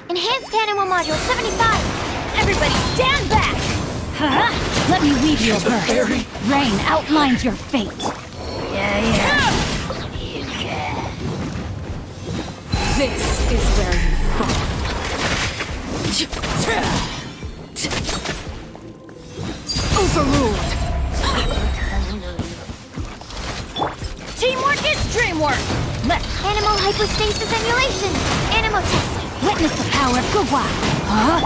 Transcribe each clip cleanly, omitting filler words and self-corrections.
Enhanced Animal Module 75! Everybody stand back! Huh? Let me weave your verse. Rain outlines your fate. Yeah. This is where you fall. Overruled. Teamwork is dreamwork! Animal hypostasis emulation! Animal test! Witness the power of Gugwa. Huh?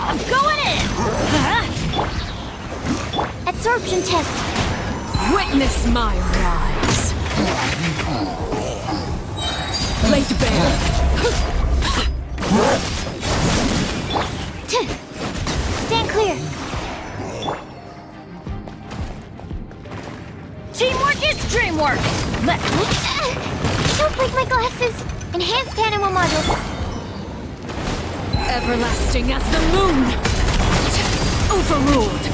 I'm going in! Absorption test! Witness my rise. Laid bare. Stand clear! Teamwork is dreamwork! Don't break my glasses! Enhanced Animal Modules! Everlasting as the moon! Overruled!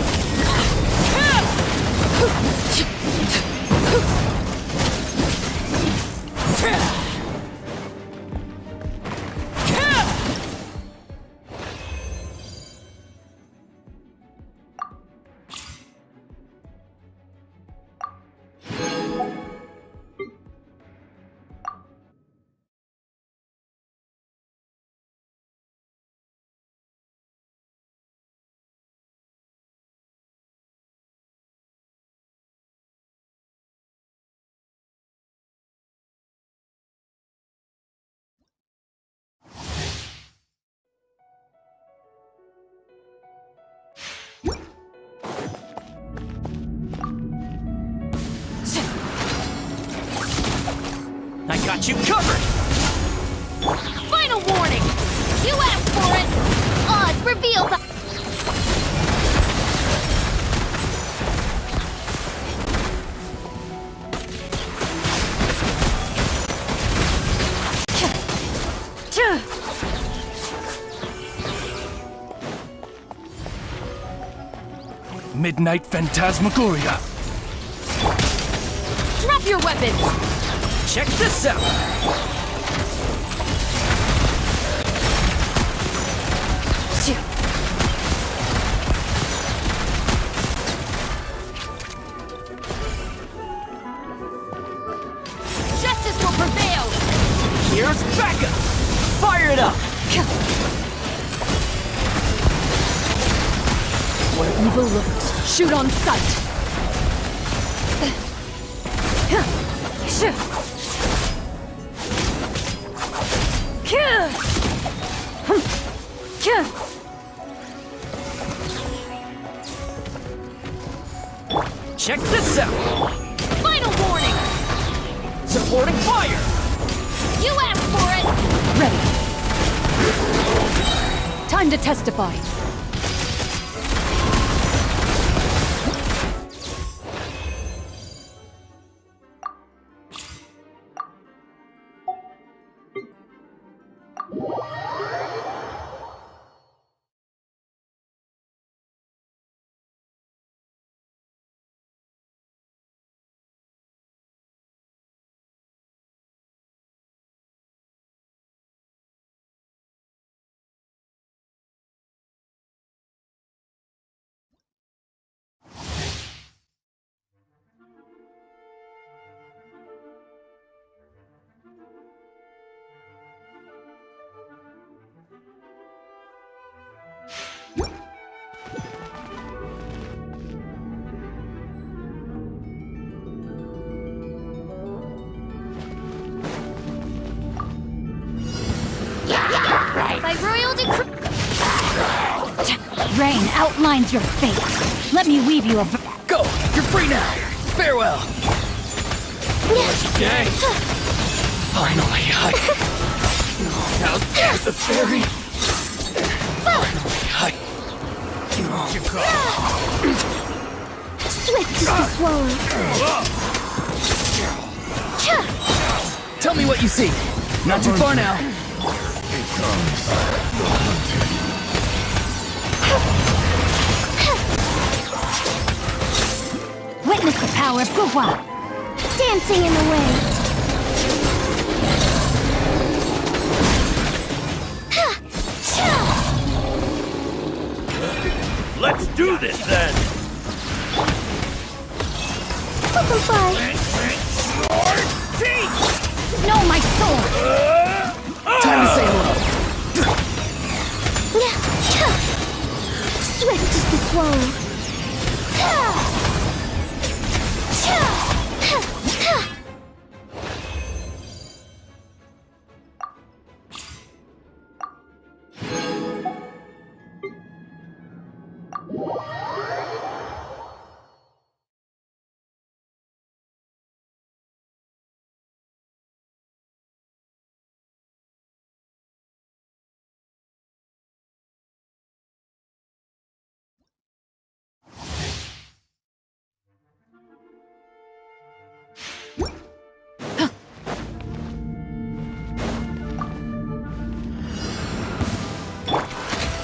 I got you covered! Final warning! You asked for it! Odds revealed by... Midnight Phantasmagoria. Drop your weapons! Check this out! Justice will prevail! Here's backup! Fire it up! Where evil lurks, shoot on sight! Check this out! Final warning! Supporting fire! You asked for it! Ready. Time to testify. Rain outlines your fate. Let me weave you a... Go! You're free now! Farewell! Dang! Finally, now there's the fairy! Finally, Swift as the swallow. Tell me what you see! Not too far now! Witness the power of Gugwa. Dancing in the wind. Let's do this then! Butterfly. No, my sword! Time to say hello! Swift as the swallow.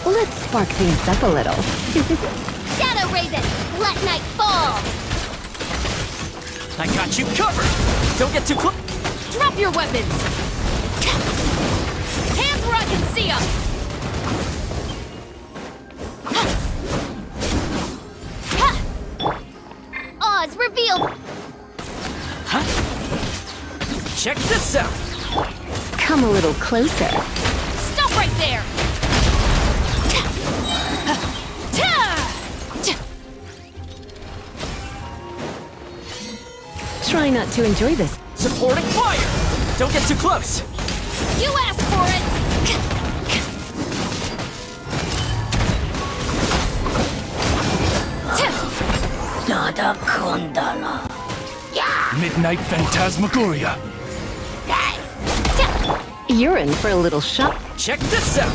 Let's spark things up a little. Shadow Raven, let night fall. I got you covered! Don't get too close! Drop your weapons. Hands where I can see them. Oz revealed. Check this out! Come a little closer. Stop right there. Try not to enjoy this. Supporting fire! Don't get too close! You asked for it. Midnight Phantasmagoria. You're in for a little shock. Check this out!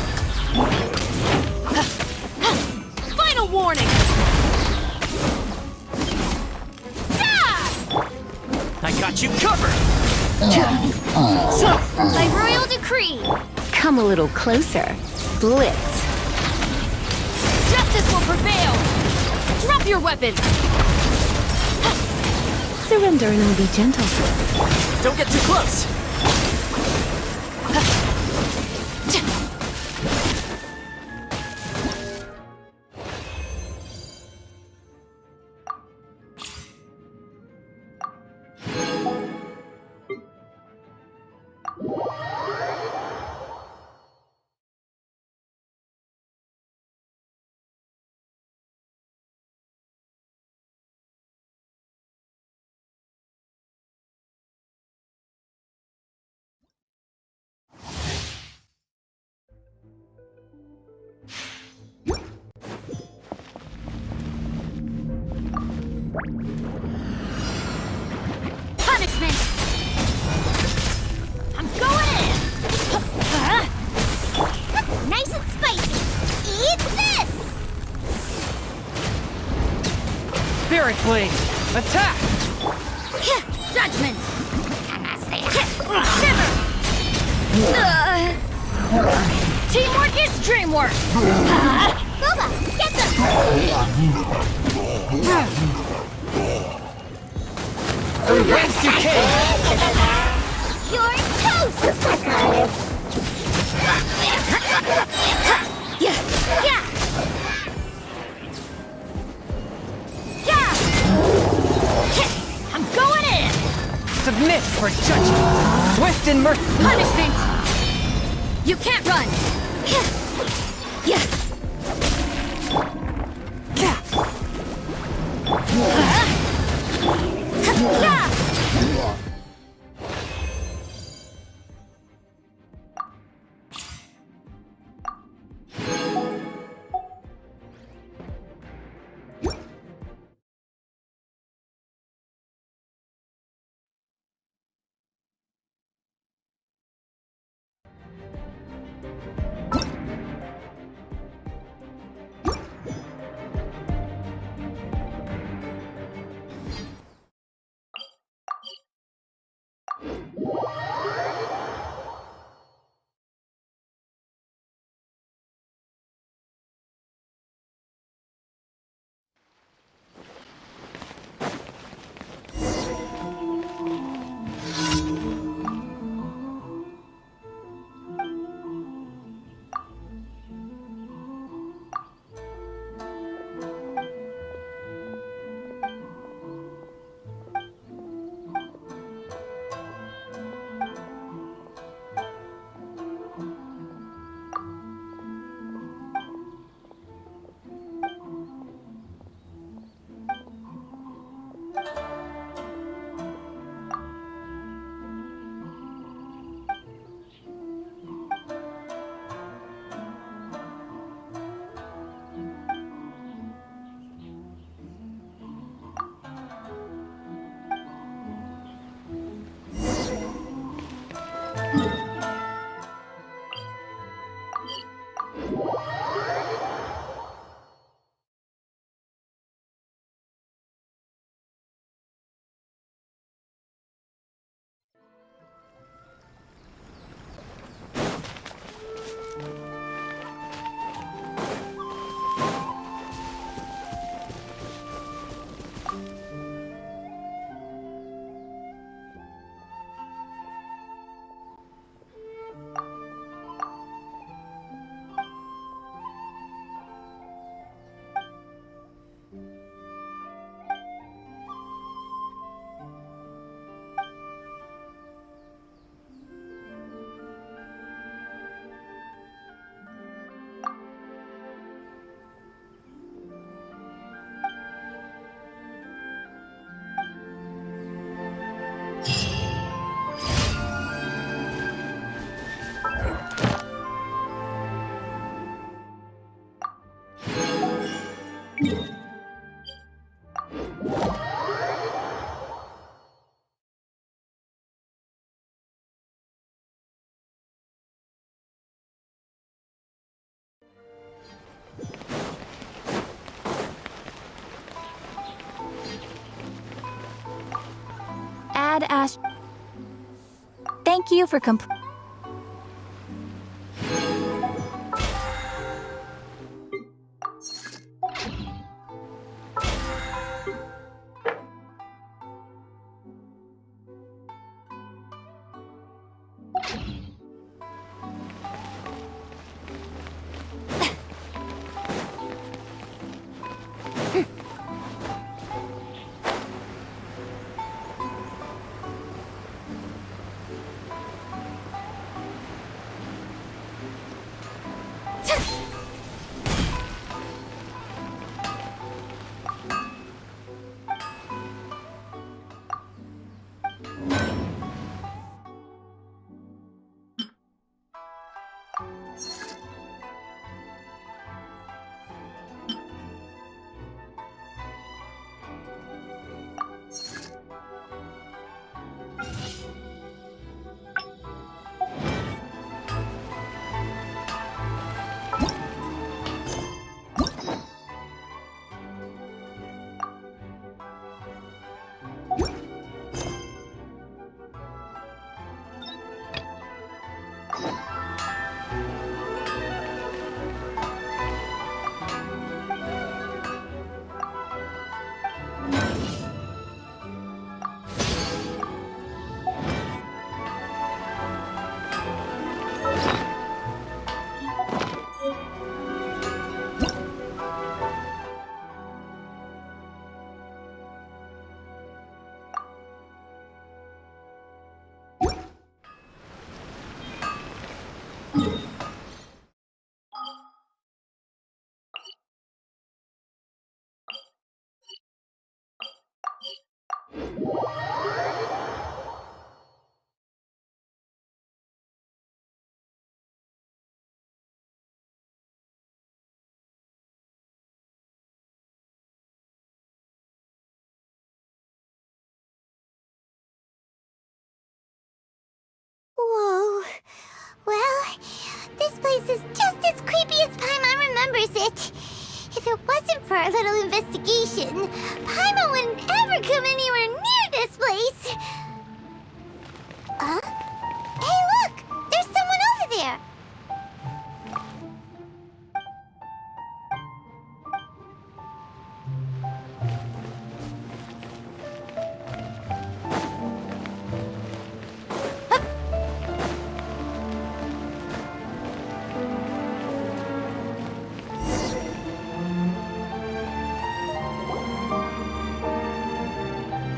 Final warning. I got you covered! By royal decree, Come a little closer. Blitz. justice will prevail. Drop your weapons. Surrender and I'll be gentle. Don't get too close! Punishment. I'm going in. Nice and spicy. Eat this. Spirit Blade! Attack! Judgment. Shiver. Teamwork is dreamwork. Boba, get them. From whence you came! You're toast. Yeah. Yeah. Yeah. I'm going in. Submit for judgment! Swift and merciful! Punishment. You can't run. Yeah. Yeah. Add Ash. Thank you for Whoa. Well, place is just as creepy as Paimon remembers it. If it wasn't for our little investigation, Paimon wouldn't ever come anywhere near this place. Huh? Hey, look! There's someone over there!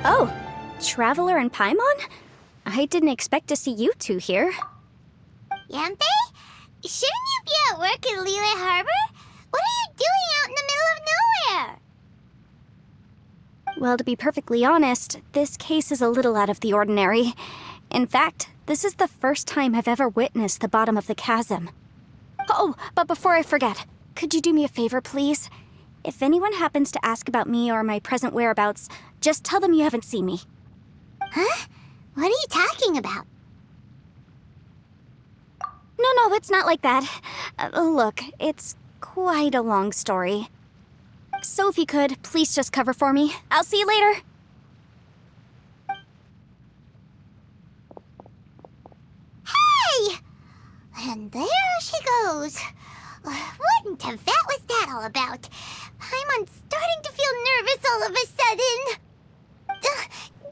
Oh, Traveler and Paimon? I didn't expect to see you two here. Yanpei? Shouldn't you be at work in Liyue Harbor? What are you doing out in the middle of nowhere? Well, to be perfectly honest, this case is a little out of the ordinary. In fact, this is the first time I've ever witnessed the bottom of the chasm. Oh, but before I forget, could you do me a favor, please? If anyone happens to ask about me or my present whereabouts, just tell them you haven't seen me. Huh? What are you talking about? No, it's not like that. Look, it's quite a long story. So if you could, please just cover for me. I'll see you later. Hey! And there she goes. What in Tibet was that all about? Paimon's starting to feel nervous all of a sudden.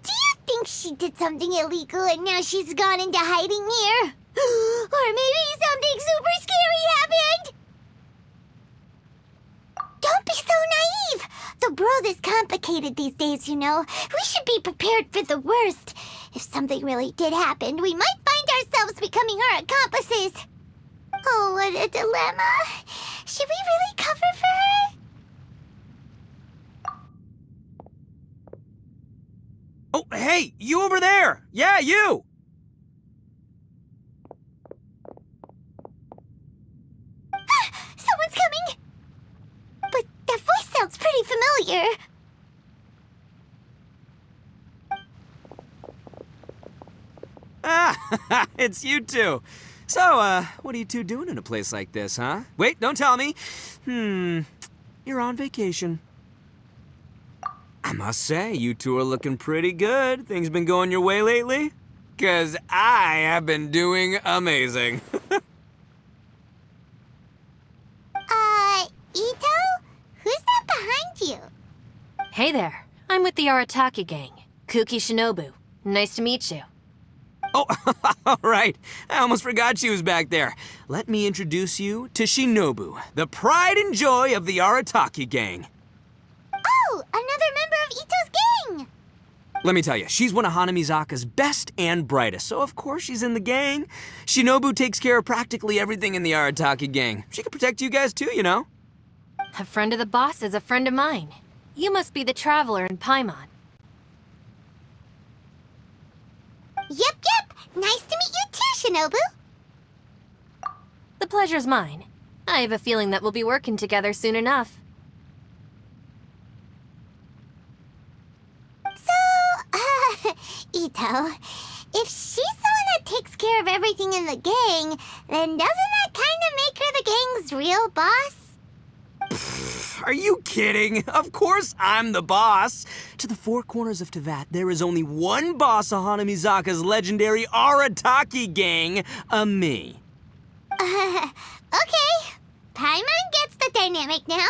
Do you think she did something illegal and now she's gone into hiding here? Or maybe something super scary happened? Don't be so naive! The world is complicated these days, you know. We should be prepared for the worst. If something really did happen, we might find ourselves becoming her accomplices. Oh, what a dilemma. Should we really cover for her? Oh, hey, you over there! Yeah, you! Someone's coming! But that voice sounds pretty familiar. Ah, it's you two. So, what are you two doing in a place like this, huh? Wait, don't tell me. You're on vacation. I must say, you two are looking pretty good. Things been going your way lately? 'Cause I have been doing amazing. Ito? Who's that behind you? Hey there. I'm with the Arataki gang. Kuki Shinobu. Nice to meet you. Oh, all right. I almost forgot she was back there. Let me introduce you to Shinobu, the pride and joy of the Arataki gang. Oh, another member of Ito's gang! Let me tell you, she's one of Hanamizaka's best and brightest, so of course she's in the gang. Shinobu takes care of practically everything in the Arataki gang. She can protect you guys too, you know? A friend of the boss is a friend of mine. You must be the Traveler in Paimon. Yep. Nice to meet you too, Shinobu. The pleasure's mine. I have a feeling that we'll be working together soon enough. So, Ito, if she's the one that takes care of everything in the gang, then doesn't that kind of make her the gang's real boss? Are you kidding? Of course I'm the boss. To the four corners of Teyvat, there is only one boss of Hanamizaka's legendary Arataki gang, me. Okay. Paimon gets the dynamic now.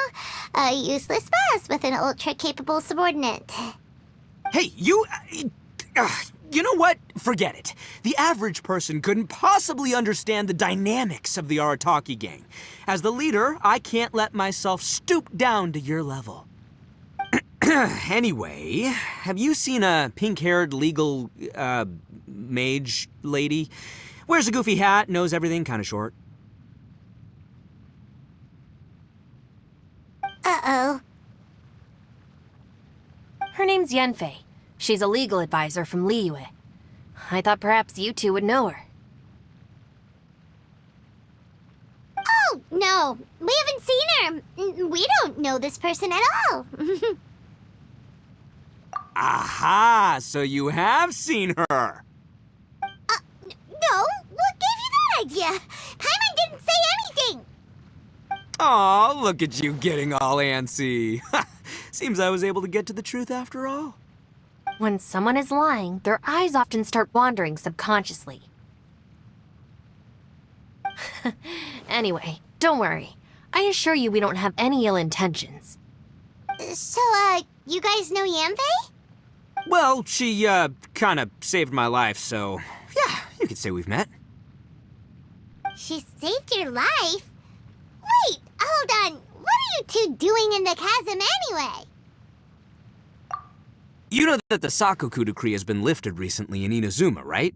A useless boss with an ultra-capable subordinate. Hey, you know what? Forget it. The average person couldn't possibly understand the dynamics of the Arataki gang. As the leader, I can't let myself stoop down to your level. Anyway, have you seen a pink-haired legal, mage lady? Wears a goofy hat, knows everything, kinda short. Uh-oh. Her name's Yanfei. She's a legal advisor from Liyue. I thought perhaps you two would know her. Oh, no. We haven't seen her. We don't know this person at all. Aha! So you have seen her! No? What gave you that idea? Paimon didn't say Aw, look at you getting all antsy. Seems I was able to get to the truth after all. When someone is lying, their eyes often start wandering subconsciously. Anyway, don't worry. I assure you we don't have any ill intentions. So, you guys know Yanfei? Well, she, kinda saved my life, so yeah, you could say we've met. She saved your life? Wait, hold on. What are you two doing in the chasm anyway? You know that the Sakoku decree has been lifted recently in Inazuma, right?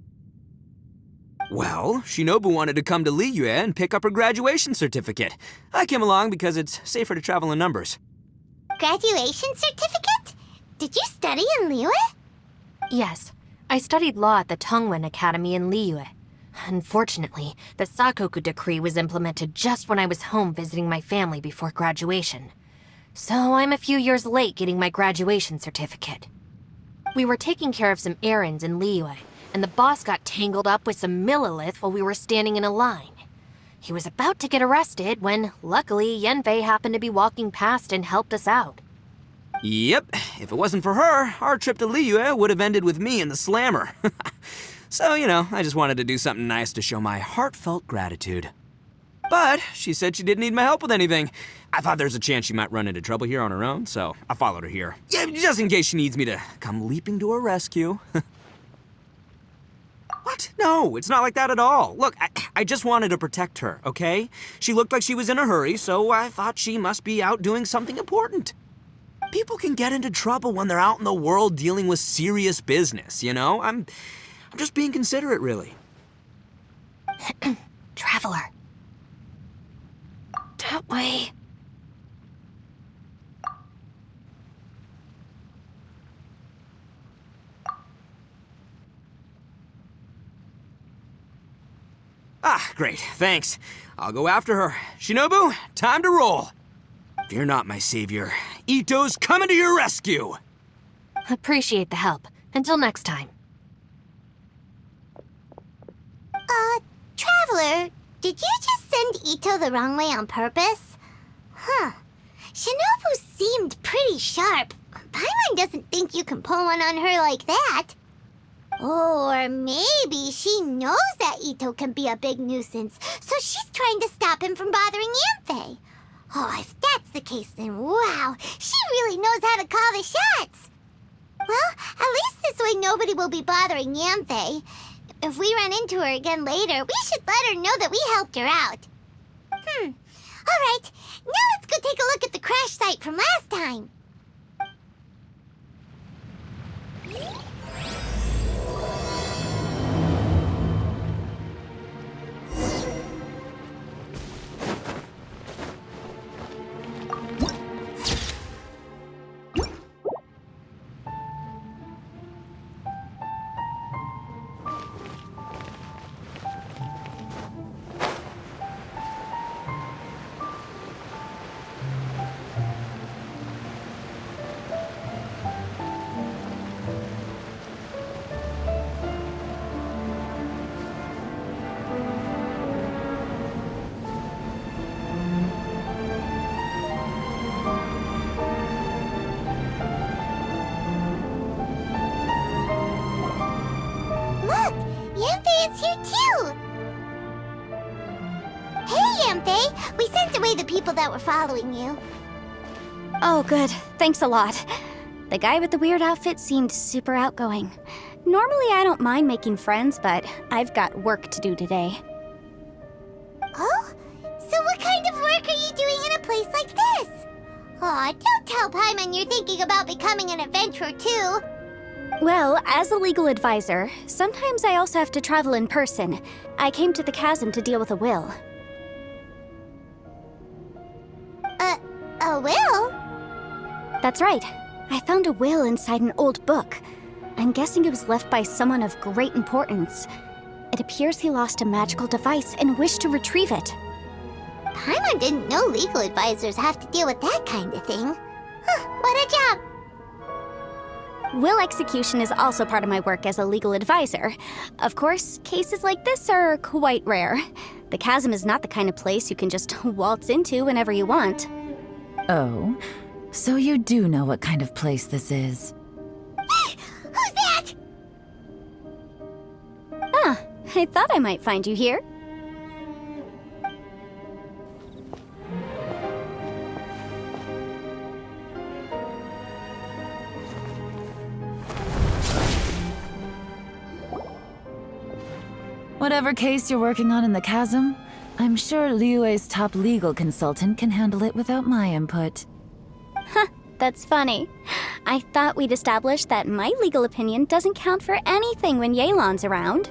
Well, Shinobu wanted to come to Liyue and pick up her graduation certificate. I came along because it's safer to travel in numbers. Graduation certificate? Did you study in Liyue? Yes, I studied law at the Tongwen Academy in Liyue. Unfortunately, the Sakoku decree was implemented just when I was home visiting my family before graduation. So I'm a few years late getting my graduation certificate. We were taking care of some errands in Liyue, and the boss got tangled up with some Millilith while we were standing in a line. He was about to get arrested when, luckily, Yanfei happened to be walking past and helped us out. Yep, if it wasn't for her, our trip to Liyue would have ended with me and the slammer. So, you know, I just wanted to do something nice to show my heartfelt gratitude. But she said she didn't need my help with anything. I thought there's a chance she might run into trouble here on her own, so I followed her here. Yeah, just in case she needs me to come leaping to her rescue. What? No, it's not like that at all. Look, I just wanted to protect her, okay? She looked like she was in a hurry, so I thought she must be out doing something important. People can get into trouble when they're out in the world dealing with serious business, you know? I'm just being considerate, really. Traveler. That way. Ah, great, thanks. I'll go after her. Shinobu, time to roll. Fear not, my savior. Ito's coming to your rescue. Appreciate the help. Until next time. Traveler, did you just send Ito the wrong way on purpose? Huh. Shinobu seemed pretty sharp. Paimon doesn't think you can pull one on her like that. Or maybe she knows that Ito can be a big nuisance, so she's trying to stop him from bothering Yanfei. Oh, if that's the case, then wow, she really knows how to call the shots. Well, at least this way nobody will be bothering Yanfei. If we run into her again later, we should let her know that we helped her out. All right, now let's go take a look at the crash site from last time. Look, Yanfei is here too. Hey, Yanfei, we sent away the people that were following you. Oh, good. Thanks a lot. The guy with the weird outfit seemed super outgoing. Normally, I don't mind making friends, but I've got work to do today. Oh? So what kind of work are you doing in a place like this? Aw, don't tell Paimon you're thinking about becoming an adventurer too. Well, as a legal advisor, sometimes I also have to travel in person. I came to the chasm to deal with a will. A will? That's right. I found a will inside an old book. I'm guessing it was left by someone of great importance. It appears he lost a magical device and wished to retrieve it. Paimon didn't know legal advisors have to deal with that kind of thing. Huh, what a job. Will execution is also part of my work as a legal advisor. Of course, cases like this are quite rare. The chasm is not the kind of place you can just waltz into whenever you want. Oh, so you do know what kind of place this is. Who's that? Ah, I thought I might find you here. Whatever case you're working on in the chasm, I'm sure Liyue's top legal consultant can handle it without my input. Huh, that's funny. I thought we'd established that my legal opinion doesn't count for anything when Yelan's around.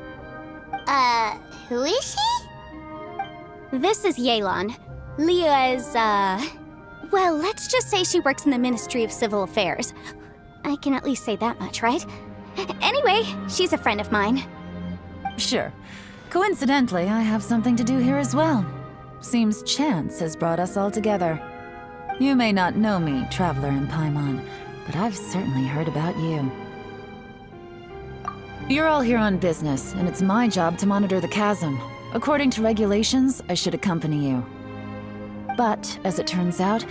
Who is she? This is Yelan. Liyue's, well, let's just say she works in the Ministry of Civil Affairs. I can at least say that much, right? Anyway, she's a friend of mine. Sure. Coincidentally, I have something to do here as well. Seems chance has brought us all together. You may not know me, Traveler in Paimon, but I've certainly heard about you. You're all here on business, and it's my job to monitor the chasm. According to regulations, I should accompany you. But, as it turns out,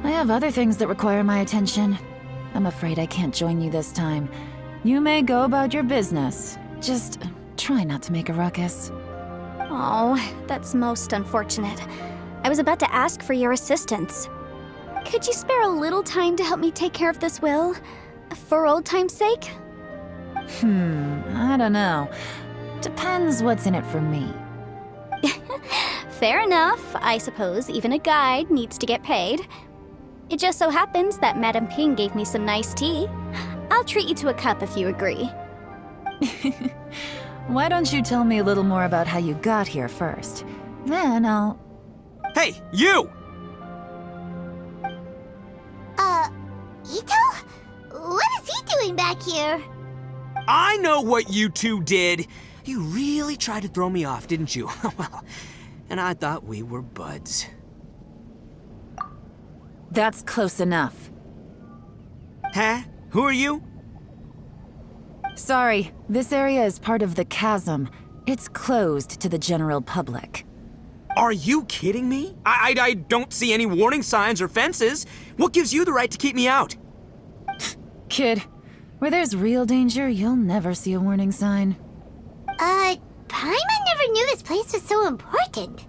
I have other things that require my attention. I'm afraid I can't join you this time. You may go about your business. Just try not to make a ruckus. Oh, that's most unfortunate. I was about to ask for your assistance. Could you spare a little time to help me take care of this will? For old time's sake? I don't know. Depends what's in it for me. Fair enough. I suppose even a guide needs to get paid. It just so happens that Madame Ping gave me some nice tea. I'll treat you to a cup if you agree. Why don't you tell me a little more about how you got here first? Then I'll... Hey, you! Ito? What is he doing back here? I know what you two did. You really tried to throw me off, didn't you? Well, and I thought we were buds. That's close enough. Huh? Who are you? Sorry, this area is part of the chasm. It's closed to the general public. Are you kidding me? I don't see any warning signs or fences. What gives you the right to keep me out? Kid, where there's real danger, you'll never see a warning sign. Paimon never knew this place was so important.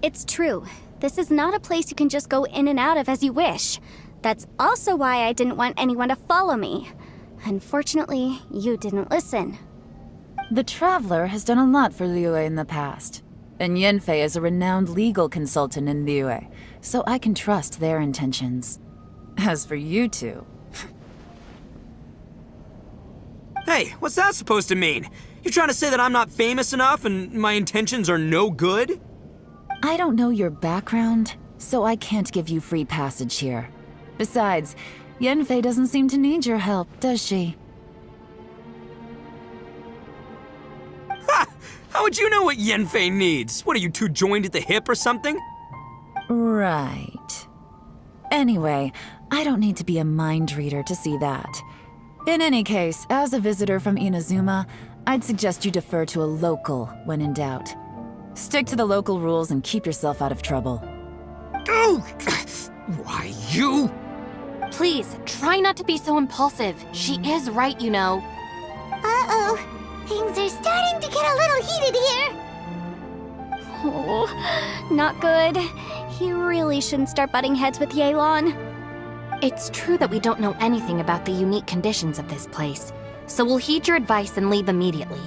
It's true. This is not a place you can just go in and out of as you wish. That's also why I didn't want anyone to follow me. Unfortunately, you didn't listen. The Traveler has done a lot for Liyue in the past. And Yanfei is a renowned legal consultant in Liyue, so I can trust their intentions. As for you two... Hey, what's that supposed to mean? You trying to say that I'm not famous enough and my intentions are no good? I don't know your background, so I can't give you free passage here. Besides, Yanfei doesn't seem to need your help, does she? Ha! How would you know what Yanfei needs? What, are you two joined at the hip or something? Right. Anyway, I don't need to be a mind reader to see that. In any case, as a visitor from Inazuma, I'd suggest you defer to a local when in doubt. Stick to the local rules and keep yourself out of trouble. Oh, why you? Please, try not to be so impulsive. She is right, you know. Uh-oh. Things are starting to get a little heated here. Oh, not good. He really shouldn't start butting heads with Yelan. It's true that we don't know anything about the unique conditions of this place, so we'll heed your advice and leave immediately.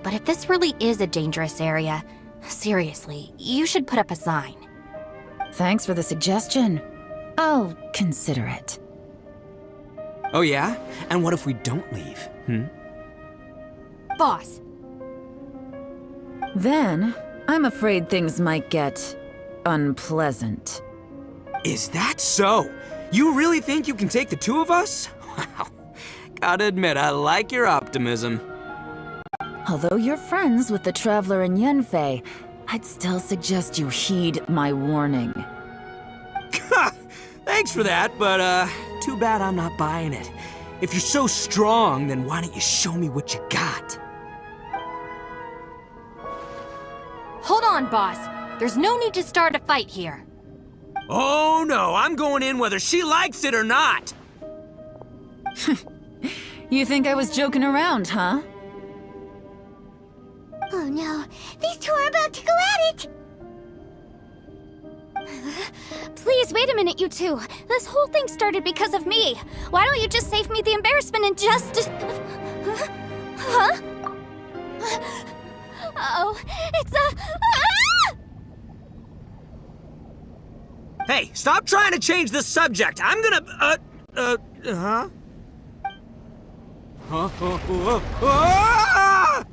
But if this really is a dangerous area, seriously, you should put up a sign. Thanks for the suggestion. I'll consider it. Oh yeah? And what if we don't leave? Boss, Then, I'm afraid things might get... unpleasant. Is that so? You really think you can take the two of us? Wow. Gotta admit, I like your optimism. Although you're friends with the Traveler and Yanfei, I'd still suggest you heed my warning. Thanks for that, but too bad I'm not buying it. If you're so strong, then why don't you show me what you got? on, boss. There's no need to start a fight here. Oh no, I'm going in whether she likes it or not. You think I was joking around, huh? Oh no, these two are about to go at it! Please, wait a minute, you two. This whole thing started because of me. Why don't you just save me the embarrassment and just... Huh? Oh, it's a... Ah! Hey, stop trying to change the subject. I'm gonna, huh? Huh? Ah!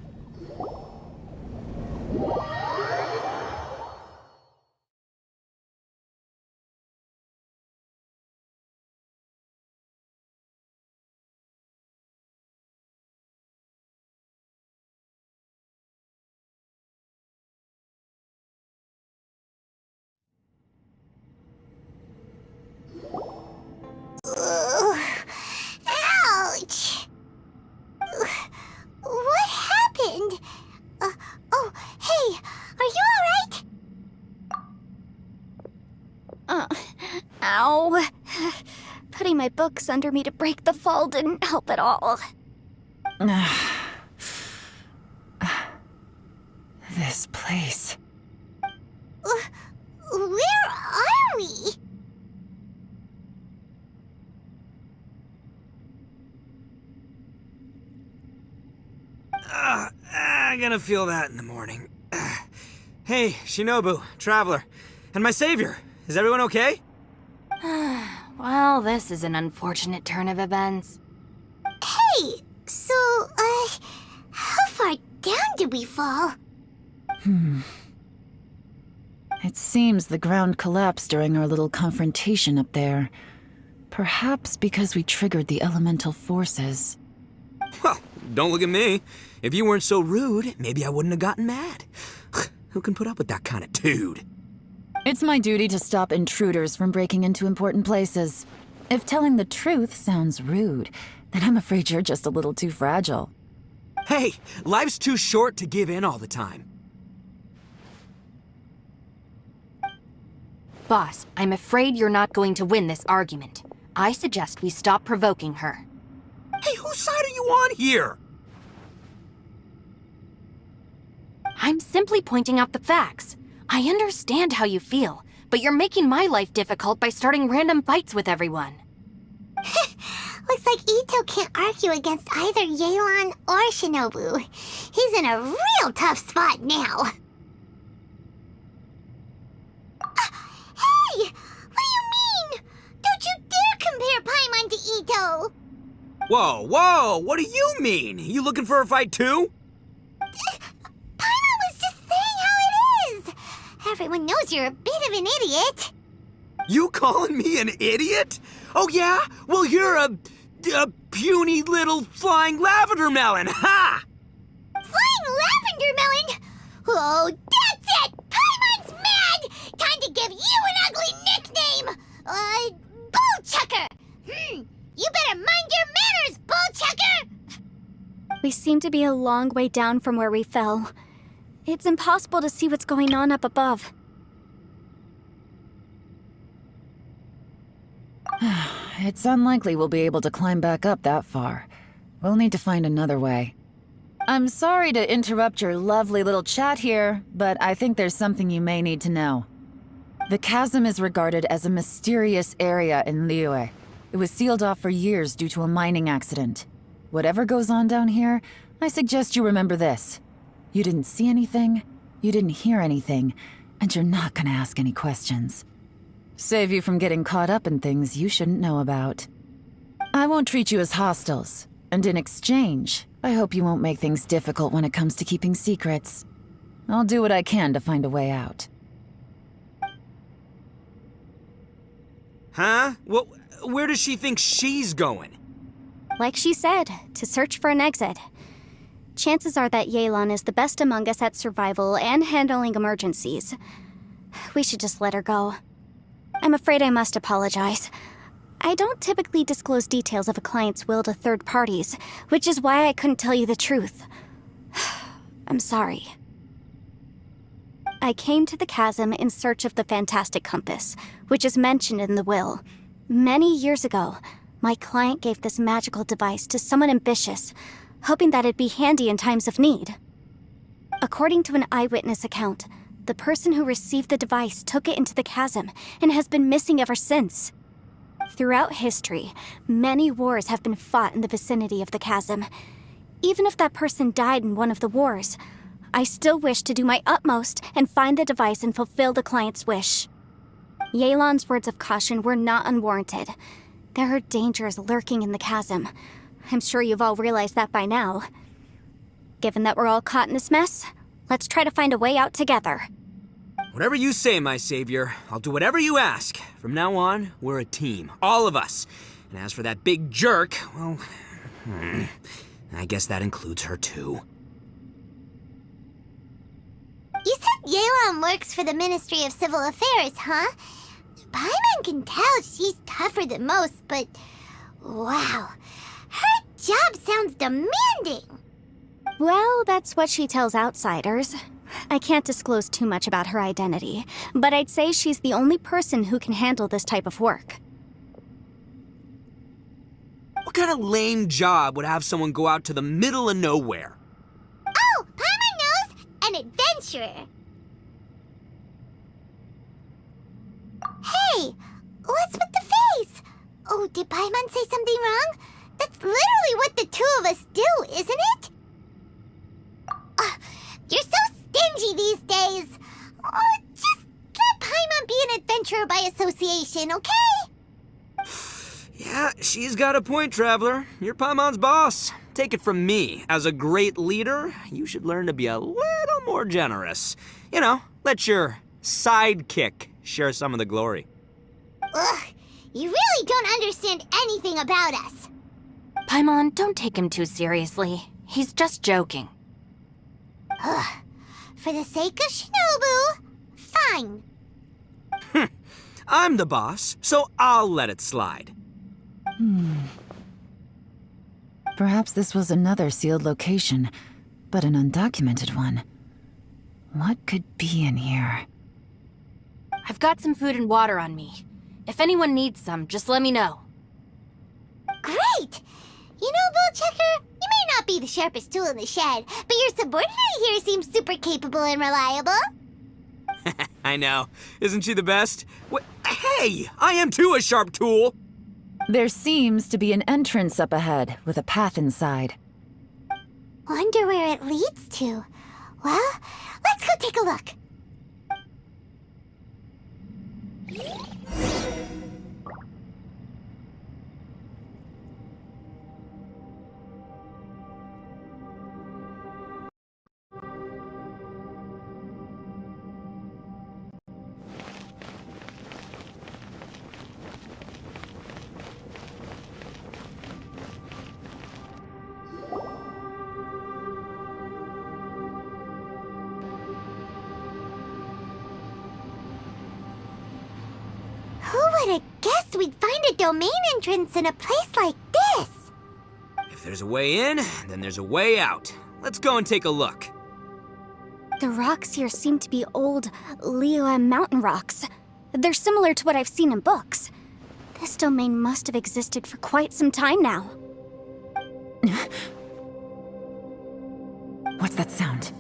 Ugh. Ouch! What happened? Oh, hey, are you alright? Ow. Putting my books under me to break the fall didn't help at all. This place. Where are we? I'm gonna feel that in the morning. Hey, Shinobu, Traveler, and my savior. Is everyone okay? Well, this is an unfortunate turn of events. Hey, so, how far down did we fall? It seems the ground collapsed during our little confrontation up there. Perhaps because we triggered the elemental forces. Well, don't look at me. If you weren't so rude, maybe I wouldn't have gotten mad. Who can put up with that kind of dude? It's my duty to stop intruders from breaking into important places. If telling the truth sounds rude, then I'm afraid you're just a little too fragile. Hey, life's too short to give in all the time. Boss, I'm afraid you're not going to win this argument. I suggest we stop provoking her. Hey, whose side are you on here? I'm simply pointing out the facts. I understand how you feel, but you're making my life difficult by starting random fights with everyone. Looks like Ito can't argue against either Yelan or Shinobu. He's in a real tough spot now. Hey! What do you mean? Don't you dare compare Paimon to Ito! Whoa, what do you mean? You looking for a fight too? Paimon was just saying how it is! Everyone knows you're a bit of an idiot. You calling me an idiot? Oh yeah? Well, you're a puny little flying lavender melon, ha! Flying lavender melon? Oh, that's it! Paimon's mad! Time to give you an ugly nickname! Bullchucker! You better mind your manners, Bullchucker! We seem to be a long way down from where we fell. It's impossible to see what's going on up above. It's unlikely we'll be able to climb back up that far. We'll need to find another way. I'm sorry to interrupt your lovely little chat here, but I think there's something you may need to know. The chasm is regarded as a mysterious area in Liyue. It was sealed off for years due to a mining accident. Whatever goes on down here, I suggest you remember this. You didn't see anything, you didn't hear anything, and you're not gonna ask any questions. Save you from getting caught up in things you shouldn't know about. I won't treat you as hostiles, and in exchange, I hope you won't make things difficult when it comes to keeping secrets. I'll do what I can to find a way out. Huh? Well, where does she think she's going? Like she said, to search for an exit. Chances are that Yelan is the best among us at survival and handling emergencies. We should just let her go. I'm afraid I must apologize. I don't typically disclose details of a client's will to third parties, which is why I couldn't tell you the truth. I'm sorry. I came to the chasm in search of the fantastic compass, which is mentioned in the will. Many years ago, my client gave this magical device to someone ambitious, hoping that it'd be handy in times of need. According to an eyewitness account, the person who received the device took it into the chasm and has been missing ever since. Throughout history, many wars have been fought in the vicinity of the chasm. Even if that person died in one of the wars, I still wish to do my utmost and find the device and fulfill the client's wish. Yelan's words of caution were not unwarranted. There are dangers lurking in the chasm. I'm sure you've all realized that by now. Given that we're all caught in this mess, let's try to find a way out together. Whatever you say, my savior. I'll do whatever you ask. From now on, we're a team. All of us. And as for that big jerk, well, I guess that includes her too. You said Yelan works for the Ministry of Civil Affairs, huh? Paimon can tell she's tougher than most, but wow, her job sounds demanding. Well, that's what she tells outsiders. I can't disclose too much about her identity, but I'd say she's the only person who can handle this type of work. What kind of lame job would have someone go out to the middle of nowhere? Oh, Paimon knows! An adventurer. Hey, what's with the face? Oh, did Paimon say something wrong? That's literally what the two of us do, isn't it? You're so stingy these days. Oh, just let Paimon be an adventurer by association, okay? Yeah, she's got a point, Traveler. You're Paimon's boss. Take it from me. As a great leader, you should learn to be a little more generous. You know, let your sidekick share some of the glory. Ugh, you really don't understand anything about us. Paimon, don't take him too seriously. He's just joking. Ugh, for the sake of Shinobu, fine. I'm the boss, so I'll let it slide. Perhaps this was another sealed location, but an undocumented one. What could be in here? I've got some food and water on me. If anyone needs some, just let me know. Great! You know, Bullchecker, you may not be the sharpest tool in the shed, but your subordinate here seems super capable and reliable. I know. Isn't she the best? Hey, I am too a sharp tool. There seems to be an entrance up ahead, with a path inside. Wonder where it leads to. Well, let's go take a look. Who would have guessed we'd find a domain entrance in a place like this? If there's a way in, then there's a way out. Let's go and take a look. The rocks here seem to be old Liyue mountain rocks. They're similar to what I've seen in books. This domain must have existed for quite some time now. What's that sound?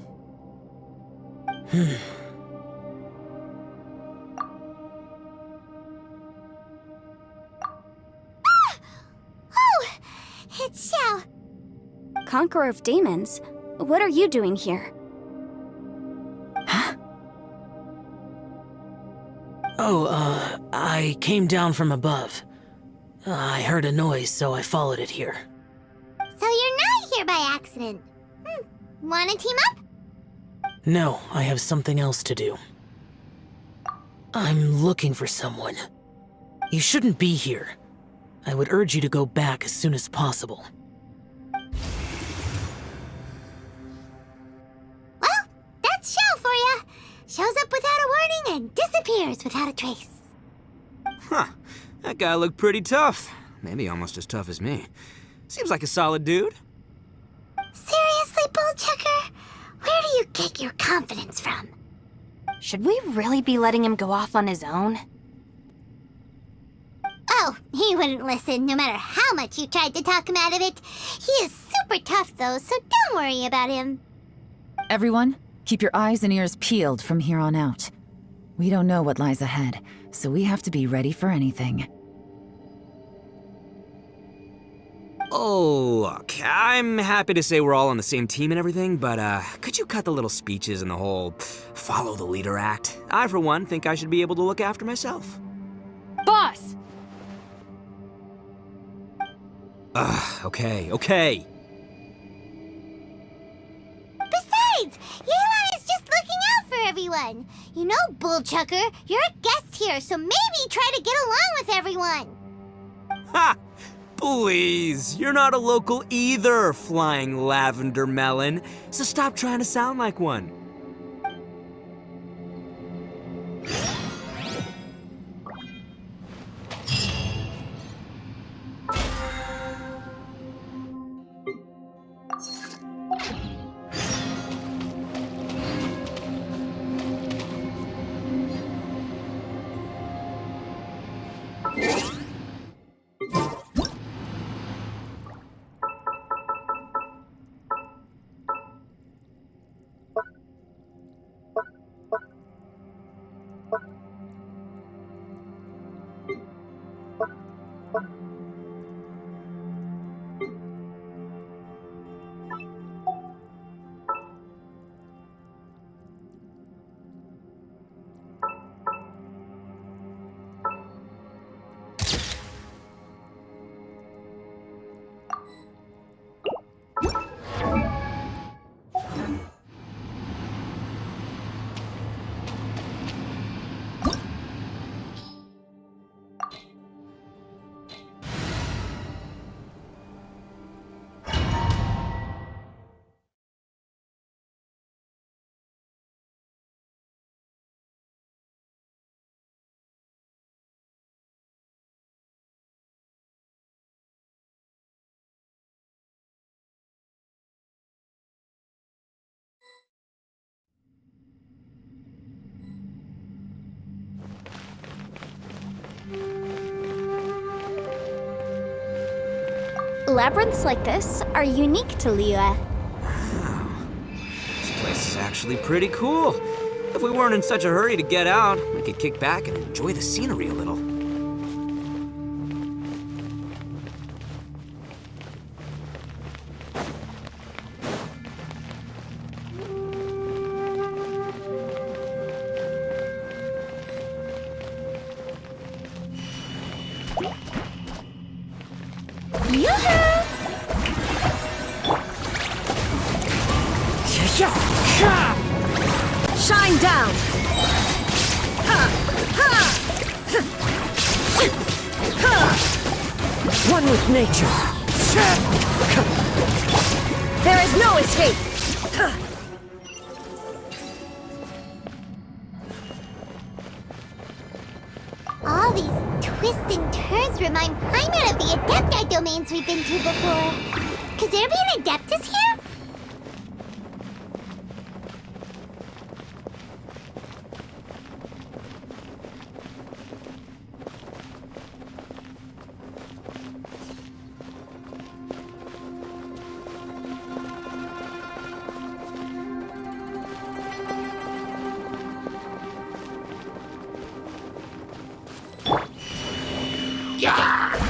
Oh, it's Xiao. Conqueror of Demons? What are you doing here? I came down from above. I heard a noise, so I followed it here. So you're not here by accident. Wanna team up? No, I have something else to do. I'm looking for someone. You shouldn't be here. I would urge you to go back as soon as possible. Well, that's Xiao for ya. Shows up without a warning and disappears without a trace. Huh. That guy looked pretty tough. Maybe almost as tough as me. Seems like a solid dude. Seriously, Bullchecker? Where do you get your confidence from? Should we really be letting him go off on his own? Oh, he wouldn't listen no matter how much you tried to talk him out of it. He is super tough though, so don't worry about him. Everyone, keep your eyes and ears peeled from here on out. We don't know what lies ahead, so we have to be ready for anything. Oh, look, I'm happy to say we're all on the same team and everything, but could you cut the little speeches and the whole follow the leader act? I, for one, think I should be able to look after myself. Boss! Okay. Besides, Yelan is just looking out for everyone. You know, Bullchucker, you're a guest here, so maybe try to get along with everyone. Ha! Please, you're not a local either, flying lavender melon, so stop trying to sound like one. Labyrinths like this are unique to Liyue. This place is actually pretty cool. If we weren't in such a hurry to get out, we could kick back and enjoy the scenery a little. Shine down! One with nature. There is no escape! All these twists and turns remind Paimon of the Adepti domains we've been to before. Could there be an Adeptus here?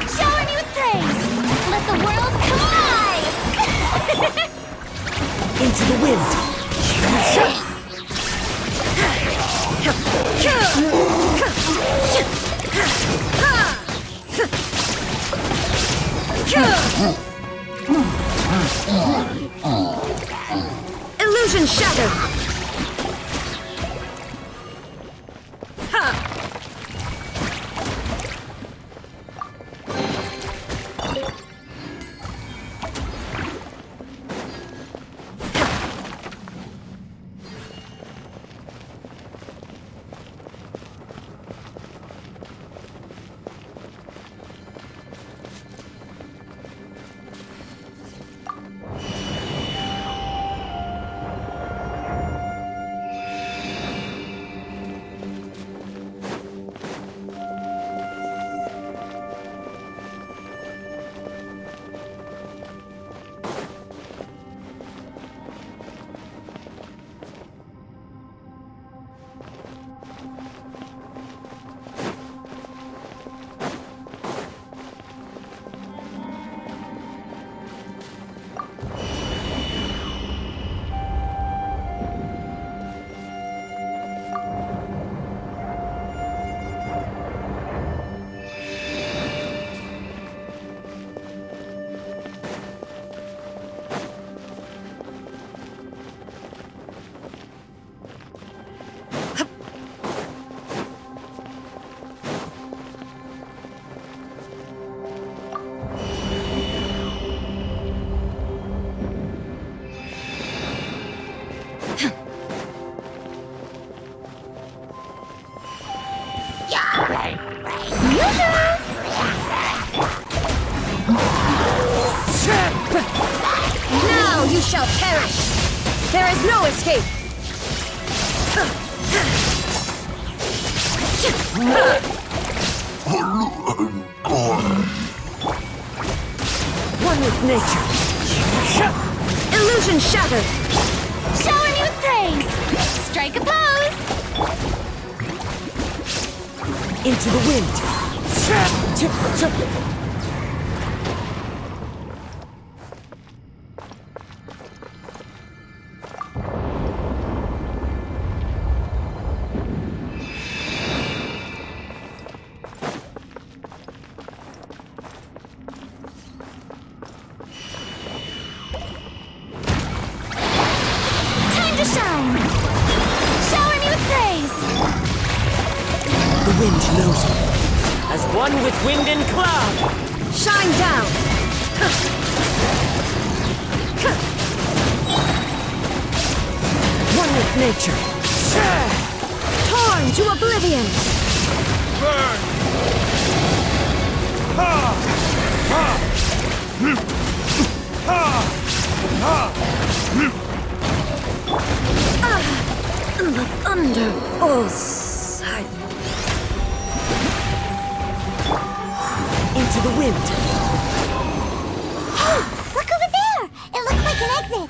Shower me with praise! Let the world collide! Into the wind! Illusion shattered! escape! One with nature. Illusion shattered! Shower me with praise! Strike a pose! Into the wind! Time to shine! Shower me with praise! The wind knows me. As one with wind and cloud! Shine down! One with nature. Torn to oblivion! Burn! Ha! Ha! Ha! Ha! The thunder falls silent. Into the wind. Look over there! It looks like an exit!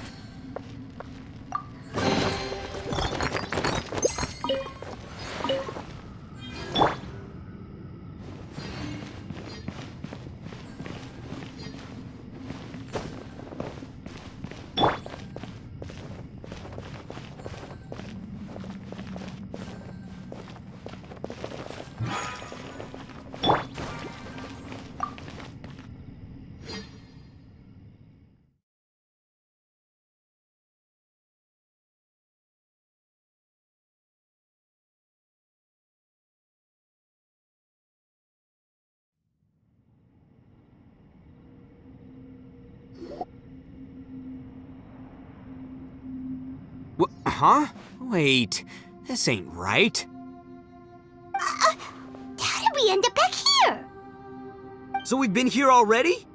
Huh? Wait, this ain't right. How did we end up back here? So we've been here already?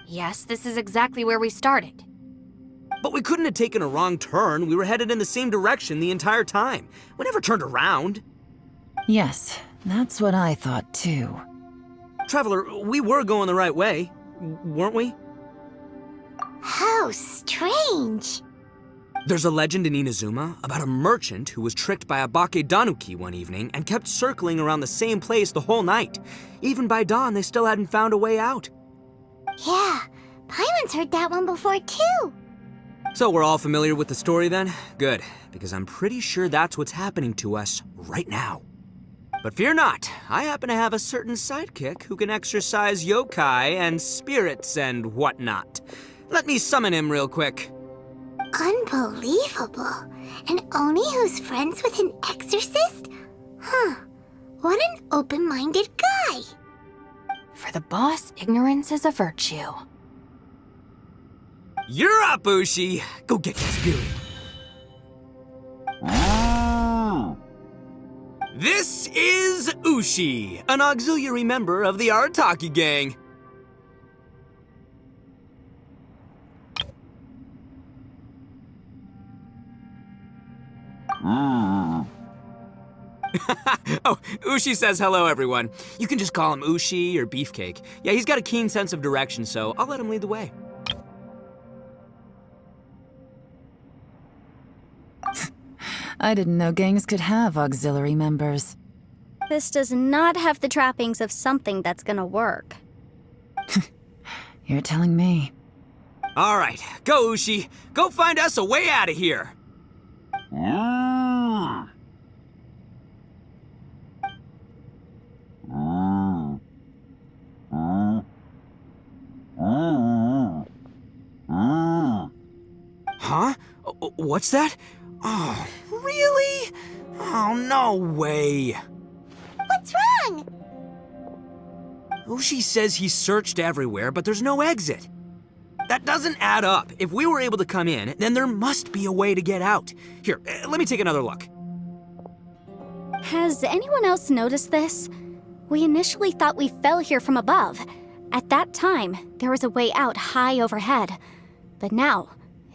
Yes, this is exactly where we started. But we couldn't have taken a wrong turn. We were headed in the same direction the entire time. We never turned around. Yes, that's what I thought too. Traveler, we were going the right way, weren't we? How strange. There's a legend in Inazuma about a merchant who was tricked by a Bakedanuki one evening and kept circling around the same place the whole night. Even by dawn, they still hadn't found a way out. Yeah, Paimon's heard that one before too. So we're all familiar with the story then? Good, because I'm pretty sure that's what's happening to us right now. But fear not, I happen to have a certain sidekick who can exercise yokai and spirits and whatnot. Let me summon him real quick. Unbelievable. And Oni who's friends with an exorcist? Huh. What an open-minded guy. For the boss, ignorance is a virtue. You're up, Ushi! Go get your spirit. This is Ushi, an auxiliary member of the Arataki gang. Oh, Ushi says hello, everyone. You can just call him Ushi or Beefcake. Yeah, he's got a keen sense of direction, so I'll let him lead the way. I didn't know gangs could have auxiliary members. This does not have the trappings of something that's gonna work. You're telling me. All right, go, Ushi. Go find us a way out of here. Huh? What's that? Oh, really? Oh, no way. What's wrong? Ushi says he searched everywhere, but there's no exit. That doesn't add up. If we were able to come in, then there must be a way to get out. Here, let me take another look. Has anyone else noticed this? We initially thought we fell here from above. At that time, there was a way out high overhead. But now,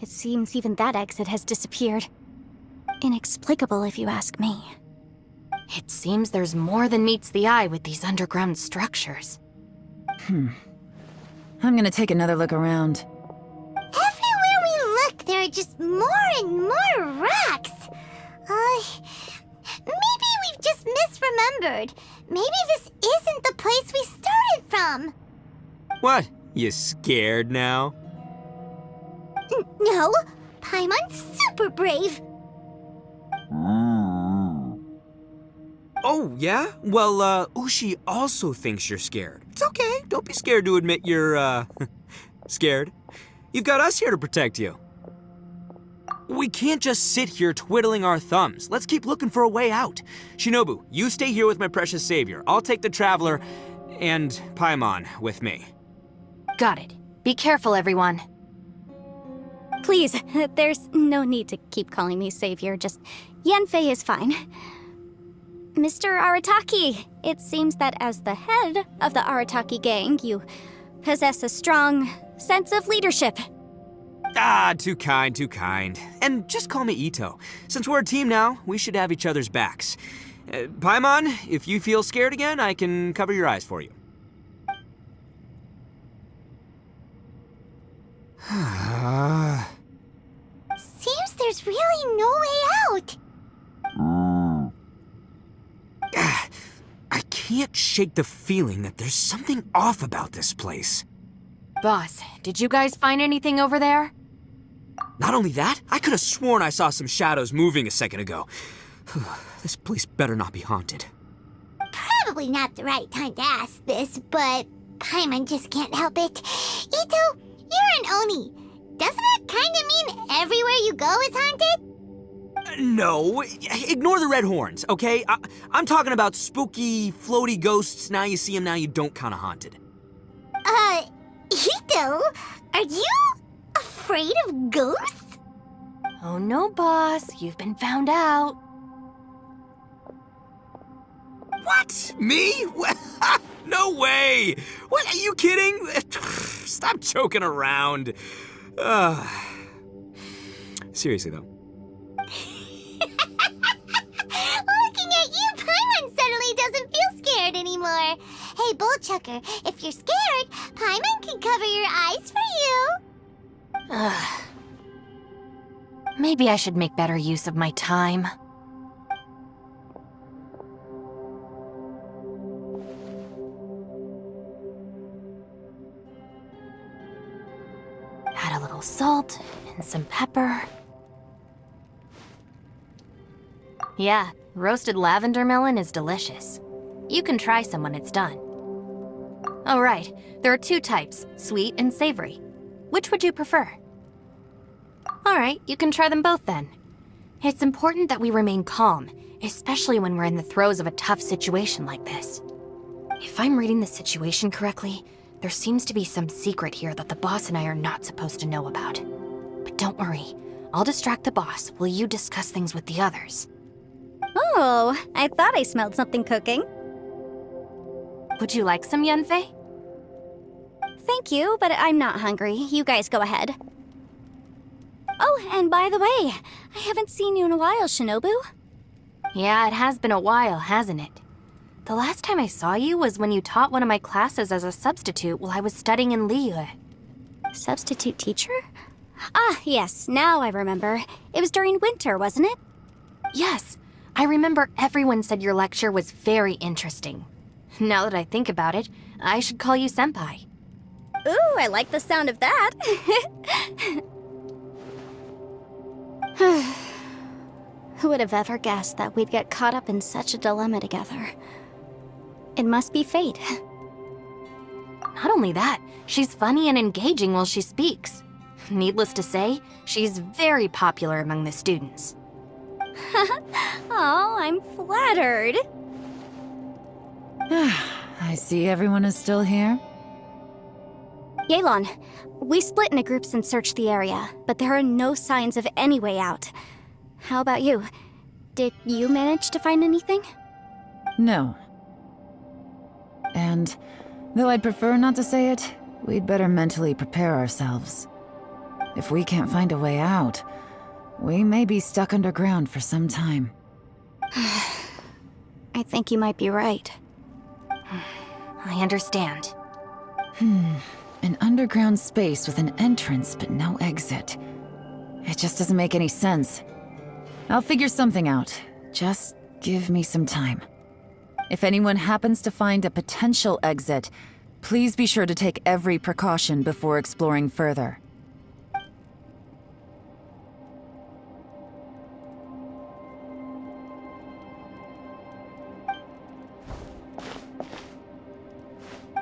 It seems even that exit has disappeared. Inexplicable, if you ask me. It seems there's more than meets the eye with these underground structures. I'm gonna take another look around. Everywhere we look, there are just more and more rocks. Maybe we've just misremembered. Maybe this isn't the place we started from. What? You scared now? No, Paimon's super brave. Oh, yeah? Well, Ushi also thinks you're scared. It's okay. Don't be scared to admit you're, scared. You've got us here to protect you. We can't just sit here twiddling our thumbs. Let's keep looking for a way out. Shinobu, you stay here with my precious savior. I'll take the Traveler and Paimon with me. Got it. Be careful, everyone. Please, there's no need to keep calling me savior, just Yanfei is fine. Mr. Arataki, it seems that as the head of the Arataki gang, you possess a strong sense of leadership. Ah, too kind, too kind. And just call me Ito. Since we're a team now, we should have each other's backs. Paimon, if you feel scared again, I can cover your eyes for you. Seems there's really no way out. I can't shake the feeling that there's something off about this place. Boss, did you guys find anything over there? Not only that, I could have sworn I saw some shadows moving a second ago. This place better not be haunted. Probably not the right time to ask this, but Paimon just can't help it. Ito, you're an Oni. Doesn't it kind of mean everywhere you go is haunted? No, ignore the red horns, okay? I'm talking about spooky, floaty ghosts. Now you see them, now you don't kind of haunted. Ito, are you afraid of ghosts? Oh no, boss. You've been found out. What? Me? No way! What, are you kidding? Stop joking around. Seriously, though. Looking at you, Paimon suddenly doesn't feel scared anymore. Hey, Bullchucker, if you're scared, Paimon can cover your eyes for you. Maybe I should make better use of my time. Add a little salt and some pepper. Yeah, roasted lavender melon is delicious. You can try some when it's done. Oh right, there are two types, sweet and savory. Which would you prefer? Alright, you can try them both then. It's important that we remain calm, especially when we're in the throes of a tough situation like this. If I'm reading the situation correctly, there seems to be some secret here that the boss and I are not supposed to know about. But don't worry, I'll distract the boss while you discuss things with the others. Oh, I thought I smelled something cooking. Would you like some, Yanfei? Thank you, but I'm not hungry. You guys go ahead. Oh, and by the way, I haven't seen you in a while, Shinobu. Yeah, it has been a while, hasn't it? The last time I saw you was when you taught one of my classes as a substitute while I was studying in Liyue. Substitute teacher? Ah, yes, now I remember. It was during winter, wasn't it? Yes, I remember everyone said your lecture was very interesting. Now that I think about it, I should call you Senpai. Ooh, I like the sound of that. Who would have ever guessed that we'd get caught up in such a dilemma together? It must be fate. Not only that, she's funny and engaging while she speaks. Needless to say, she's very popular among the students. Oh, I'm flattered. I see everyone is still here. Yelan, we split into groups and searched the area, but there are no signs of any way out. How about you? Did you manage to find anything? No. And, though I'd prefer not to say it, we'd better mentally prepare ourselves. If we can't find a way out, we may be stuck underground for some time. I think you might be right. I understand. An underground space with an entrance but no exit. It just doesn't make any sense. I'll figure something out. Just give me some time. If anyone happens to find a potential exit, please be sure to take every precaution before exploring further.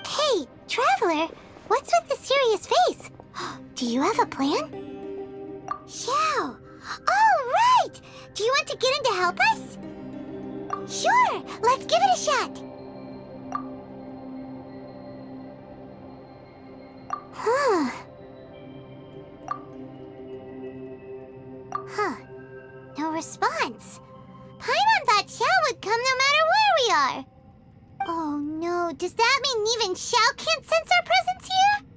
Hey, Traveler, what's with the serious face? Do you have a plan? Yeah. Oh, right! Do you want to get in to help us? Sure, let's give it a shot. Huh. No response. Paimon thought Xiao would come no matter where we are. Oh no, does that mean even Xiao can't sense our presence here?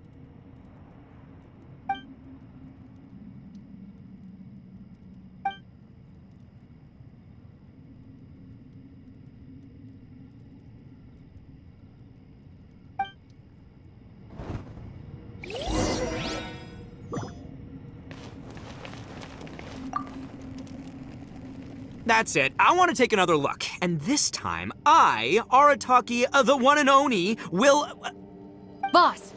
That's it. I want to take another look. And this time, I, Arataki, the one and only, will... Boss!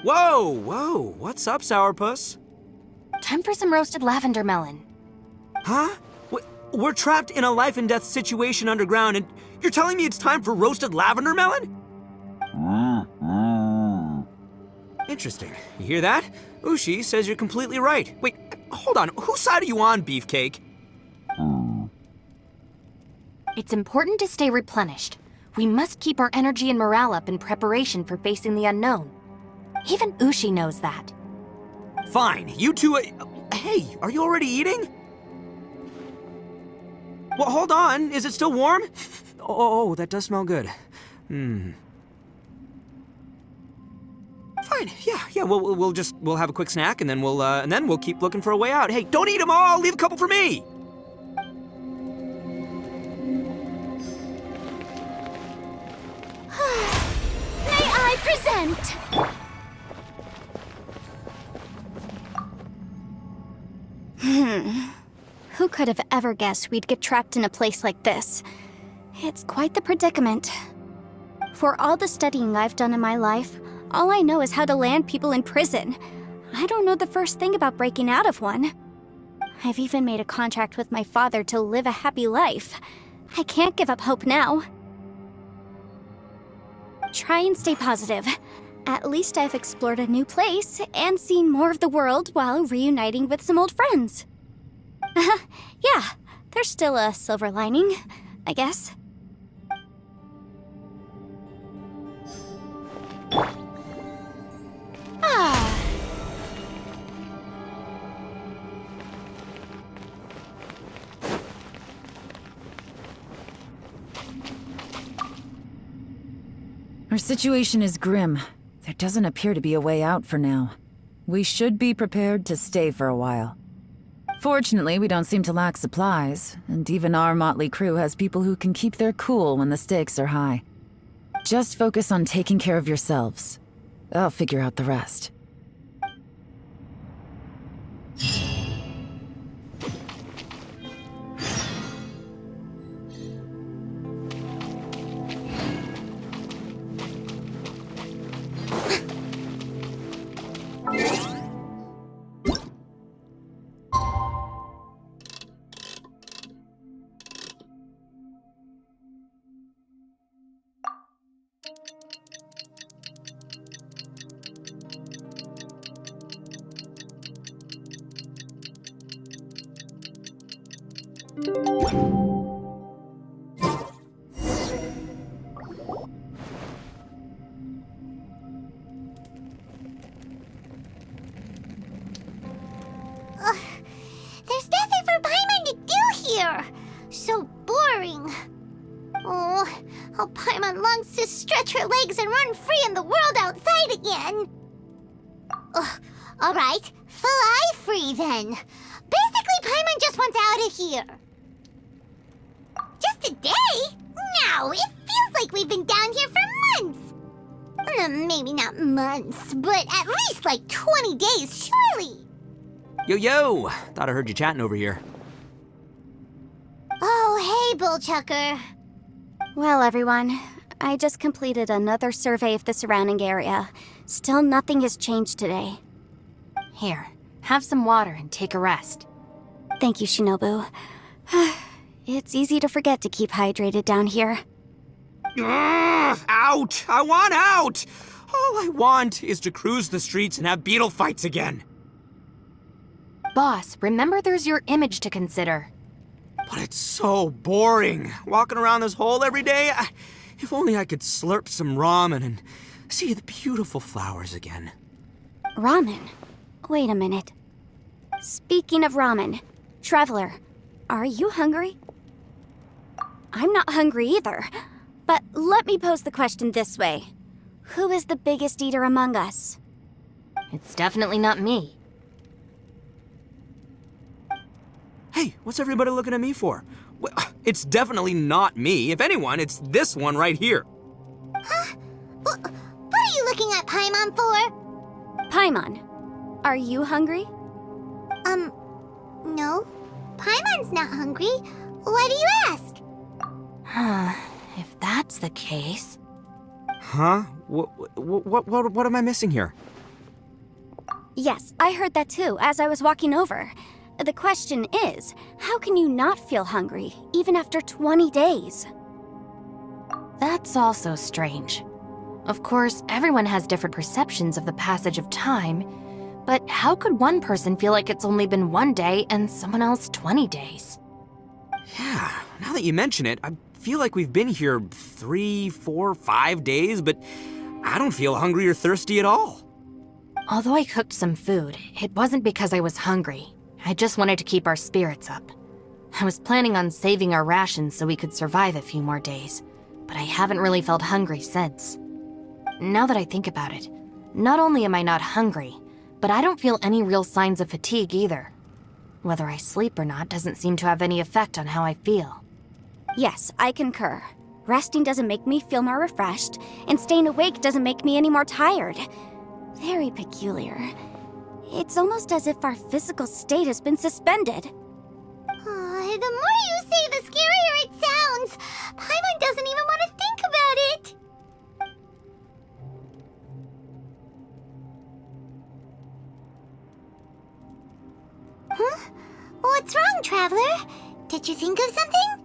Whoa. What's up, Sourpuss? Time for some roasted lavender melon. Huh? We're trapped in a life and death situation underground, and you're telling me it's time for roasted lavender melon? Interesting. You hear that? Ushi says you're completely right. Wait, hold on. Whose side are you on, Beefcake? It's important to stay replenished. We must keep our energy and morale up in preparation for facing the unknown. Even Ushi knows that. Fine, you two... hey, are you already eating? Well, hold on. Is it still warm? Oh, that does smell good. Fine. Yeah. We'll have a quick snack, and then we'll keep looking for a way out. Hey, don't eat them all. Leave a couple for me. May I present? Who could have ever guessed we'd get trapped in a place like this? It's quite the predicament. For all the studying I've done in my life, all I know is how to land people in prison. I don't know the first thing about breaking out of one. I've even made a contract with my father to live a happy life. I can't give up hope now. Try and stay positive. At least I've explored a new place and seen more of the world while reuniting with some old friends. Yeah, there's still a silver lining, I guess. Our situation is grim. There doesn't appear to be a way out for now. We should be prepared to stay for a while. Fortunately, we don't seem to lack supplies, and even our motley crew has people who can keep their cool when the stakes are high. Just focus on taking care of yourselves. I'll figure out the rest. There's nothing for Paimon to do here. So boring. Oh, how Paimon longs to stretch her legs and run free in the world outside again. Alright, fly free then. Basically, Paimon just wants out of here. Just a day? No, it feels like we've been down here for months. Maybe not months, but at least like 20 days, surely. Yo! Thought I heard you chatting over here. Oh, hey, Bullchucker. Well, everyone, I just completed another survey of the surrounding area. Still nothing has changed today. Here, have some water and take a rest. Thank you, Shinobu. It's easy to forget to keep hydrated down here. Ugh, out! I want out! All I want is to cruise the streets and have beetle fights again. Boss, remember there's your image to consider. But it's so boring, walking around this hole every day. If only I could slurp some ramen and see the beautiful flowers again. Ramen? Wait a minute. Speaking of ramen, Traveler, are you hungry? I'm not hungry either. But let me pose the question this way. Who is the biggest eater among us? It's definitely not me. Hey, what's everybody looking at me for? Well, it's definitely not me. If anyone, it's this one right here. Huh? What are you looking at Paimon for? Paimon, are you hungry? No. Paimon's not hungry. Why do you ask? If that's the case... Huh? What am I missing here? Yes, I heard that too, as I was walking over. The question is, how can you not feel hungry, even after 20 days? That's also strange. Of course, everyone has different perceptions of the passage of time, but how could one person feel like it's only been 1 day and someone else 20 days? Yeah, now that you mention it, I feel like we've been here 3, 4, 5 days, but I don't feel hungry or thirsty at all. Although I cooked some food, it wasn't because I was hungry. I just wanted to keep our spirits up. I was planning on saving our rations so we could survive a few more days, but I haven't really felt hungry since. Now that I think about it, not only am I not hungry, but I don't feel any real signs of fatigue either. Whether I sleep or not doesn't seem to have any effect on how I feel. Yes, I concur. Resting doesn't make me feel more refreshed, and staying awake doesn't make me any more tired. Very peculiar. It's almost as if our physical state has been suspended. The more you say, the scarier it sounds. Paimon doesn't even want to think about it. Huh? What's wrong, Traveler? Did you think of something?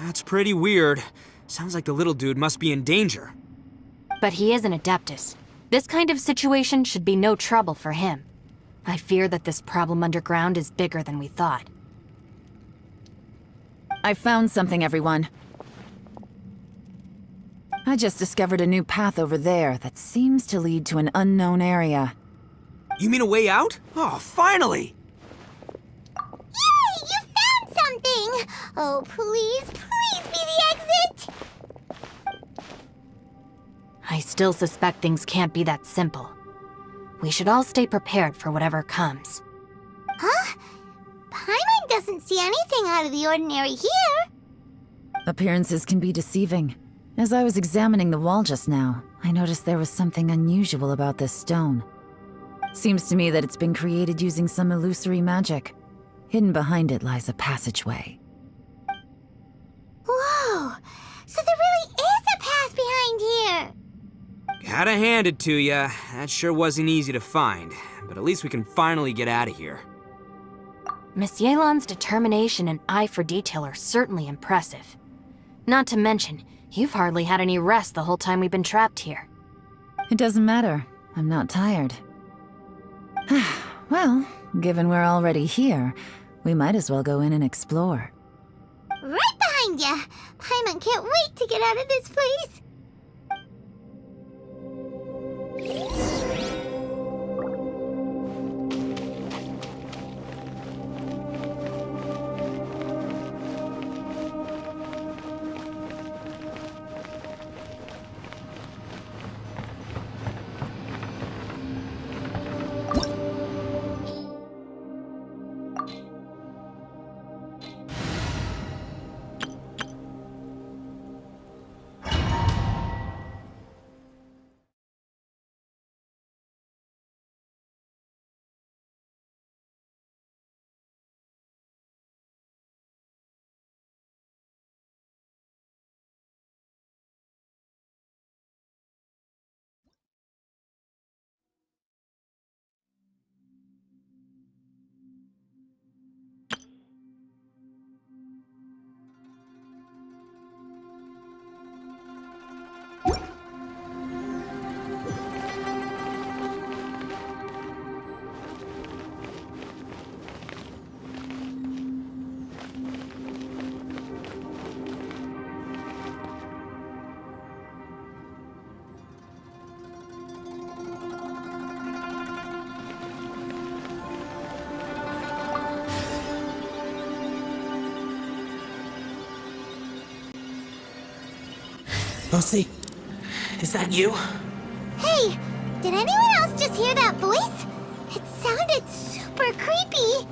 That's pretty weird. Sounds like the little dude must be in danger. But he is an Adeptus. This kind of situation should be no trouble for him. I fear that this problem underground is bigger than we thought. I found something, everyone. I just discovered a new path over there that seems to lead to an unknown area. You mean a way out? Oh, finally! Yay! You found something! Oh, please be the exit! I still suspect things can't be that simple. We should all stay prepared for whatever comes. Huh? Paimon doesn't see anything out of the ordinary here. Appearances can be deceiving. As I was examining the wall just now, I noticed there was something unusual about this stone. Seems to me that it's been created using some illusory magic. Hidden behind it lies a passageway. Whoa! So there really is a path behind here! Gotta hand it to ya. That sure wasn't easy to find, but at least we can finally get out of here. Miss Yelan's determination and eye for detail are certainly impressive. Not to mention, you've hardly had any rest the whole time we've been trapped here. It doesn't matter. I'm not tired. Well, given we're already here, we might as well go in and explore. Right behind ya! Paimon can't wait to get out of this place! Lucy, is that you? Hey, did anyone else just hear that voice? It sounded super creepy.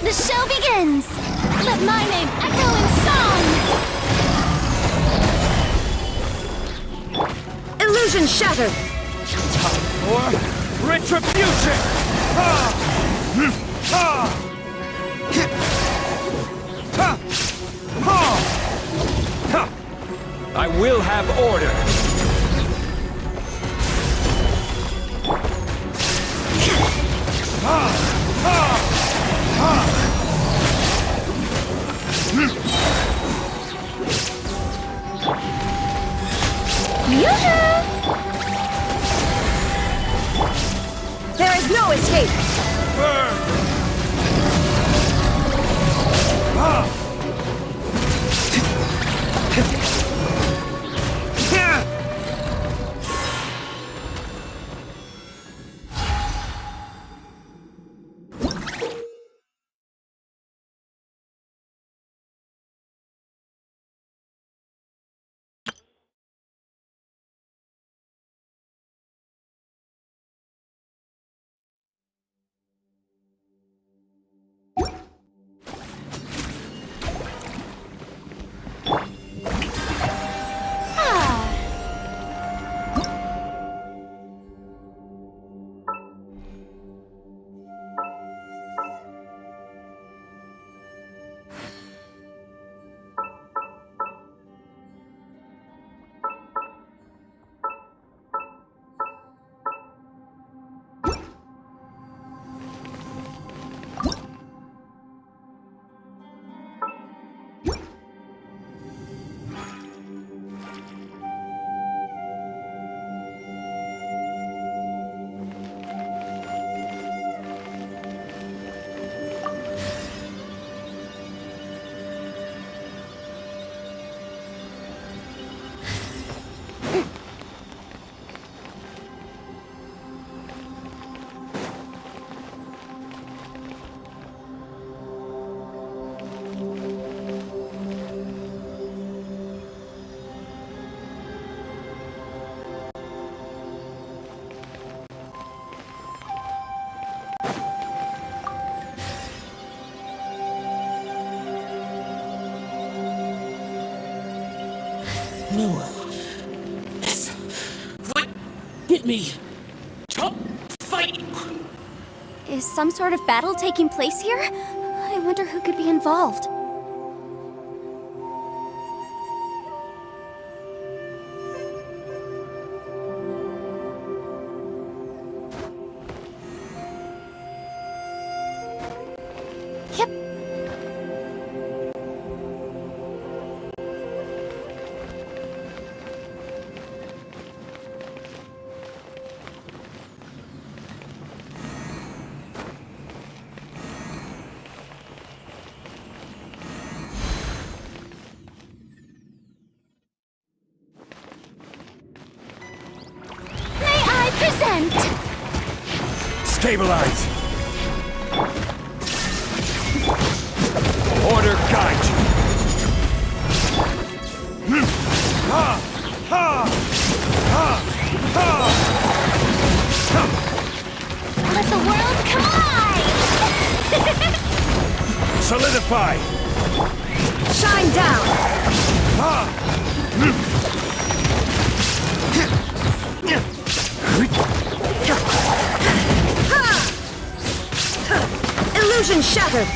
The show begins! Let my name echo in song! Illusion shattered! Time for retribution! Ha! Ha! Ha! Ha! Ha! I will have order! Ha! Ha! Ha! There is no escape! Burn! Ha! No. Yes. What? Hit me. Stop fighting. Is some sort of battle taking place here? I wonder who could be involved. Yep. Present! Stabilize! Order guide you! Ha! Ha! Ha! Ha! Ha! Let the world collide! Solidify! Shine down! Ha! Illusion shattered!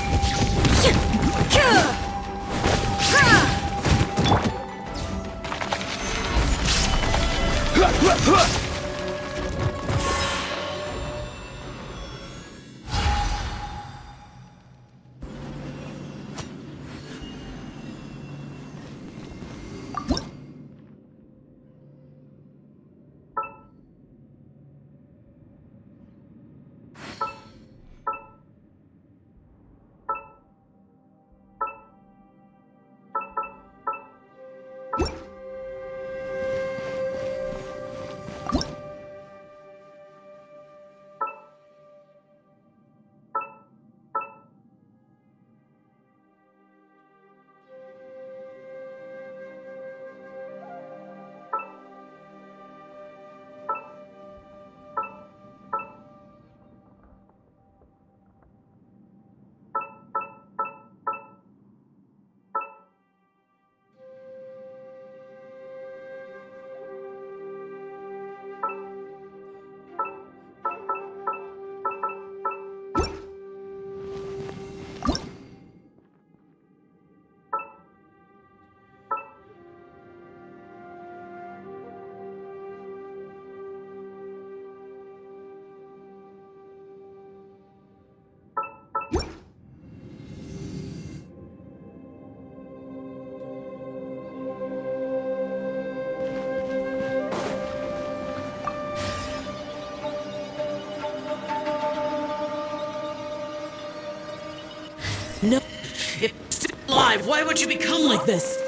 No, if still alive, why would you become like this?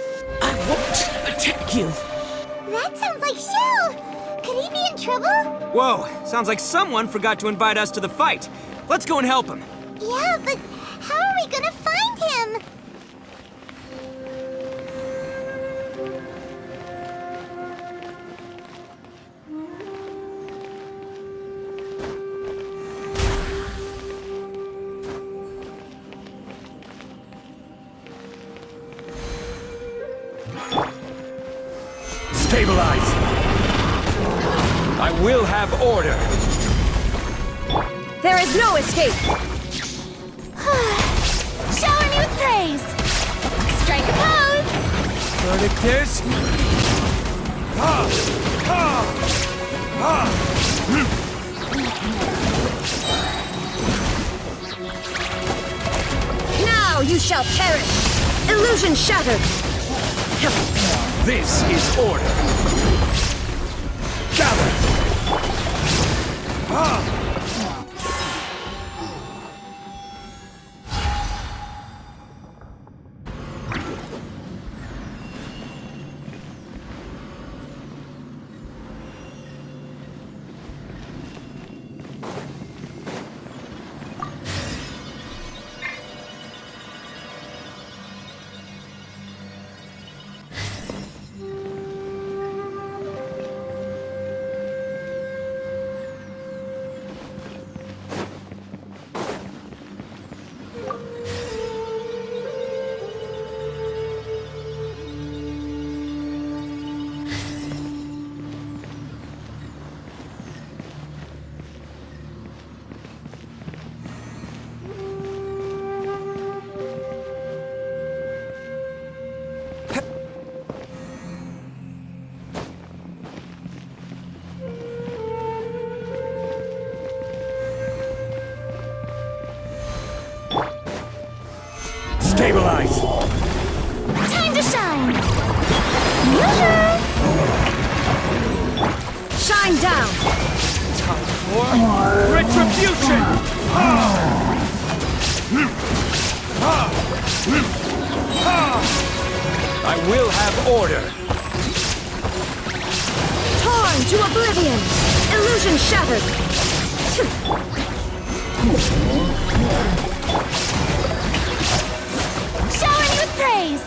I won't attack you. That sounds like Shell! Could he be in trouble? Whoa, sounds like someone forgot to invite us to the fight. Let's go and help him. Yeah, but how are we gonna find him? Stabilize! I will have order! There is no escape! Shower me with praise! Strike a pose! Verdict is... Ha! Ha! Ha! Now you shall perish! Illusion shattered! This is order! Gather! Ha! Stabilize! Time to shine! Shine down! Time for retribution! Ha! Ha! Ha! I will have order! Torn to oblivion! Illusion shattered! Shower me with praise!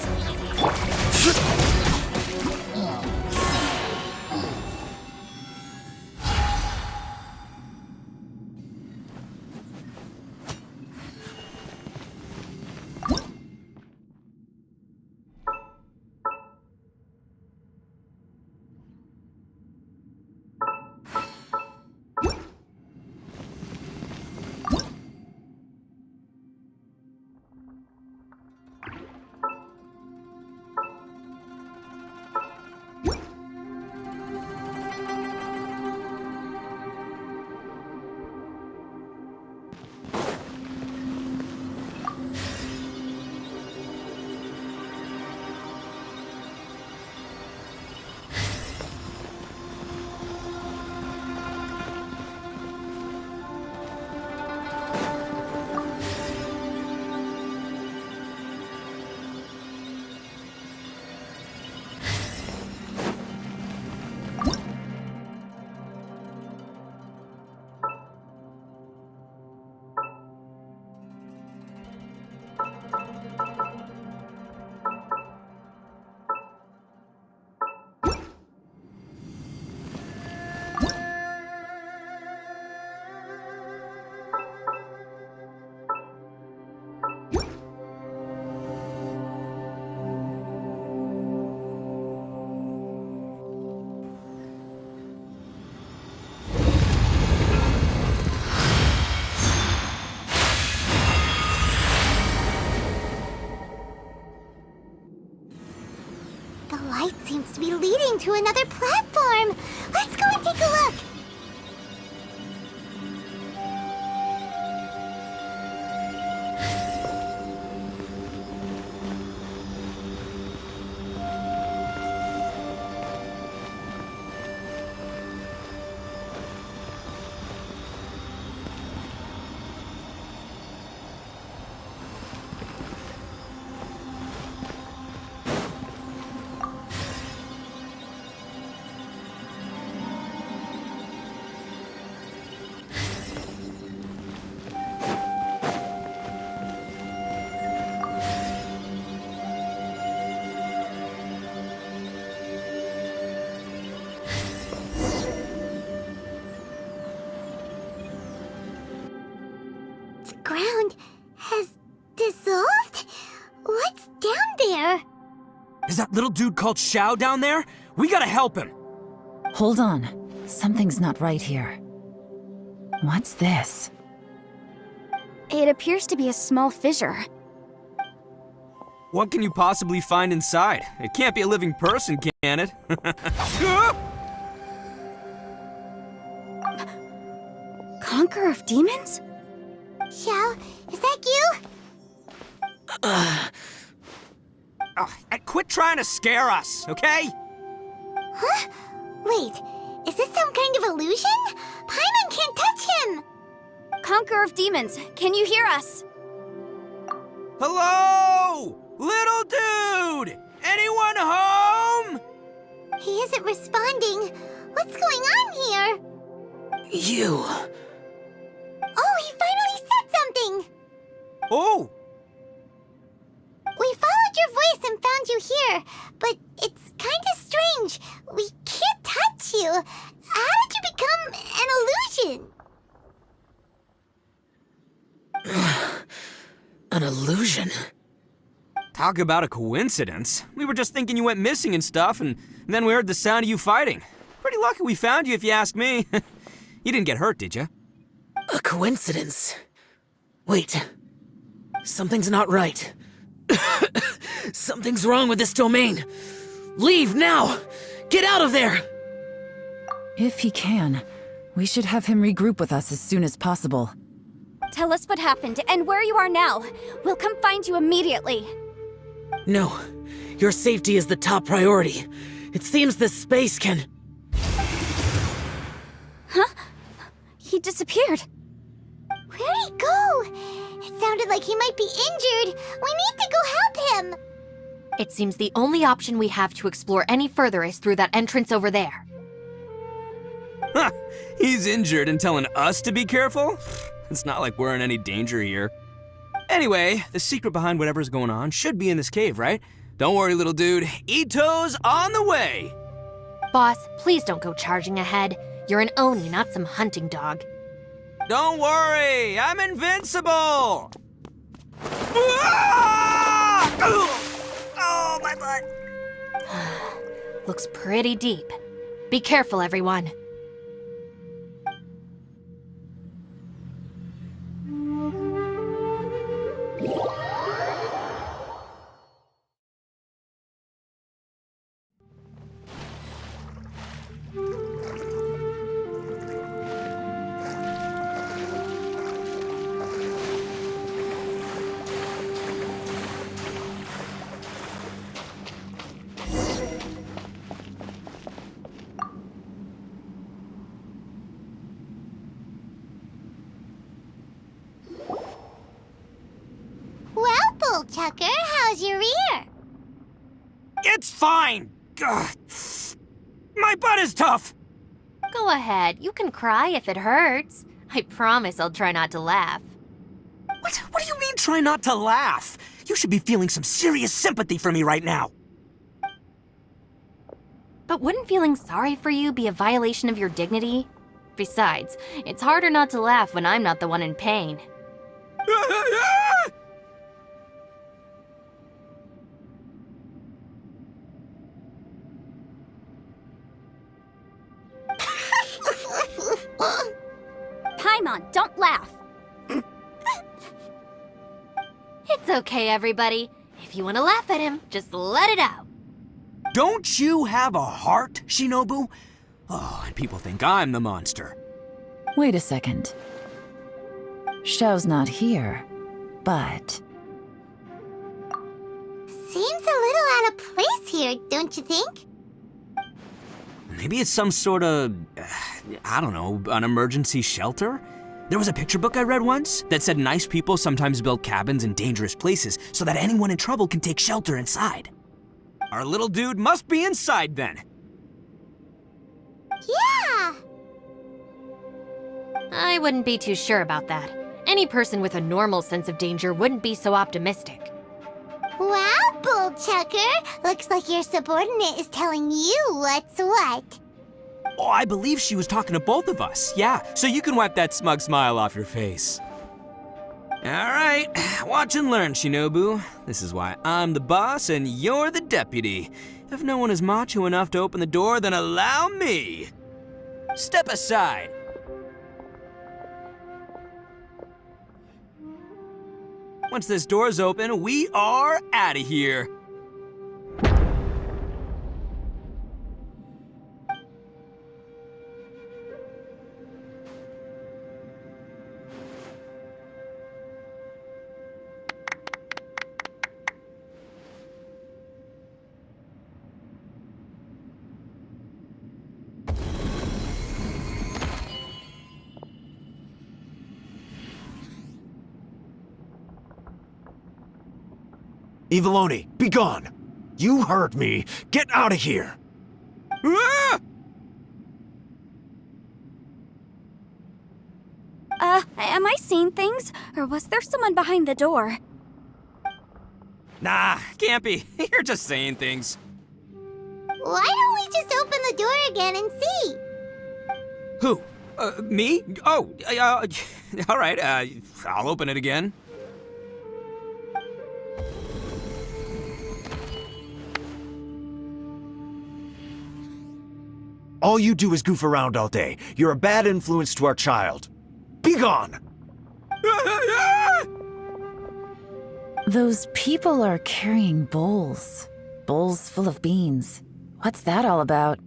seems to be leading to another platform. Let's go and take a look. Ground has dissolved? What's down there? Is that little dude called Xiao down there? We gotta help him. Hold on. Something's not right here. What's this? It appears to be a small fissure. What can you possibly find inside? It can't be a living person, can it? Conqueror of demons? Xiao, is that you? Oh, quit trying to scare us, okay? Huh? Wait, is this some kind of illusion? Paimon can't touch him! Conqueror of demons, can you hear us? Hello? Little dude! Anyone home? He isn't responding. What's going on here? You. Oh, he finally said something! Oh! We followed your voice and found you here, but it's kinda strange. We can't touch you. How did you become an illusion? An illusion? Talk about a coincidence. We were just thinking you went missing and stuff, and then we heard the sound of you fighting. Pretty lucky we found you, if you ask me. You didn't get hurt, did you? A coincidence? Wait. Something's not right. Something's wrong with this domain. Leave now! Get out of there! If he can, we should have him regroup with us as soon as possible. Tell us what happened and where you are now. We'll come find you immediately. No. Your safety is the top priority. It seems this space can... Huh? He disappeared. Where'd he go? It sounded like he might be injured. We need to go help him. It seems the only option we have to explore any further is through that entrance over there. Huh, he's injured and telling us to be careful? It's not like we're in any danger here. Anyway, the secret behind whatever's going on should be in this cave, right? Don't worry, little dude. Ito's on the way! Boss, please don't go charging ahead. You're an Oni, not some hunting dog. Don't worry, I'm invincible! Ah! Oh, my butt! Looks pretty deep. Be careful, everyone. Tucker, how's your ear? It's fine! Ugh. My butt is tough! Go ahead, you can cry if it hurts. I promise I'll try not to laugh. What do you mean, try not to laugh? You should be feeling some serious sympathy for me right now. But wouldn't feeling sorry for you be a violation of your dignity? Besides, it's harder not to laugh when I'm not the one in pain. Paimon, don't laugh. It's okay, everybody. If you want to laugh at him, just let it out. Don't you have a heart, Shinobu? Oh, and people think I'm the monster. Wait a second. Xiao's not here, but... Seems a little out of place here, don't you think? Maybe it's some sort of, I don't know, an emergency shelter? There was a picture book I read once that said nice people sometimes build cabins in dangerous places so that anyone in trouble can take shelter inside. Our little dude must be inside then. Yeah! I wouldn't be too sure about that. Any person with a normal sense of danger wouldn't be so optimistic. Wow, Bullchucker! Looks like your subordinate is telling you what's what. Oh, I believe she was talking to both of us. Yeah, so you can wipe that smug smile off your face. All right, watch and learn, Shinobu. This is why I'm the boss and you're the deputy. If no one is macho enough to open the door, then allow me. Step aside. Once this door's open, we are out of here. Eviloni, be gone! You heard me! Get out of here! Ah! Am I seeing things? Or was there someone behind the door? Nah, can't be. You're just saying things. Why don't we just open the door again and see? Who? Me? Oh, all right, I'll open it again. All you do is goof around all day. You're a bad influence to our child. Be gone! Those people are carrying bowls. Bowls full of beans. What's that all about?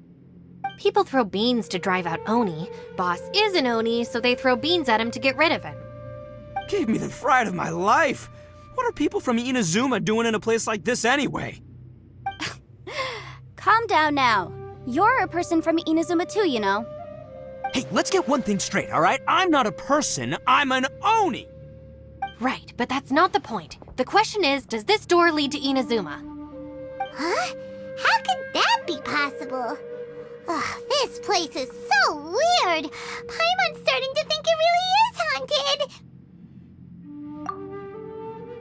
People throw beans to drive out Oni. Boss is an Oni, so they throw beans at him to get rid of him. Gave me the fright of my life. What are people from Inazuma doing in a place like this anyway? Calm down now. You're a person from Inazuma too, you know. Hey, let's get one thing straight, all right? I'm not a person, I'm an Oni! Right, but that's not the point. The question is, does this door lead to Inazuma? Huh? How could that be possible? Ugh, this place is so weird. Paimon's starting to think it really is haunted.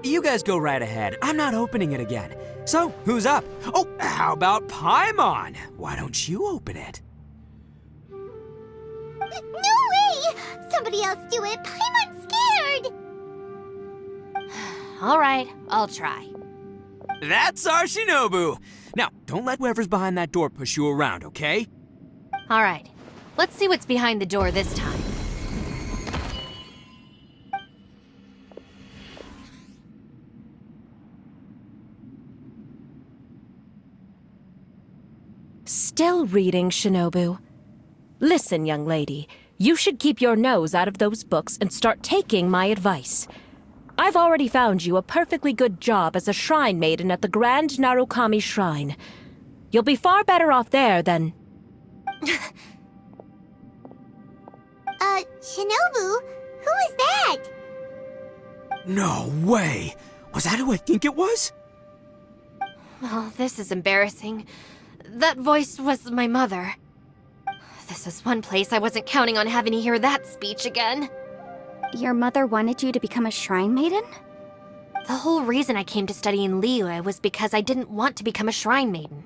You guys go right ahead. I'm not opening it again. So, who's up? Oh, how about Paimon? Why don't you open it? No way! Somebody else do it. Paimon's scared. All right, I'll try. That's our Shinobu. Now, don't let whoever's behind that door push you around, okay? All right, let's see what's behind the door this time. Still reading, Shinobu. Listen, young lady, you should keep your nose out of those books and start taking my advice. I've already found you a perfectly good job as a shrine maiden at the Grand Narukami Shrine. You'll be far better off there than... Shinobu? Who is that? No way! Was that who I think it was? Oh, this is embarrassing. That voice was my mother. This is one place I wasn't counting on having to hear that speech again. Your mother wanted you to become a shrine maiden? The whole reason I came to study in Liyue was because I didn't want to become a shrine maiden.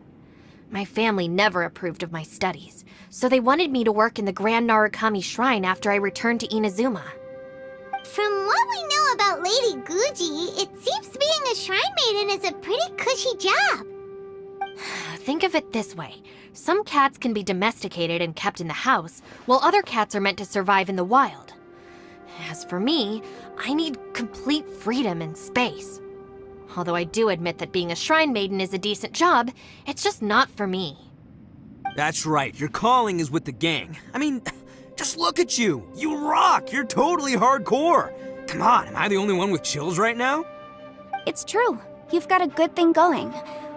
My family never approved of my studies, so they wanted me to work in the Grand Narukami Shrine after I returned to Inazuma. From what we know about Lady Guji, it seems being a shrine maiden is a pretty cushy job. Think of it this way. Some cats can be domesticated and kept in the house, while other cats are meant to survive in the wild. As for me, I need complete freedom and space. Although I do admit that being a shrine maiden is a decent job, it's just not for me. That's right, your calling is with the gang. I mean, just look at you. You rock. You're totally hardcore. Come on, am I the only one with chills right now? It's true. You've got a good thing going.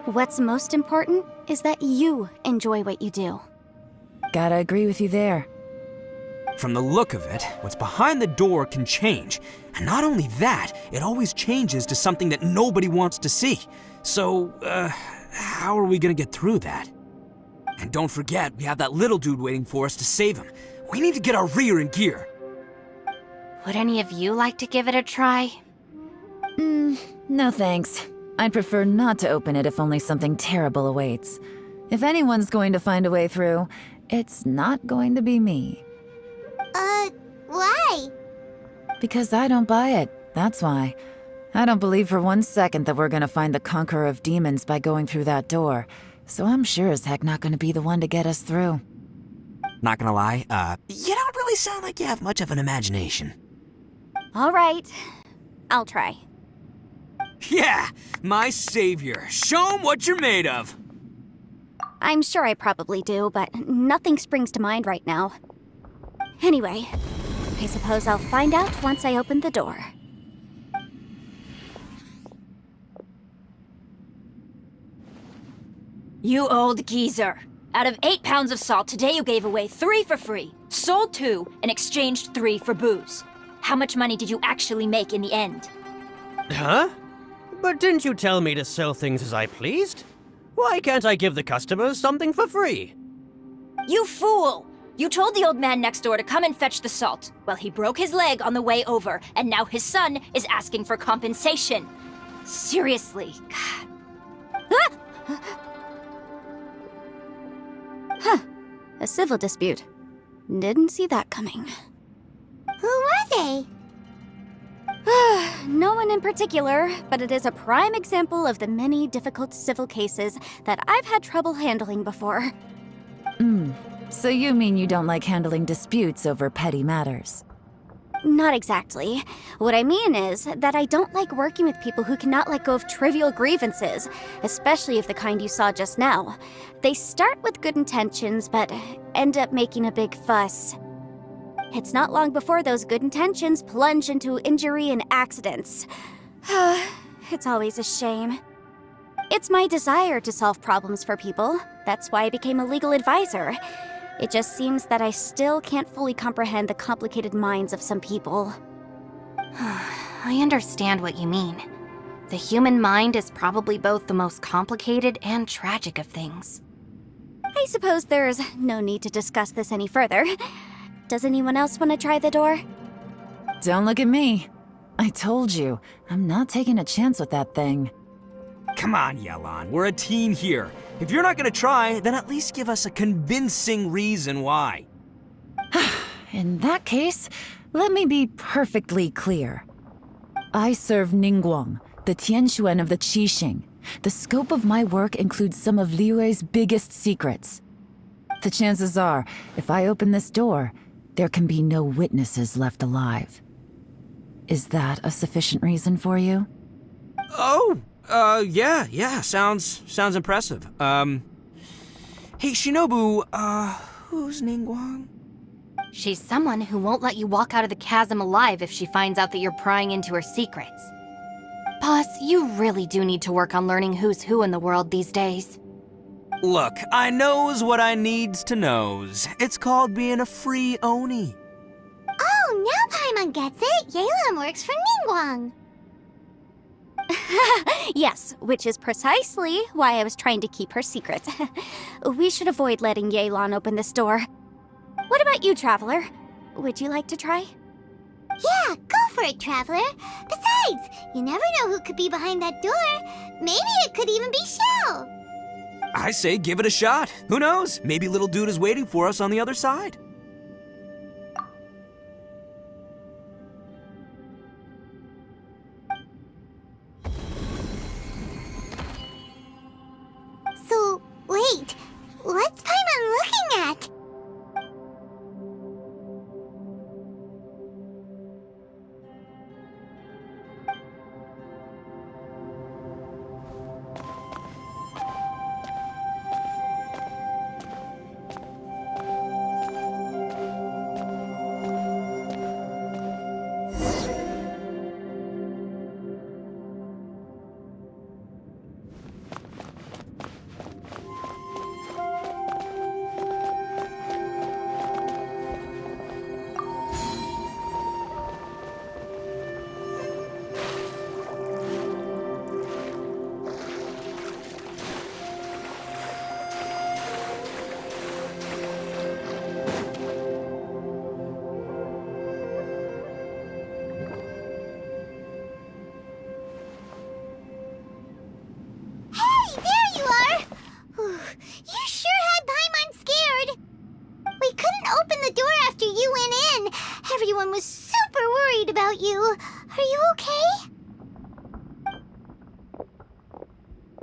What's most important is that you enjoy what you do. Gotta agree with you there. From the look of it, what's behind the door can change. And not only that, it always changes to something that nobody wants to see. So, how are we gonna get through that? And don't forget, we have that little dude waiting for us to save him. We need to get our rear in gear. Would any of you like to give it a try? No thanks. I'd prefer not to open it if only something terrible awaits. If anyone's going to find a way through, it's not going to be me. Why? Because I don't buy it, that's why. I don't believe for 1 second that we're gonna find the Conqueror of Demons by going through that door. So I'm sure as heck not gonna be the one to get us through. Not gonna lie, you don't really sound like you have much of an imagination. All right. I'll try. Yeah, my savior. Show 'em what you're made of. I'm sure I probably do, but nothing springs to mind right now. Anyway, I suppose I'll find out once I open the door. You old geezer. Out of 8 pounds of salt, today you gave away 3 for free, sold 2, and exchanged 3 for booze. How much money did you actually make in the end? Huh? But didn't you tell me to sell things as I pleased? Why can't I give the customers something for free? You fool! You told the old man next door to come and fetch the salt. Well, he broke his leg on the way over, and now his son is asking for compensation. Seriously, God. A civil dispute. Didn't see that coming. Who were they? No one in particular, but it is a prime example of the many difficult civil cases that I've had trouble handling before. So you mean you don't like handling disputes over petty matters? Not exactly. What I mean is that I don't like working with people who cannot let go of trivial grievances, especially of the kind you saw just now. They start with good intentions, but end up making a big fuss. It's not long before those good intentions plunge into injury and accidents. It's always a shame. It's my desire to solve problems for people. That's why I became a legal advisor. It just seems that I still can't fully comprehend the complicated minds of some people. I understand what you mean. The human mind is probably both the most complicated and tragic of things. I suppose there's no need to discuss this any further. Does anyone else want to try the door? Don't look at me. I told you, I'm not taking a chance with that thing. Come on, Yelan, we're a team here. If you're not gonna try, then at least give us a convincing reason why. In that case, let me be perfectly clear. I serve Ningguang, the Tianxuan of the Qixing. The scope of my work includes some of Liyue's biggest secrets. The chances are, if I open this door, there can be no witnesses left alive. Is that a sufficient reason for you? Oh, yeah, sounds impressive. Hey, Shinobu, who's Ningguang? She's someone who won't let you walk out of the chasm alive if she finds out that you're prying into her secrets. Boss, you really do need to work on learning who's who in the world these days. Look, I knows what I needs to knows. It's called being a free Oni. Oh, now Paimon gets it. Yelan works for Ningguang. Yes, which is precisely why I was trying to keep her secret. We should avoid letting Yelan open this door. What about you, Traveler? Would you like to try? Yeah, go for it, Traveler. Besides, you never know who could be behind that door. Maybe it could even be Shell. I say give it a shot. Who knows? Maybe little dude is waiting for us on the other side. So, wait. What's Paimon looking at?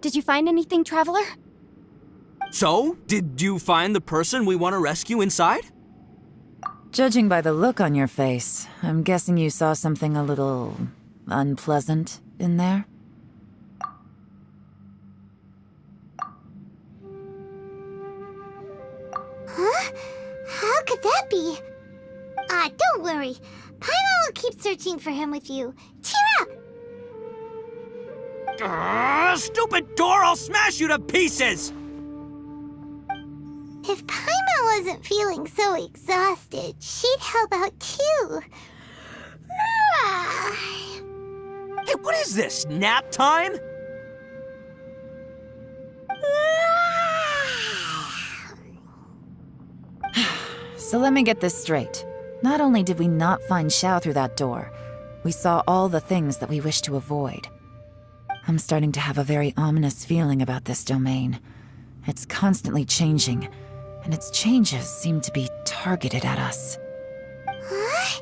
Did you find anything, Traveler? So, did you find the person we want to rescue inside? Judging by the look on your face, I'm guessing you saw something a little unpleasant in there? Huh? How could that be? Don't worry. Paimon will keep searching for him with you. Cheer up! Stupid door! I'll smash you to pieces! If Paimon wasn't feeling so exhausted, she'd help out too. Hey, what is this? Nap time? So let me get this straight. Not only did we not find Xiao through that door, we saw all the things that we wish to avoid. I'm starting to have a very ominous feeling about this domain. It's constantly changing, and its changes seem to be targeted at us. Huh?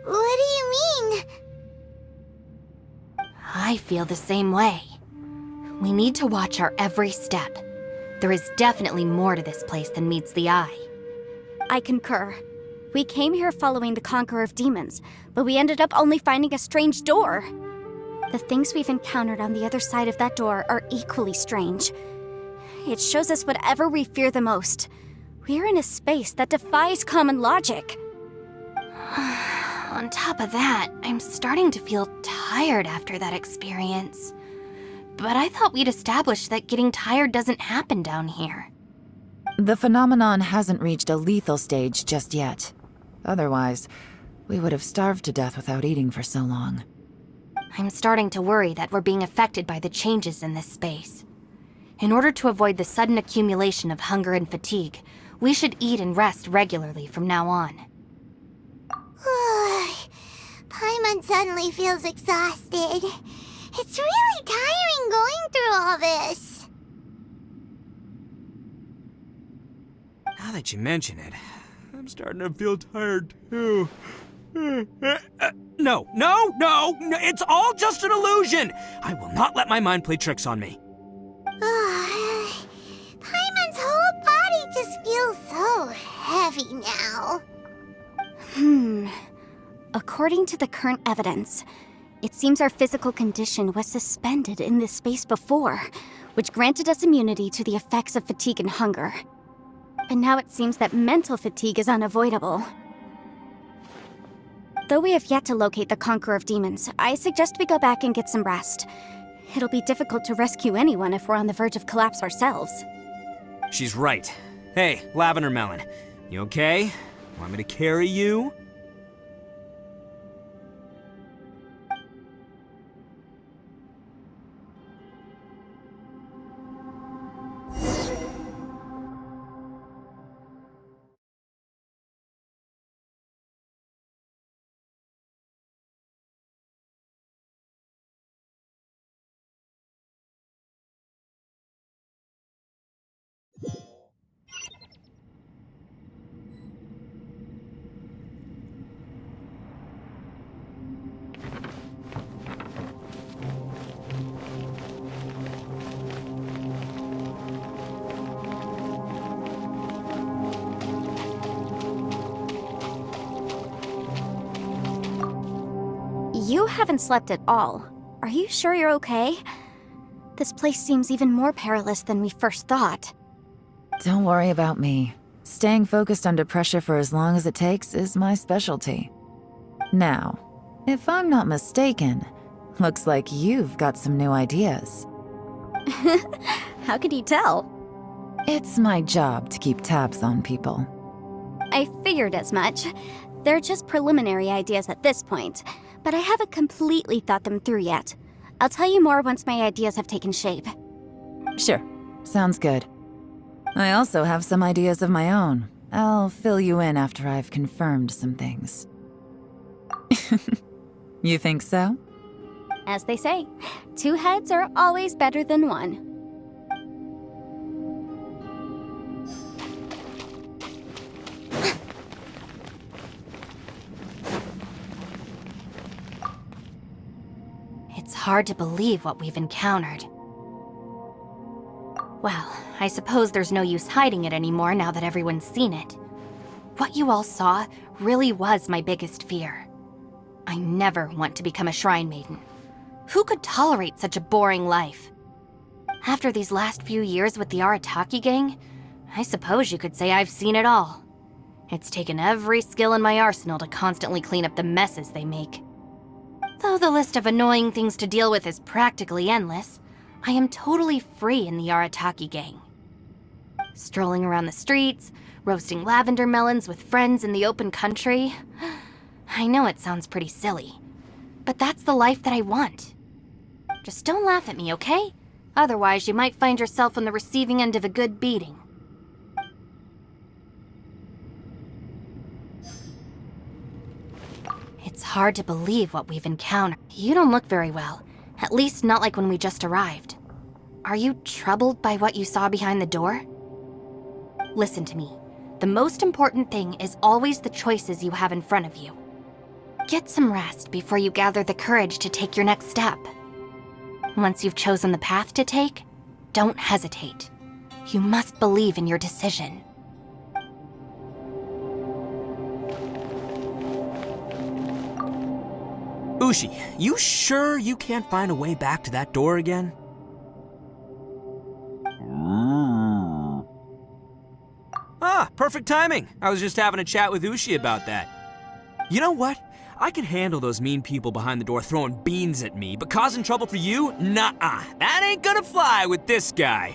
What do you mean? I feel the same way. We need to watch our every step. There is definitely more to this place than meets the eye. I concur. We came here following the Conqueror of Demons, but we ended up only finding a strange door. The things we've encountered on the other side of that door are equally strange. It shows us whatever we fear the most. We're in a space that defies common logic. On top of that, I'm starting to feel tired after that experience. But I thought we'd established that getting tired doesn't happen down here. The phenomenon hasn't reached a lethal stage just yet. Otherwise, we would have starved to death without eating for so long. I'm starting to worry that we're being affected by the changes in this space. In order to avoid the sudden accumulation of hunger and fatigue, we should eat and rest regularly from now on. Paimon suddenly feels exhausted. It's really tiring going through all this. Now that you mention it, I'm starting to feel tired too. No, it's all just an illusion! I will not let my mind play tricks on me. Paimon's whole body just feels so heavy now. According to the current evidence, it seems our physical condition was suspended in this space before, which granted us immunity to the effects of fatigue and hunger. But now it seems that mental fatigue is unavoidable. Though we have yet to locate the Conqueror of Demons, I suggest we go back and get some rest. It'll be difficult to rescue anyone if we're on the verge of collapse ourselves. She's right. Hey, Lavender Melon, you okay? Want me to carry you? You haven't slept at all. Are you sure you're okay? This place seems even more perilous than we first thought. Don't worry about me. Staying focused under pressure for as long as it takes is my specialty. Now, if I'm not mistaken, looks like you've got some new ideas. How could you tell? It's my job to keep tabs on people. I figured as much. They're just preliminary ideas at this point, but I haven't completely thought them through yet. I'll tell you more once my ideas have taken shape. Sure, sounds good. I also have some ideas of my own. I'll fill you in after I've confirmed some things. You think so? As they say, 2 heads are always better than 1. It's hard to believe what we've encountered. Well, I suppose there's no use hiding it anymore now that everyone's seen it. What you all saw really was my biggest fear. I never want to become a shrine maiden. Who could tolerate such a boring life? After these last few years with the Arataki gang, I suppose you could say I've seen it all. It's taken every skill in my arsenal to constantly clean up the messes they make. Though the list of annoying things to deal with is practically endless, I am totally free in the Arataki gang. Strolling around the streets, roasting lavender melons with friends in the open country. I know it sounds pretty silly, but that's the life that I want. Just don't laugh at me, okay? Otherwise, you might find yourself on the receiving end of a good beating. It's hard to believe what we've encountered. You don't look very well, at least not like when we just arrived. Are you troubled by what you saw behind the door? Listen to me. The most important thing is always the choices you have in front of you. Get some rest before you gather the courage to take your next step. Once you've chosen the path to take, don't hesitate. You must believe in your decision. Ushi, you sure you can't find a way back to that door again? Ah, perfect timing. I was just having a chat with Ushi about that. You know what? I can handle those mean people behind the door throwing beans at me, but causing trouble for you? Nuh-uh. That ain't gonna fly with this guy.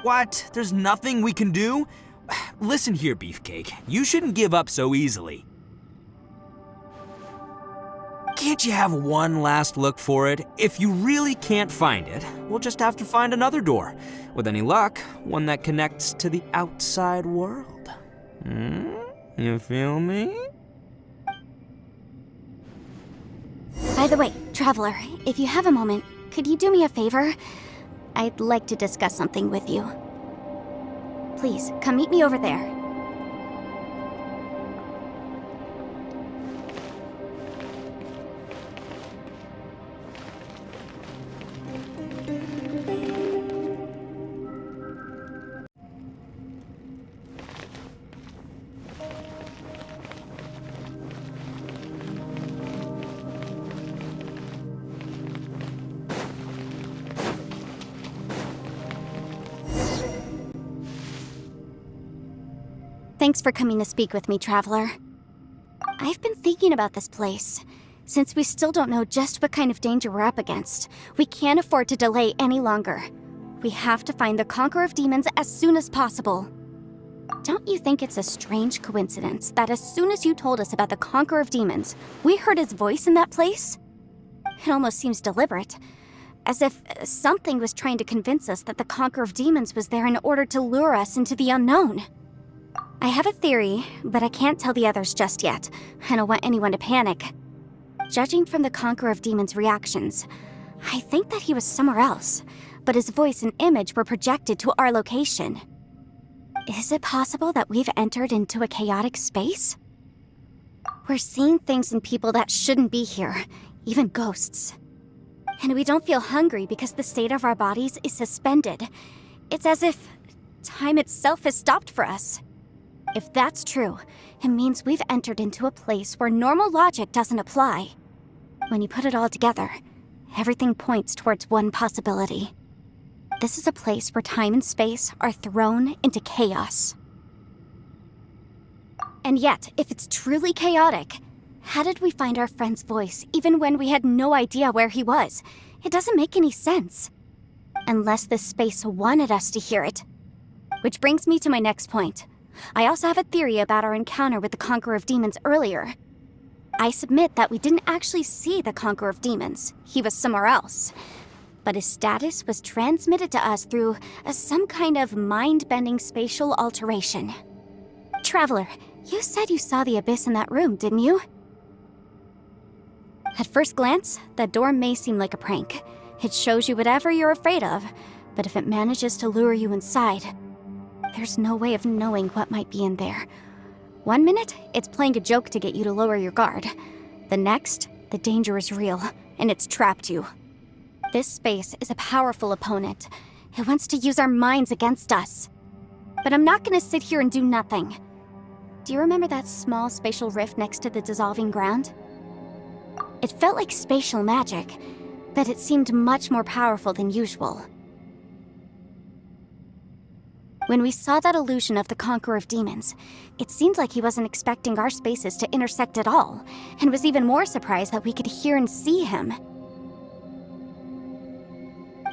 What? There's nothing we can do? Listen here, Beefcake. You shouldn't give up so easily. Can't you have one last look for it? If you really can't find it, we'll just have to find another door. With any luck, one that connects to the outside world. You feel me? By the way, Traveler, if you have a moment, could you do me a favor? I'd like to discuss something with you. Please, come meet me over there. Thanks for coming to speak with me, Traveler. I've been thinking about this place. Since we still don't know just what kind of danger we're up against, we can't afford to delay any longer. We have to find the Conqueror of Demons as soon as possible. Don't you think it's a strange coincidence that as soon as you told us about the Conqueror of Demons, we heard his voice in that place? It almost seems deliberate, as if something was trying to convince us that the Conqueror of Demons was there in order to lure us into the unknown. I have a theory, but I can't tell the others just yet. I don't want anyone to panic. Judging from the Conqueror of Demons' reactions, I think that he was somewhere else, but his voice and image were projected to our location. Is it possible that we've entered into a chaotic space? We're seeing things in people that shouldn't be here, even ghosts. And we don't feel hungry because the state of our bodies is suspended. It's as if time itself has stopped for us. If that's true, it means we've entered into a place where normal logic doesn't apply. When you put it all together, everything points towards one possibility. This is a place where time and space are thrown into chaos. And yet, if it's truly chaotic, how did we find our friend's voice even when we had no idea where he was? It doesn't make any sense. Unless this space wanted us to hear it. Which brings me to my next point. I also have a theory about our encounter with the Conqueror of Demons earlier. I submit that we didn't actually see the Conqueror of Demons. He was somewhere else. But his status was transmitted to us through some kind of mind-bending spatial alteration. Traveler, you said you saw the abyss in that room, didn't you? At first glance, that door may seem like a prank. It shows you whatever you're afraid of, but if it manages to lure you inside, there's no way of knowing what might be in there. One minute, it's playing a joke to get you to lower your guard. The next, the danger is real, and it's trapped you. This space is a powerful opponent. It wants to use our minds against us. But I'm not gonna sit here and do nothing. Do you remember that small spatial rift next to the dissolving ground? It felt like spatial magic, but it seemed much more powerful than usual. When we saw that illusion of the Conqueror of Demons, it seemed like he wasn't expecting our spaces to intersect at all, and was even more surprised that we could hear and see him.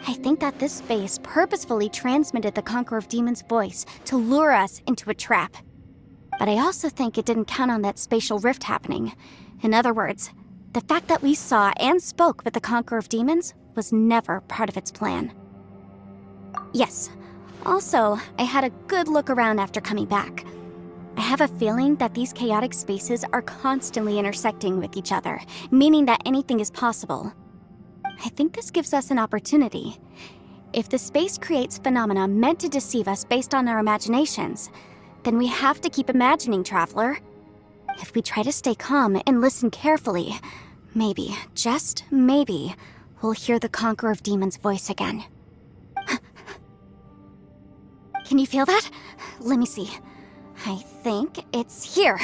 I think that this space purposefully transmitted the Conqueror of Demons' voice to lure us into a trap. But I also think it didn't count on that spatial rift happening. In other words, the fact that we saw and spoke with the Conqueror of Demons was never part of its plan. Yes. Also, I had a good look around after coming back. I have a feeling that these chaotic spaces are constantly intersecting with each other, meaning that anything is possible. I think this gives us an opportunity. If the space creates phenomena meant to deceive us based on our imaginations, then we have to keep imagining, Traveler. If we try to stay calm and listen carefully, maybe, just maybe, we'll hear the Conqueror of Demons' voice again. Can you feel that? Let me see. I think it's here.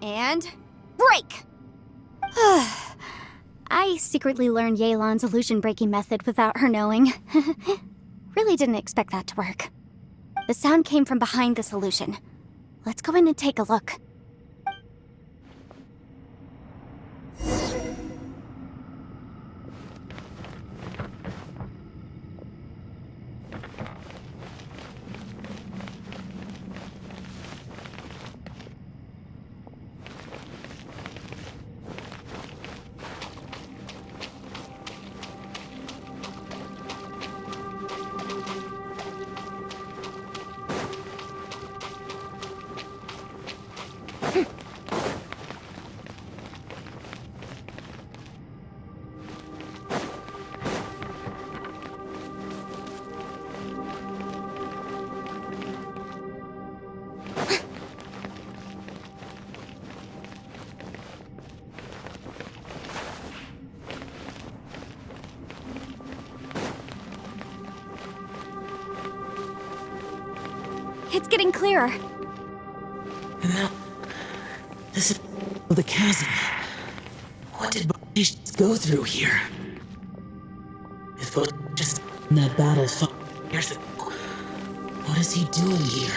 And break! I secretly learned Yelan's illusion-breaking method without her knowing. Really didn't expect that to work. The sound came from behind this illusion. Let's go in and take a look. It's getting clearer. And now, this is the chasm. What did Bartish go through here? If it was just in that battle 5 years ago, what is he doing here?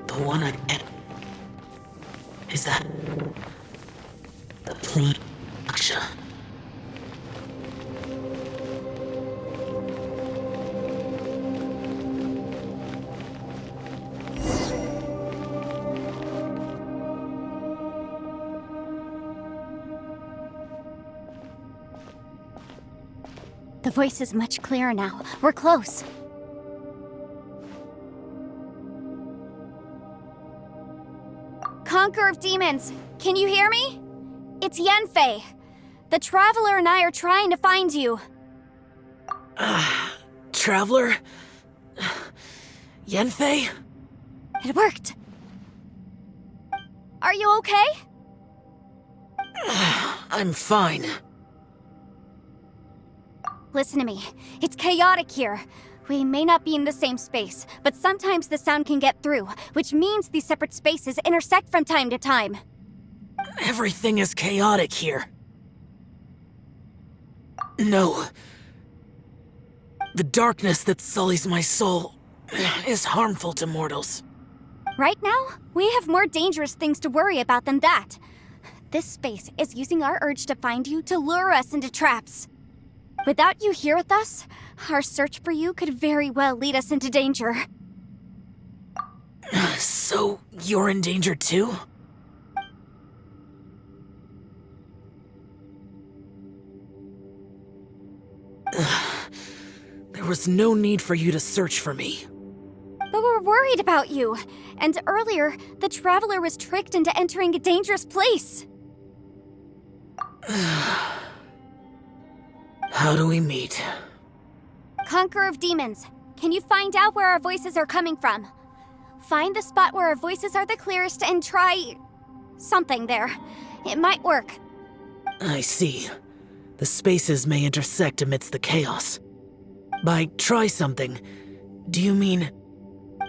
The one I met. Is that the Prime Aksha? The voice is much clearer now. We're close. Conqueror of Demons, can you hear me? It's Yanfei. The Traveler and I are trying to find you. Traveler? Yanfei? It worked. Are you okay? I'm fine. Listen to me. It's chaotic here. We may not be in the same space, but sometimes the sound can get through, which means these separate spaces intersect from time to time. Everything is chaotic here. No. The darkness that sullies my soul is harmful to mortals. Right now, we have more dangerous things to worry about than that. This space is using our urge to find you to lure us into traps. Without you here with us, our search for you could very well lead us into danger. So, you're in danger too? There was no need for you to search for me. But we're worried about you. And earlier, the Traveler was tricked into entering a dangerous place. How do we meet? Conqueror of Demons, can you find out where our voices are coming from? Find the spot where our voices are the clearest and try something there. It might work. I see. The spaces may intersect amidst the chaos. By try something, do you mean...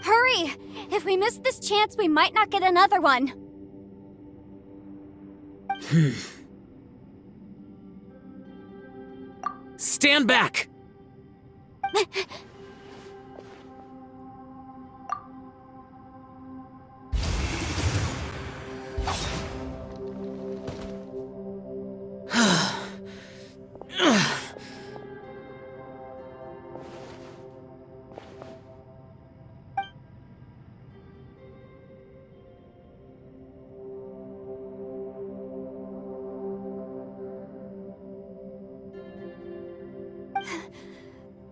Hurry! If we miss this chance, we might not get another one. Stand back!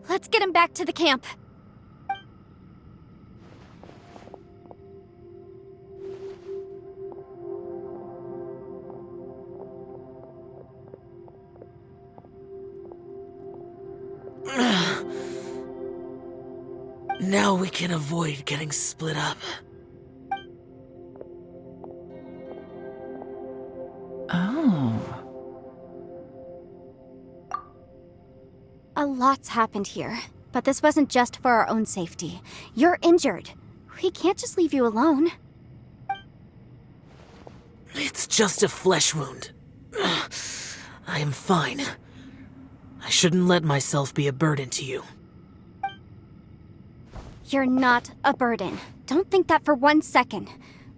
Let's get him back to the camp. Now we can avoid getting split up. Oh. A lot's happened here, but this wasn't just for our own safety. You're injured. We can't just leave you alone. It's just a flesh wound. I am fine. I shouldn't let myself be a burden to you. You're not a burden. Don't think that for 1 second.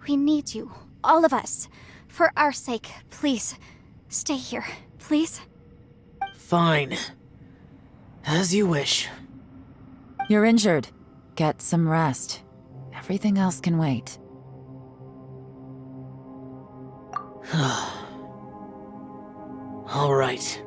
We need you, all of us. For our sake, please. Stay here, please. Fine. As you wish. You're injured. Get some rest. Everything else can wait. All right.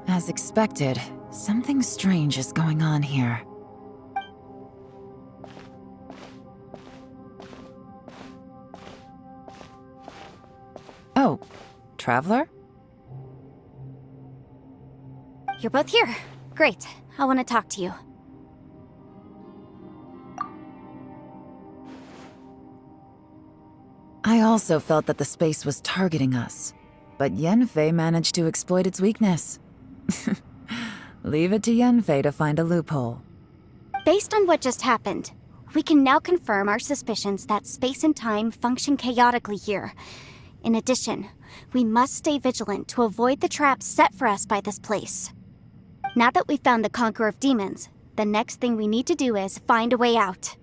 As expected, something strange is going on here. Oh, Traveler? You're both here. Great. I want to talk to you. I also felt that the space was targeting us, but Yenfei managed to exploit its weakness. Leave it to Yenfei to find a loophole. Based on what just happened, we can now confirm our suspicions that space and time function chaotically here. In addition, we must stay vigilant to avoid the traps set for us by this place. Now that we've found the Conqueror of Demons, the next thing we need to do is find a way out.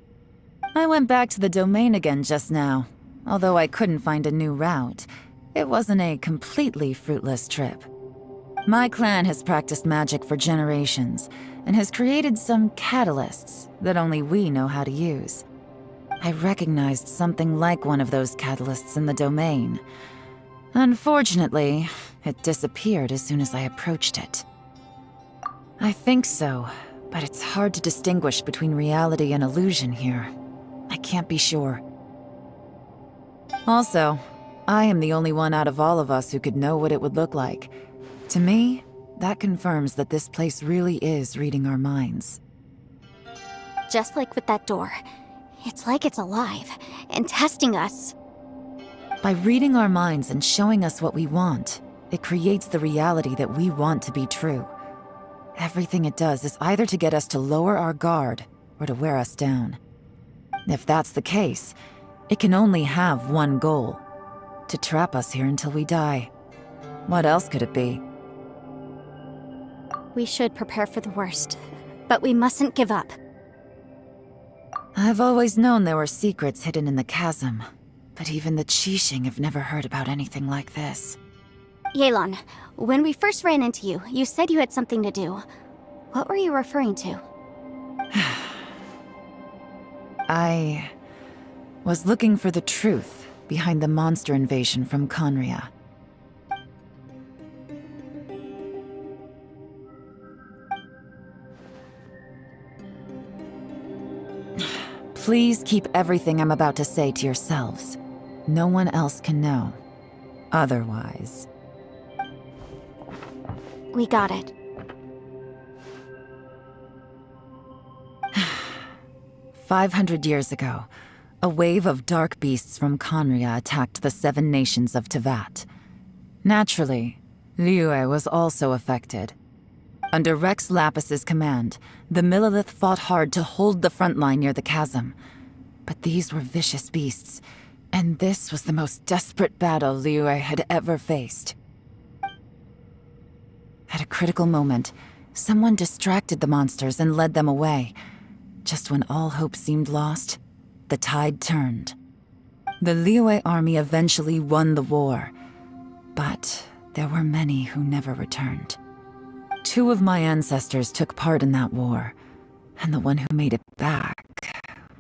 I went back to the domain again just now. Although I couldn't find a new route, it wasn't a completely fruitless trip. My clan has practiced magic for generations, and has created some catalysts that only we know how to use. I recognized something like one of those catalysts in the domain. Unfortunately, it disappeared as soon as I approached it. I think so, but it's hard to distinguish between reality and illusion here. I can't be sure. Also, I am the only one out of all of us who could know what it would look like. To me, that confirms that this place really is reading our minds. Just like with that door, it's like it's alive and testing us. By reading our minds and showing us what we want, it creates the reality that we want to be true. Everything it does is either to get us to lower our guard or to wear us down. If that's the case, it can only have one goal: to trap us here until we die. What else could it be? We should prepare for the worst, but we mustn't give up. I've always known there were secrets hidden in the chasm, but even the Qixing have never heard about anything like this. Yelan, when we first ran into you, you said you had something to do. What were you referring to? I was looking for the truth behind the monster invasion from Conria. Please keep everything I'm about to say to yourselves. No one else can know. Otherwise... We got it. 500 years ago, a wave of dark beasts from Conria attacked the 7 nations of Tevat. Naturally, Liyue was also affected. Under Rex Lapis's command, the Millelith fought hard to hold the front line near the chasm. But these were vicious beasts, and this was the most desperate battle Liyue had ever faced. At a critical moment, someone distracted the monsters and led them away. Just when all hope seemed lost, the tide turned. The Liyue army eventually won the war, but there were many who never returned. 2 of my ancestors took part in that war, and the one who made it back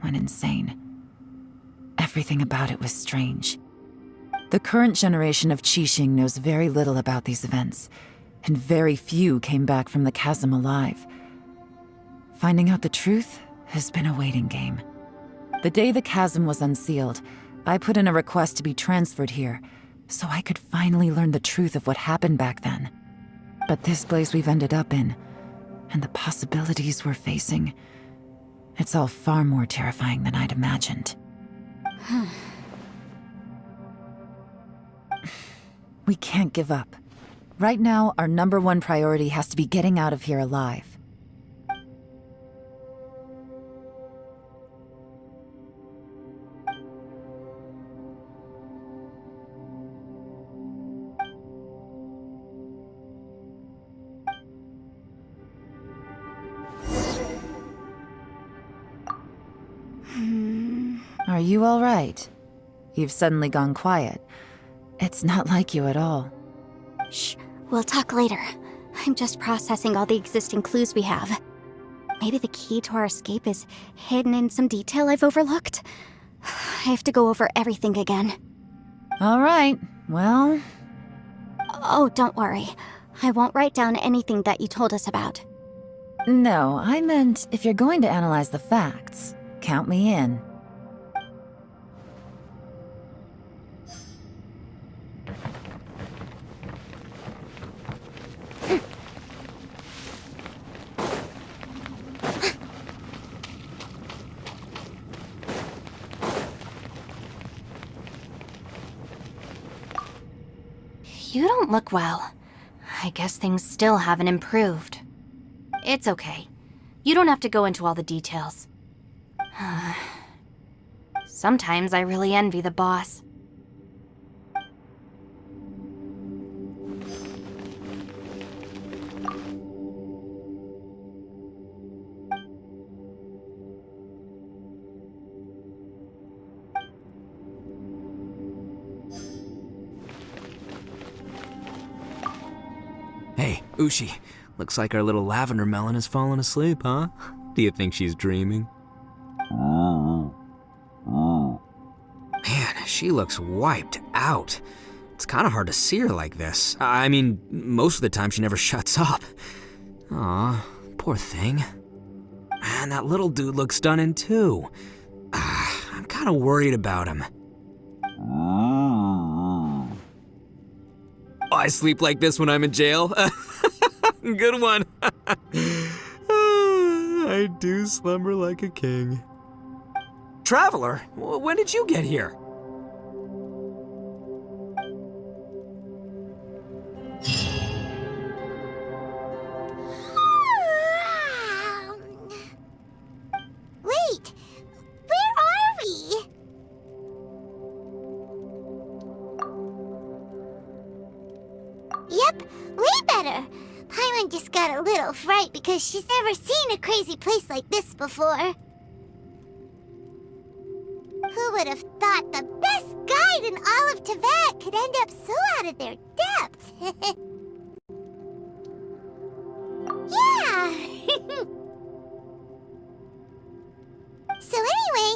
went insane. Everything about it was strange. The current generation of Qixing knows very little about these events, and very few came back from the chasm alive. Finding out the truth has been a waiting game. The day the chasm was unsealed, I put in a request to be transferred here, so I could finally learn the truth of what happened back then. But this place we've ended up in, and the possibilities we're facing, it's all far more terrifying than I'd imagined. We can't give up. Right now, our #1 priority has to be getting out of here alive. Are you all right? You've suddenly gone quiet. It's not like you at all. Shh, we'll talk later. I'm just processing all the existing clues we have. Maybe the key to our escape is hidden in some detail I've overlooked. I have to go over everything again. All right, well... Oh, don't worry. I won't write down anything that you told us about. No, I meant if you're going to analyze the facts, count me in. You don't look well. I guess things still haven't improved. It's okay. You don't have to go into all the details. Sometimes I really envy the boss. Hey, Ushi. Looks like our little lavender melon has fallen asleep, huh? Do you think she's dreaming? Man, she looks wiped out. It's kind of hard to see her like this. I mean, most of the time she never shuts up. Aw, poor thing. Man, that little dude looks stunning too. I'm kind of worried about him. I sleep like this when I'm in jail. Good one. I do slumber like a king. Traveler, when did you get here? Yep, way better. Paimon just got a little fright because she's never seen a crazy place like this before. Who would have thought the best guide in all of Teyvat could end up so out of their depth? Yeah! So anyway,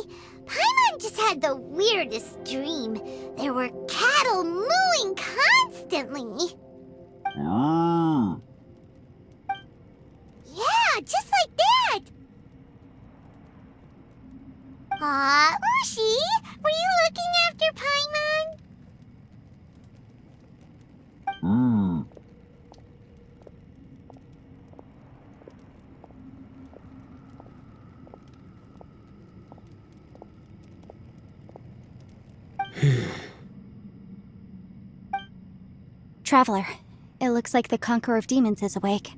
Paimon just had the weirdest dream. There were cattle mooing constantly. Yeah, just like that! Aw, Ushi, were you looking after Paimon? Traveler, it looks like the Conqueror of Demons is awake.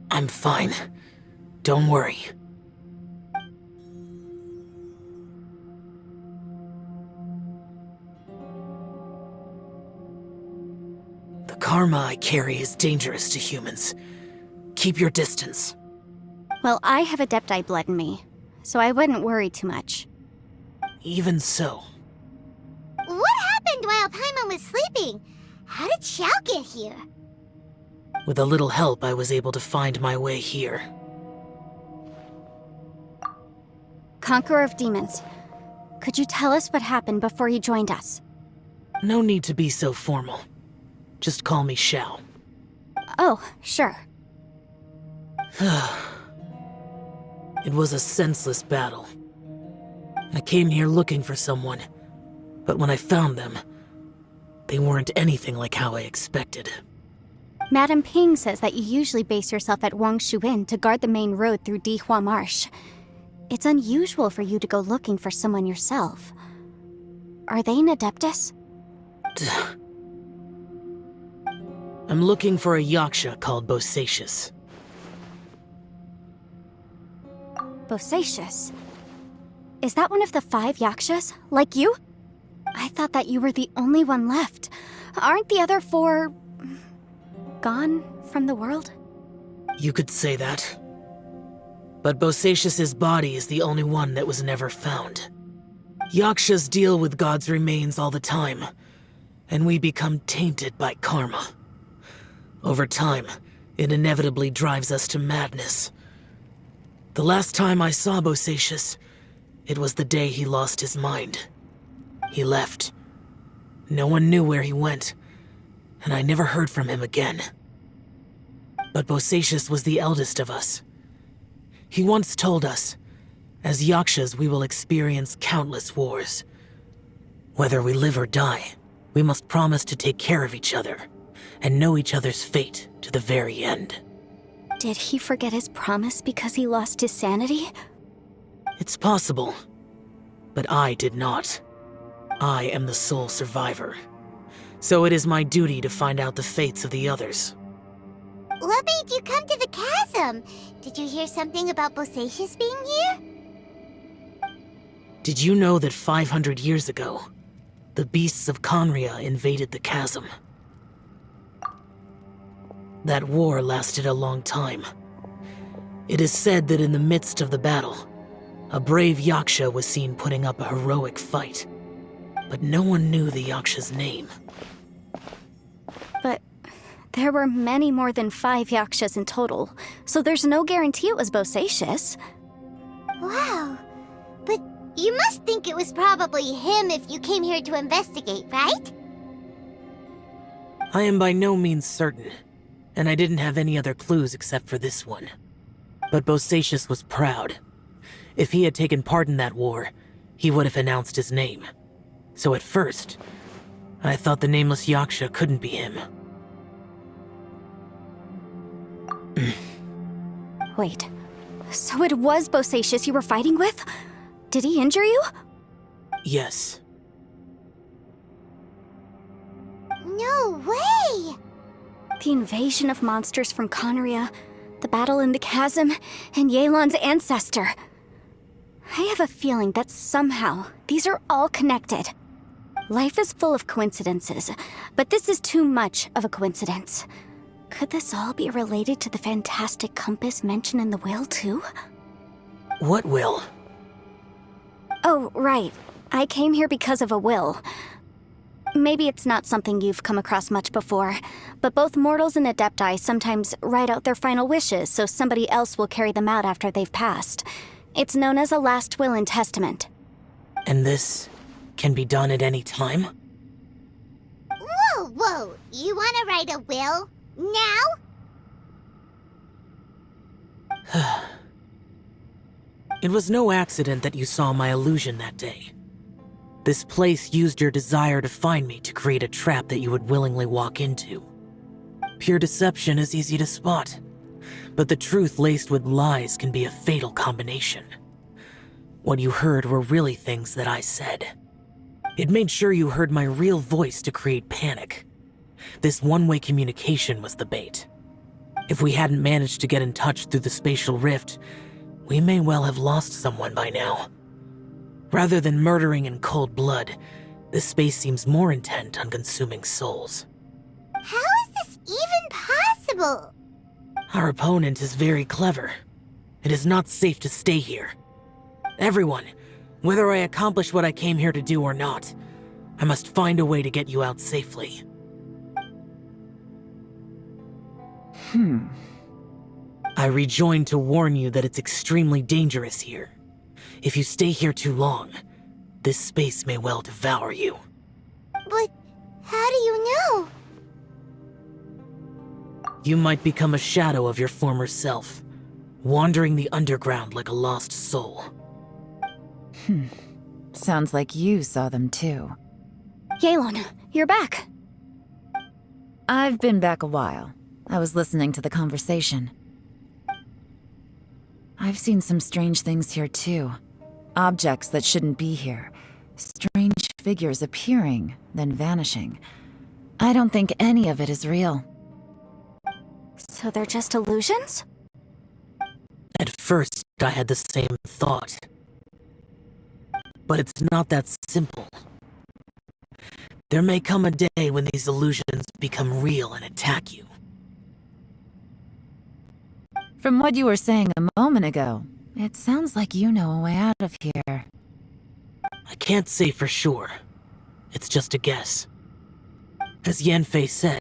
I'm fine. Don't worry. The karma I carry is dangerous to humans. Keep your distance. Well, I have Adepti blood in me, so I wouldn't worry too much. Even so. What happened while Paimon was sleeping? How did Xiao get here? With a little help, I was able to find my way here. Conqueror of Demons, could you tell us what happened before you joined us? No need to be so formal. Just call me Xiao. Oh, sure. It was a senseless battle. I came here looking for someone, but when I found them, they weren't anything like how I expected. Madame Ping says that you usually base yourself at Wangshuin to guard the main road through Dihua Marsh. It's unusual for you to go looking for someone yourself. Are they an Adeptus? I'm looking for a Yaksha called Bosacius. Bosacius? Is that one of the 5 Yakshas, like you? I thought that you were the only one left. Aren't the other 4... gone from the world? You could say that. But Bosacius's body is the only one that was never found. Yakshas deal with God's remains all the time, and we become tainted by karma. Over time, it inevitably drives us to madness. The last time I saw Bosacius, it was the day he lost his mind. He left. No one knew where he went, and I never heard from him again. But Bosacius was the eldest of us. He once told us, as Yakshas we will experience countless wars. Whether we live or die, we must promise to take care of each other, and know each other's fate to the very end. Did he forget his promise because he lost his sanity? It's possible, but I did not. I am the sole survivor, so it is my duty to find out the fates of the others. What made you come to the chasm? Did you hear something about Bosacius being here? Did you know that 500 years ago, the beasts of Conria invaded the chasm? That war lasted a long time. It is said that in the midst of the battle, a brave Yaksha was seen putting up a heroic fight. But no one knew the Yaksha's name. But there were many more than 5 Yakshas in total, so there's no guarantee it was Bosacius. Wow. But you must think it was probably him if you came here to investigate, right? I am by no means certain, and I didn't have any other clues except for this one. But Bosacius was proud. If he had taken part in that war, he would have announced his name. So at first, I thought the nameless Yaksha couldn't be him. Wait, so it was Bosacius you were fighting with? Did he injure you? Yes. No way! The invasion of monsters from Conria, the battle in the chasm, and Yelan's ancestor. I have a feeling that somehow these are all connected. Life is full of coincidences, but this is too much of a coincidence. Could this all be related to the fantastic compass mentioned in the will, too? What will? Oh, right. I came here because of a will. Maybe it's not something you've come across much before, but both mortals and adepti sometimes write out their final wishes so somebody else will carry them out after they've passed. It's known as a last will and testament. And this can be done at any time? Whoa. You want to write a will? Now? It was no accident that you saw my illusion that day. This place used your desire to find me to create a trap that you would willingly walk into. Pure deception is easy to spot, but the truth laced with lies can be a fatal combination. What you heard were really things that I said. It made sure you heard my real voice to create panic. This one-way communication was the bait. If we hadn't managed to get in touch through the spatial rift, we may well have lost someone by now. Rather than murdering in cold blood, this space seems more intent on consuming souls. How is this even possible? Our opponent is very clever. It is not safe to stay here. Everyone, whether I accomplish what I came here to do or not, I must find a way to get you out safely. I rejoined to warn you that it's extremely dangerous here. If you stay here too long, this space may well devour you. But how do you know? You might become a shadow of your former self, wandering the underground like a lost soul. Sounds like you saw them too. Yelan, you're back. I've been back a while. I was listening to the conversation. I've seen some strange things here too. Objects that shouldn't be here. Strange figures appearing, then vanishing. I don't think any of it is real. So they're just illusions? At first, I had the same thought. But it's not that simple. There may come a day when these illusions become real and attack you. From what you were saying a moment ago, it sounds like you know a way out of here. I can't say for sure. It's just a guess. As Yanfei said,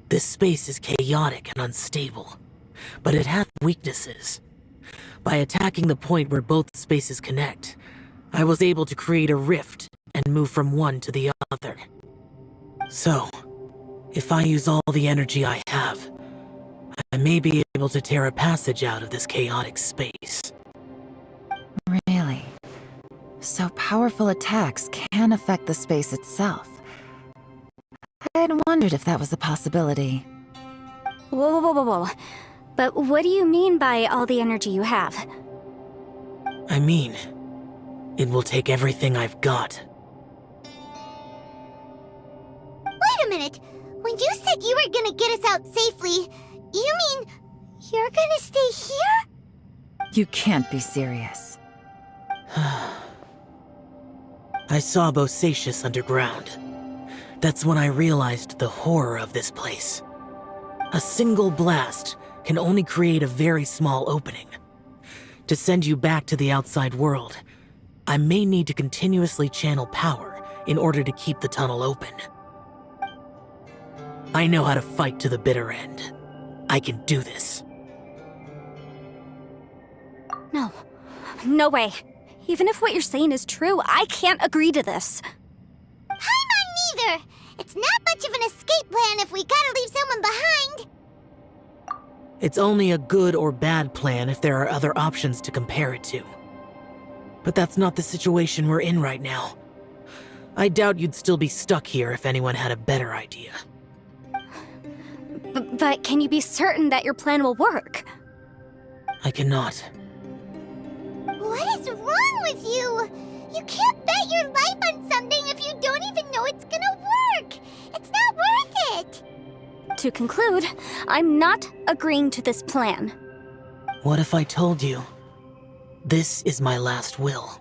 this space is chaotic and unstable, but it has weaknesses. By attacking the point where both spaces connect, I was able to create a rift and move from one to the other. So, if I use all the energy I have, I may be able to tear a passage out of this chaotic space. Really? So powerful attacks can affect the space itself. I'd wondered if that was a possibility. Whoa. But what do you mean by all the energy you have? I mean, it will take everything I've got. Wait a minute. When you said you were gonna get us out safely, you mean you're gonna stay here? You can't be serious. I saw Bosacius underground. That's when I realized the horror of this place. A single blast can only create a very small opening. To send you back to the outside world, I may need to continuously channel power in order to keep the tunnel open. I know how to fight to the bitter end. I can do this. No way. Even if what you're saying is true, I can't agree to this. I'm on neither. It's not much of an escape plan if we gotta leave someone behind. It's only a good or bad plan if there are other options to compare it to. But that's not the situation we're in right now. I doubt you'd still be stuck here if anyone had a better idea. But can you be certain that your plan will work? I cannot. What is wrong with you? You can't bet your life on something if you don't even know it's gonna work. It's not worth it. To conclude, I'm not agreeing to this plan. What if I told you this is my last will?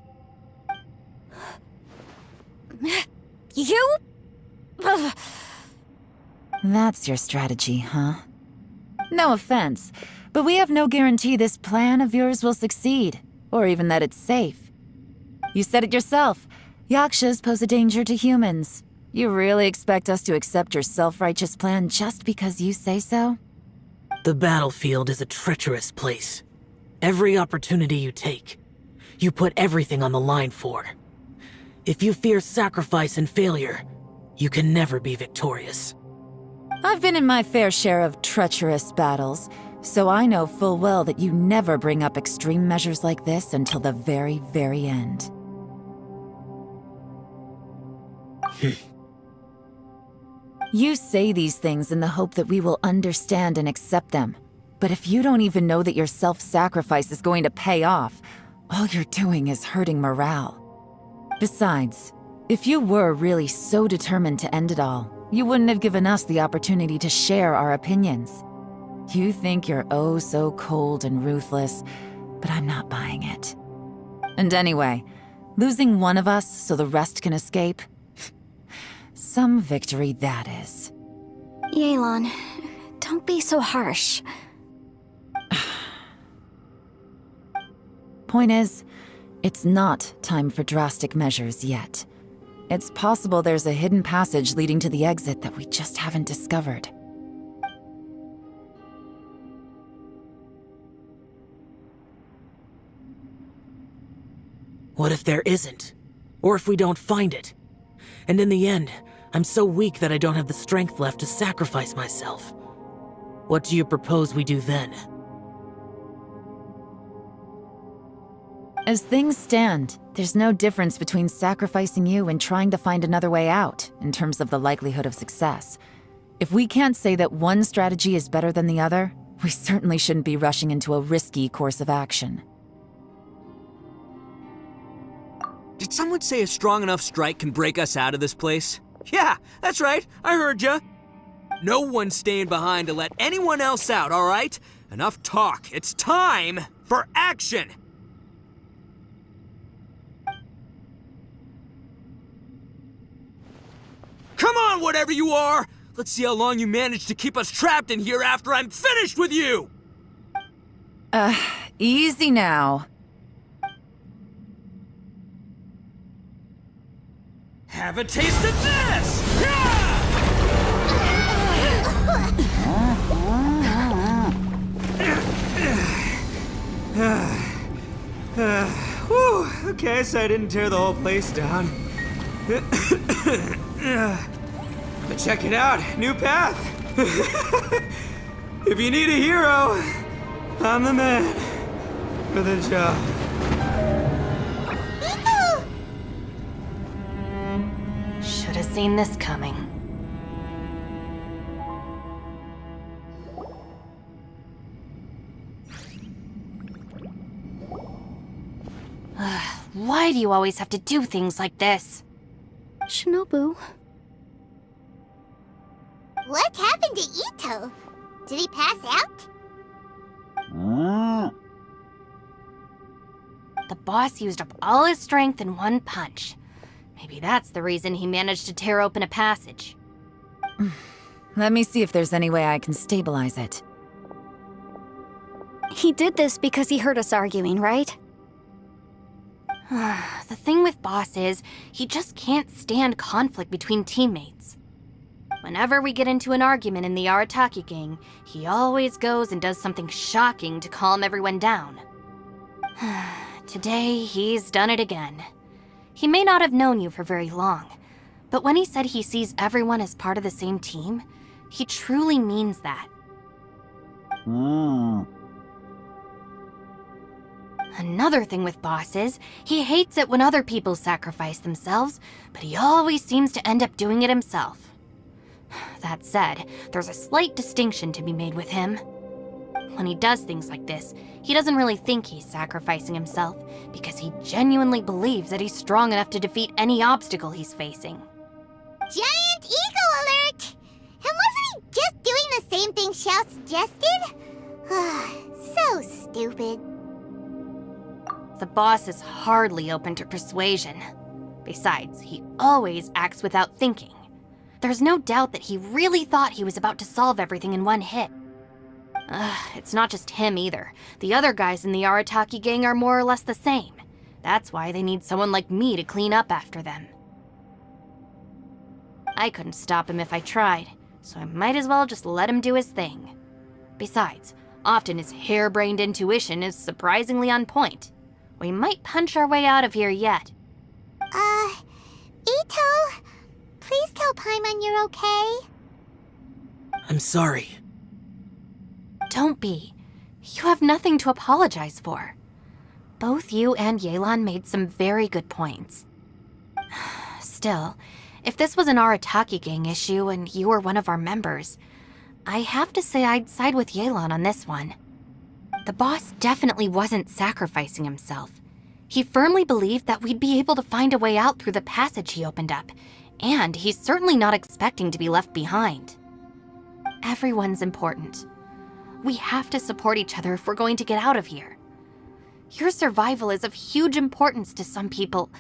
You? That's your strategy, huh? No offense, but we have no guarantee this plan of yours will succeed, or even that it's safe. You said it yourself. Yakshas pose a danger to humans. You really expect us to accept your self-righteous plan just because you say so? The battlefield is a treacherous place. Every opportunity you take, you put everything on the line for. If you fear sacrifice and failure, you can never be victorious. I've been in my fair share of treacherous battles, so I know full well that you never bring up extreme measures like this until the very, very end. You say these things in the hope that we will understand and accept them. But if you don't even know that your self-sacrifice is going to pay off, all you're doing is hurting morale. Besides, if you were really so determined to end it all, you wouldn't have given us the opportunity to share our opinions. You think you're oh so cold and ruthless, but I'm not buying it. And anyway, losing one of us so the rest can escape? Some victory that is. Yelan, don't be so harsh. Point is, it's not time for drastic measures yet. It's possible there's a hidden passage leading to the exit that we just haven't discovered. What if there isn't? Or if we don't find it? And in the end, I'm so weak that I don't have the strength left to sacrifice myself. What do you propose we do then? As things stand, there's no difference between sacrificing you and trying to find another way out, in terms of the likelihood of success. If we can't say that one strategy is better than the other, we certainly shouldn't be rushing into a risky course of action. Did someone say a strong enough strike can break us out of this place? Yeah, that's right, I heard ya. No one's staying behind to let anyone else out, all right? Enough talk, it's time for action! Come on, whatever you are! Let's see how long you manage to keep us trapped in here after I'm finished with you! Easy now. Have a taste of this! Whew, okay, so I didn't tear the whole place down. But check it out, new path. If you need a hero, I'm the man for the job. Should have seen this coming. Why do you always have to do things like this? Shinobu. What happened to Ito? Did he pass out? The boss used up all his strength in one punch. Maybe that's the reason he managed to tear open a passage. Let me see if there's any way I can stabilize it. He did this because he heard us arguing, right? The thing with Boss is, he just can't stand conflict between teammates. Whenever we get into an argument in the Arataki gang, he always goes and does something shocking to calm everyone down. Today, he's done it again. He may not have known you for very long, but when he said he sees everyone as part of the same team, he truly means that. Another thing with Boss is, he hates it when other people sacrifice themselves, but he always seems to end up doing it himself. That said, there's a slight distinction to be made with him. When he does things like this, he doesn't really think he's sacrificing himself, because he genuinely believes that he's strong enough to defeat any obstacle he's facing. Giant eagle alert! And wasn't he just doing same thing Xiao suggested? So stupid. The boss is hardly open to persuasion. Besides, he always acts without thinking. There's no doubt that he really thought he was about to solve everything in one hit. It's not just him either. The other guys in the Arataki gang are more or less the same. That's why they need someone like me to clean up after them. I couldn't stop him if I tried, so I might as well just let him do his thing. Besides, often his harebrained intuition is surprisingly on point. We might punch our way out of here yet. Ito, please tell Paimon you're okay. I'm sorry. Don't be. You have nothing to apologize for. Both you and Yelan made some very good points. Still, if this was an Arataki gang issue and you were one of our members, I have to say I'd side with Yelan on this one. The boss definitely wasn't sacrificing himself. He firmly believed that we'd be able to find a way out through the passage he opened up, and he's certainly not expecting to be left behind. Everyone's important. We have to support each other if we're going to get out of here. Your survival is of huge importance to some people.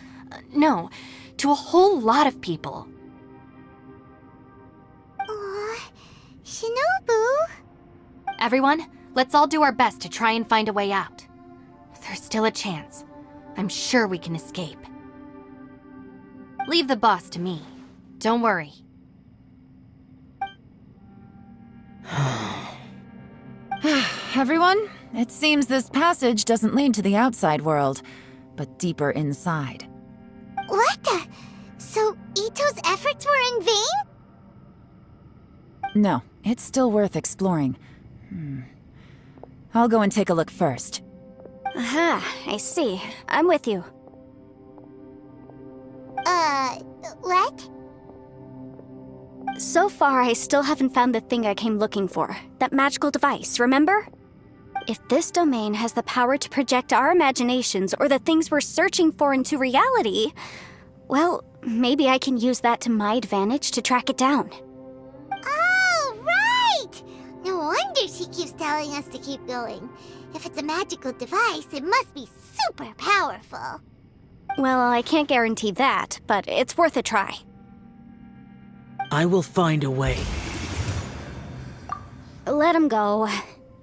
No, to a whole lot of people. Aw, Shinobu. Everyone, let's all do our best to try and find a way out. There's still a chance. I'm sure we can escape. Leave the boss to me. Don't worry. Everyone, it seems this passage doesn't lead to the outside world, but deeper inside. What the? So Ito's efforts were in vain? No, it's still worth exploring. I'll go and take a look first. Aha, I see. I'm with you. What? So far, I still haven't found the thing I came looking for. That magical device, remember? If this domain has the power to project our imaginations or the things we're searching for into reality, well, maybe I can use that to my advantage to track it down. Oh, right! No wonder she keeps telling us to keep going. If it's a magical device, it must be super powerful. Well, I can't guarantee that, but it's worth a try. I will find a way. Let him go.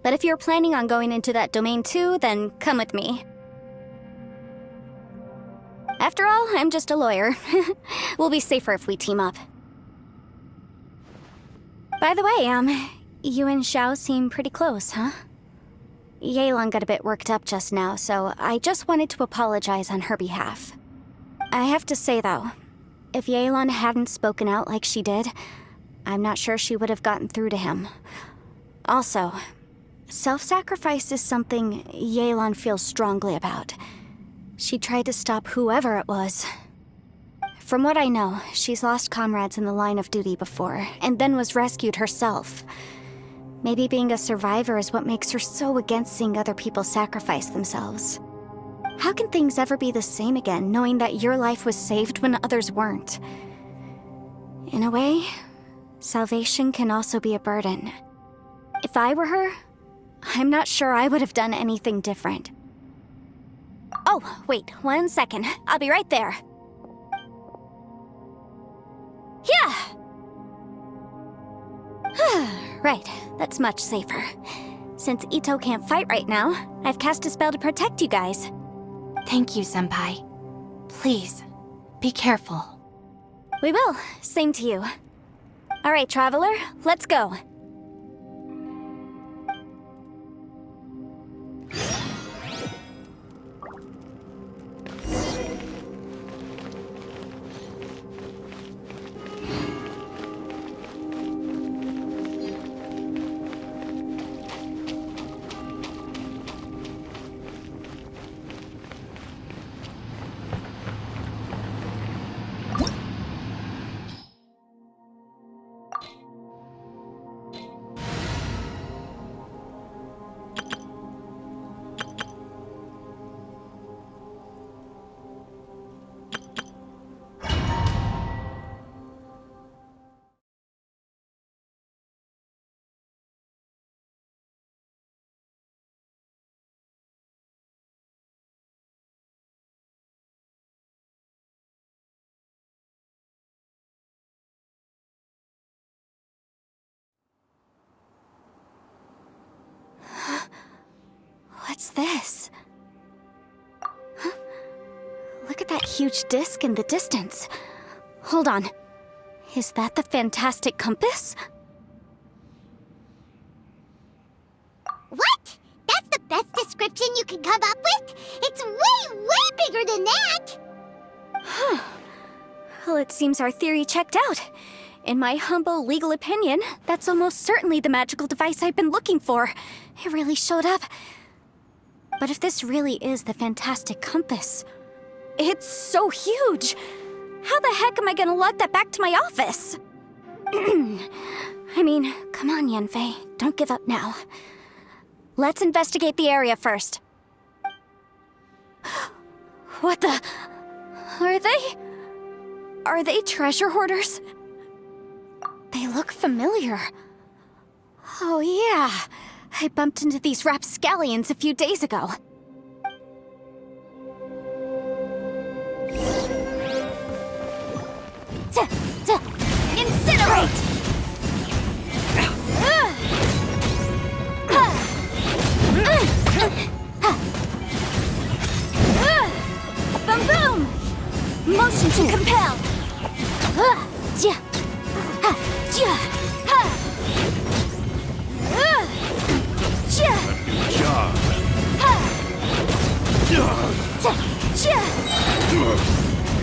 But if you're planning on going into that domain too, then come with me. After all, I'm just a lawyer. We'll be safer if we team up. By the way, you and Xiao seem pretty close, huh? Yelan got a bit worked up just now, so I just wanted to apologize on her behalf. I have to say, though, if Yelan hadn't spoken out like she did, I'm not sure she would have gotten through to him. Also, self-sacrifice is something Yelan feels strongly about. She tried to stop whoever it was. From what I know, she's lost comrades in the line of duty before, and then was rescued herself. Maybe being a survivor is what makes her so against seeing other people sacrifice themselves. How can things ever be the same again, knowing that your life was saved when others weren't? In a way, salvation can also be a burden. If I were her, I'm not sure I would have done anything different. Oh, wait, 1 second. I'll be right there. Yeah! Right, that's much safer. Since Ito can't fight right now, I've cast a spell to protect you guys. Thank you, Senpai. Please, be careful. We will. Same to you. All right, Traveler, let's go. What's this? Huh? Look at that huge disc in the distance. Hold on. Is that the fantastic compass? What? That's the best description you can come up with? It's way, way bigger than that! Huh. Well, it seems our theory checked out. In my humble legal opinion, that's almost certainly the magical device I've been looking for. It really showed up. But if this really is the fantastic compass, it's so huge! How the heck am I gonna lug that back to my office? I mean, come on, Yanfei. Don't give up now. Let's investigate the area first. What the... Are they treasure hoarders? They look familiar. Oh yeah, I bumped into these rapscallions a few days ago. Incinerate! Boom boom! Motion to compel!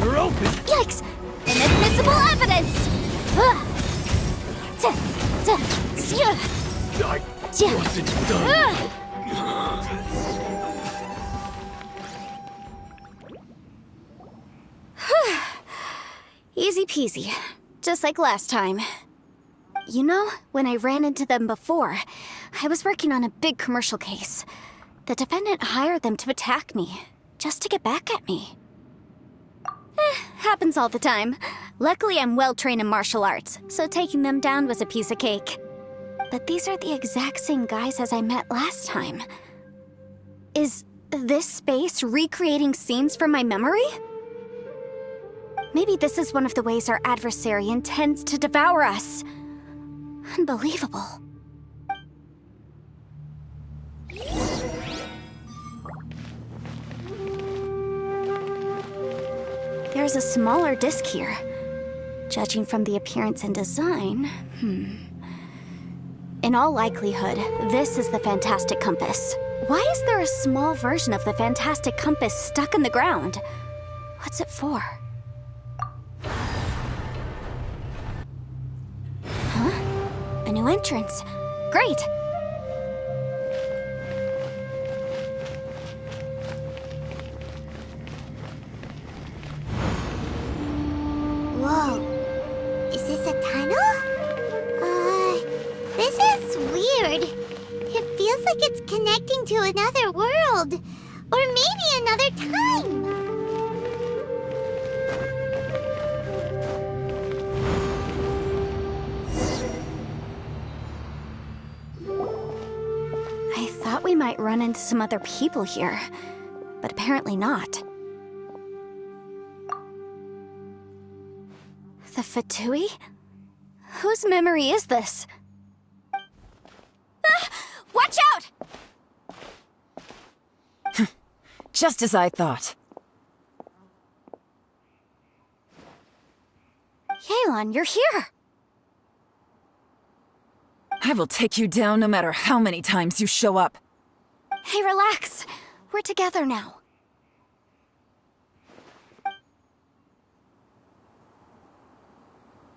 You're open! Yikes! Inadmissible evidence! I wasn't done. Easy peasy. Just like last time. You know, when I ran into them before, I was working on a big commercial case. The defendant hired them to attack me, just to get back at me. Happens all the time. Luckily, I'm well trained in martial arts, so taking them down was a piece of cake. But these are the exact same guys as I met last time. Is this space recreating scenes from my memory? Maybe this is one of the ways our adversary intends to devour us. Unbelievable. There's a smaller disc here. Judging from the appearance and design, In all likelihood, this is the fantastic compass. Why is there a small version of the fantastic compass stuck in the ground? What's it for? Huh? A new entrance. Great! Whoa. Is this a tunnel? This is weird. It feels like it's connecting to another world. Or maybe another time. I thought we might run into some other people here, but apparently not. The Fatui? Whose memory is this? Watch out! Just as I thought. Yelan, you're here! I will take you down no matter how many times you show up. Hey, relax. We're together now.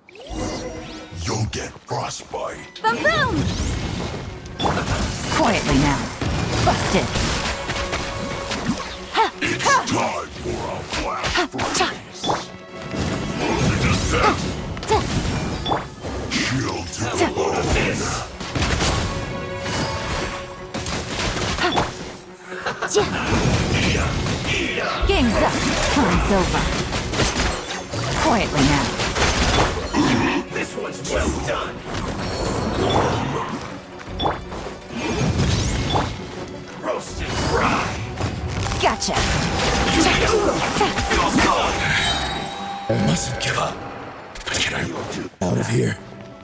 You'll get frostbite. Boom boom! Quietly now. Busted. It's time for a blast freeze. Moving descent. Shield to the bone. Game's up. Time's over. Quietly now. This one's well done. Roasted fry. Gotcha. I mustn't give up. But can I out of here?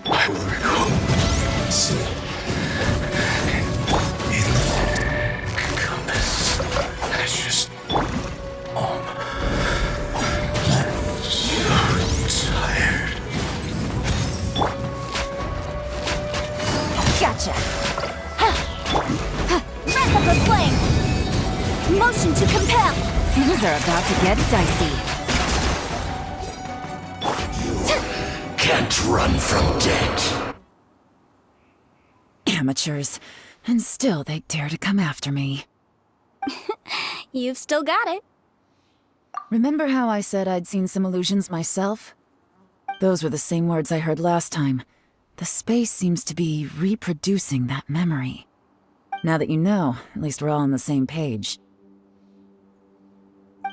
I will recall. See. In the compass. Motion to compel! Things are about to get dicey. Can't run from death. Amateurs. And still they dare to come after me. You've still got it. Remember how I said I'd seen some illusions myself? Those were the same words I heard last time. The space seems to be reproducing that memory. Now that you know, at least we're all on the same page.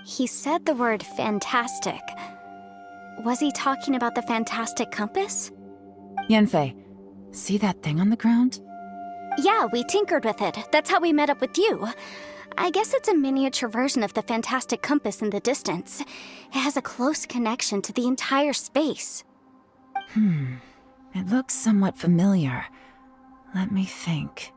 He said the word fantastic. Was he talking about the fantastic compass? Yanfei, see that thing on the ground? Yeah, we tinkered with it. That's how we met up with you. I guess it's a miniature version of the fantastic compass in the distance. It has a close connection to the entire space. It looks somewhat familiar. Let me think.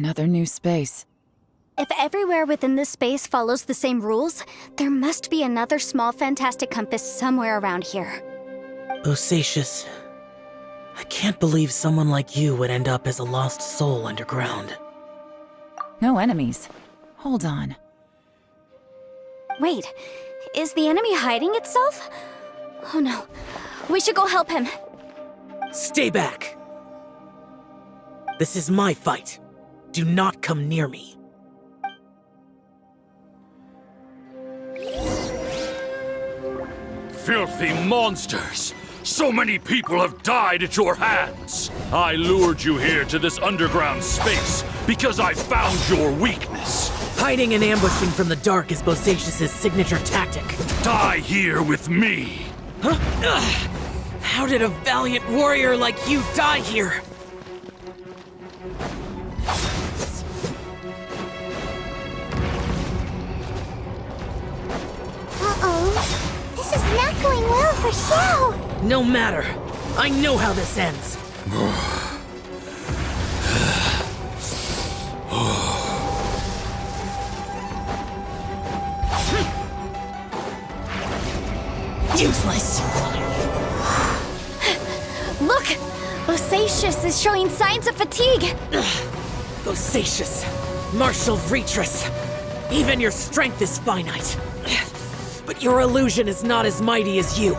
Another new space. If everywhere within this space follows the same rules, there must be another small fantastic compass somewhere around here. Bosacius, I can't believe someone like you would end up as a lost soul underground. No enemies. Hold on. Wait, is the enemy hiding itself? Oh no, we should go help him. Stay back! This is my fight. Do not come near me. Filthy monsters! So many people have died at your hands! I lured you here to this underground space because I found your weakness. Hiding and ambushing from the dark is Bosacius' signature tactic. Die here with me! Huh? Ugh. How did a valiant warrior like you die here? Uh-oh. This is not going well for Xiao. No matter. I know how this ends. Useless. Look! Bosacius is showing signs of fatigue. Bosacius, martial Vitris. Even your strength is finite. But your illusion is not as mighty as you.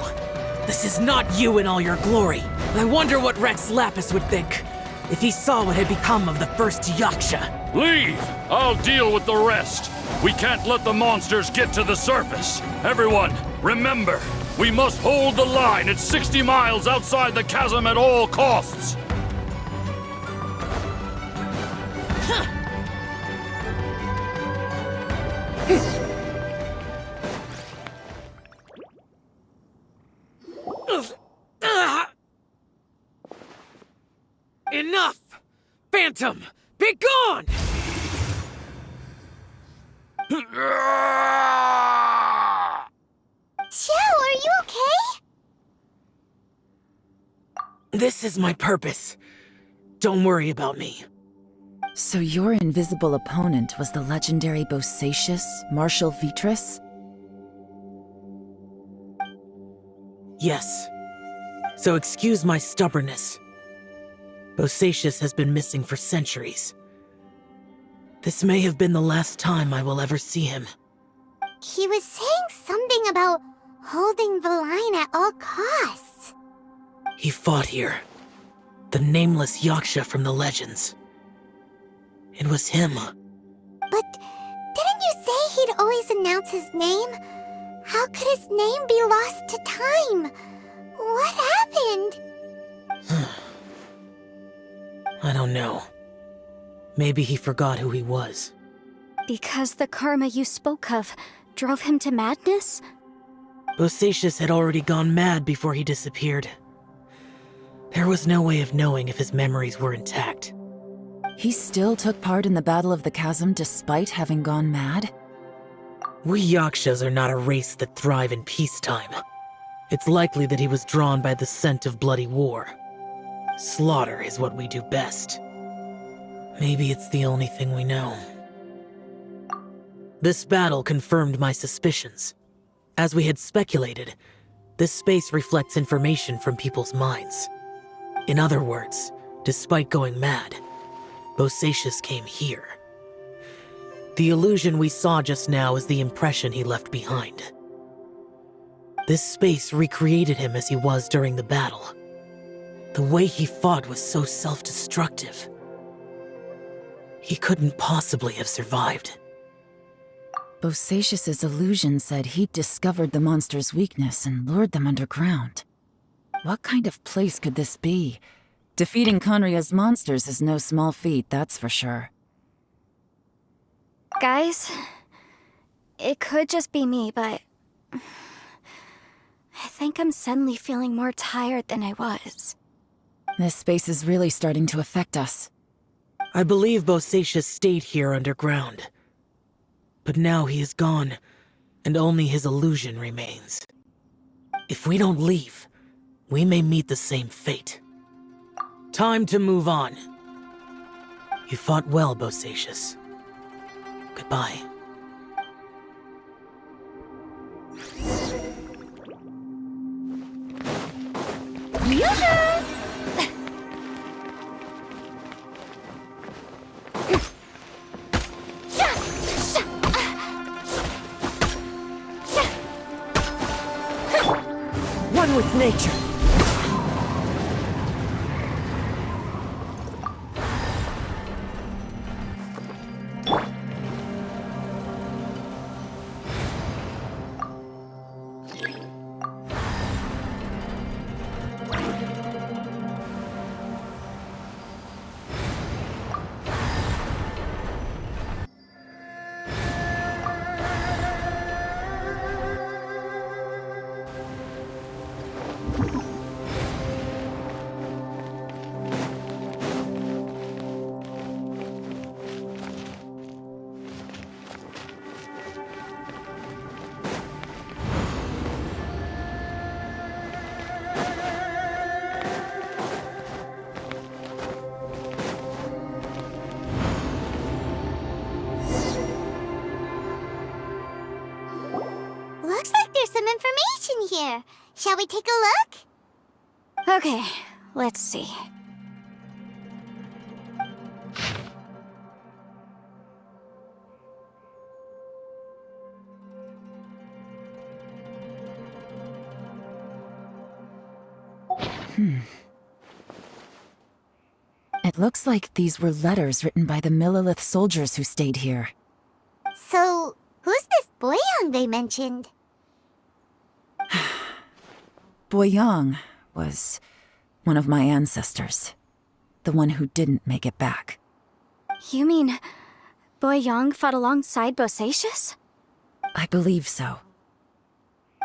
This is not you in all your glory. I wonder what Rex Lapis would think if he saw what had become of the first Yaksha. Leave! I'll deal with the rest. We can't let the monsters get to the surface. Everyone, remember, we must hold the line at 60 miles outside the chasm at all costs. Enough! Phantom, be gone! Xiao, are you okay? This is my purpose. Don't worry about me. So your invisible opponent was the legendary Bosacius, Marshal Vitris? Yes. So excuse my stubbornness. Bosacius has been missing for centuries. This may have been the last time I will ever see him. He was saying something about holding the line at all costs. He fought here. The nameless Yaksha from the legends. It was him. But didn't you say he'd always announce his name? How could his name be lost to time? What happened? I don't know. Maybe he forgot who he was. Because the karma you spoke of drove him to madness? Bosacius had already gone mad before he disappeared. There was no way of knowing if his memories were intact. He still took part in the Battle of the Chasm despite having gone mad? We Yakshas are not a race that thrive in peacetime. It's likely that he was drawn by the scent of bloody war. Slaughter is what we do best. Maybe it's the only thing we know. This battle confirmed my suspicions. As we had speculated, this space reflects information from people's minds. In other words, despite going mad, Bosacius came here. The illusion we saw just now is the impression he left behind. This space recreated him as he was during the battle. The way he fought was so self-destructive. He couldn't possibly have survived. Bosacius's illusion said he'd discovered the monster's weakness and lured them underground. What kind of place could this be? Defeating Conria's monsters is no small feat, that's for sure. Guys, it could just be me, but I think I'm suddenly feeling more tired than I was. This space is really starting to affect us. I believe Bosacius stayed here underground. But now he is gone, and only his illusion remains. If we don't leave, we may meet the same fate. Time to move on. You fought well, Bosacius. Goodbye. One with nature. Looks like there's some information here. Shall we take a look? Okay, let's see. It looks like these were letters written by the Millilith soldiers who stayed here. So, who's this Boyang they mentioned? Boyang was one of my ancestors. The one who didn't make it back. You mean Boyang fought alongside Bosacius? I believe so.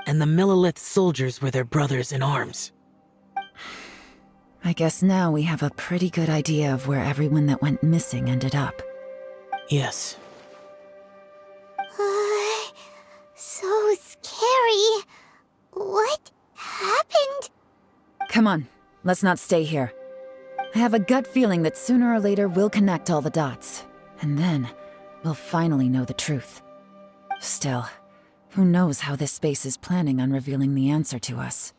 And the Millilith soldiers were their brothers in arms. I guess now we have a pretty good idea of where everyone that went missing ended up. Yes. So scary. What happened? Come on, let's not stay here. I have a gut feeling that sooner or later we'll connect all the dots. And then, we'll finally know the truth. Still, who knows how this space is planning on revealing the answer to us.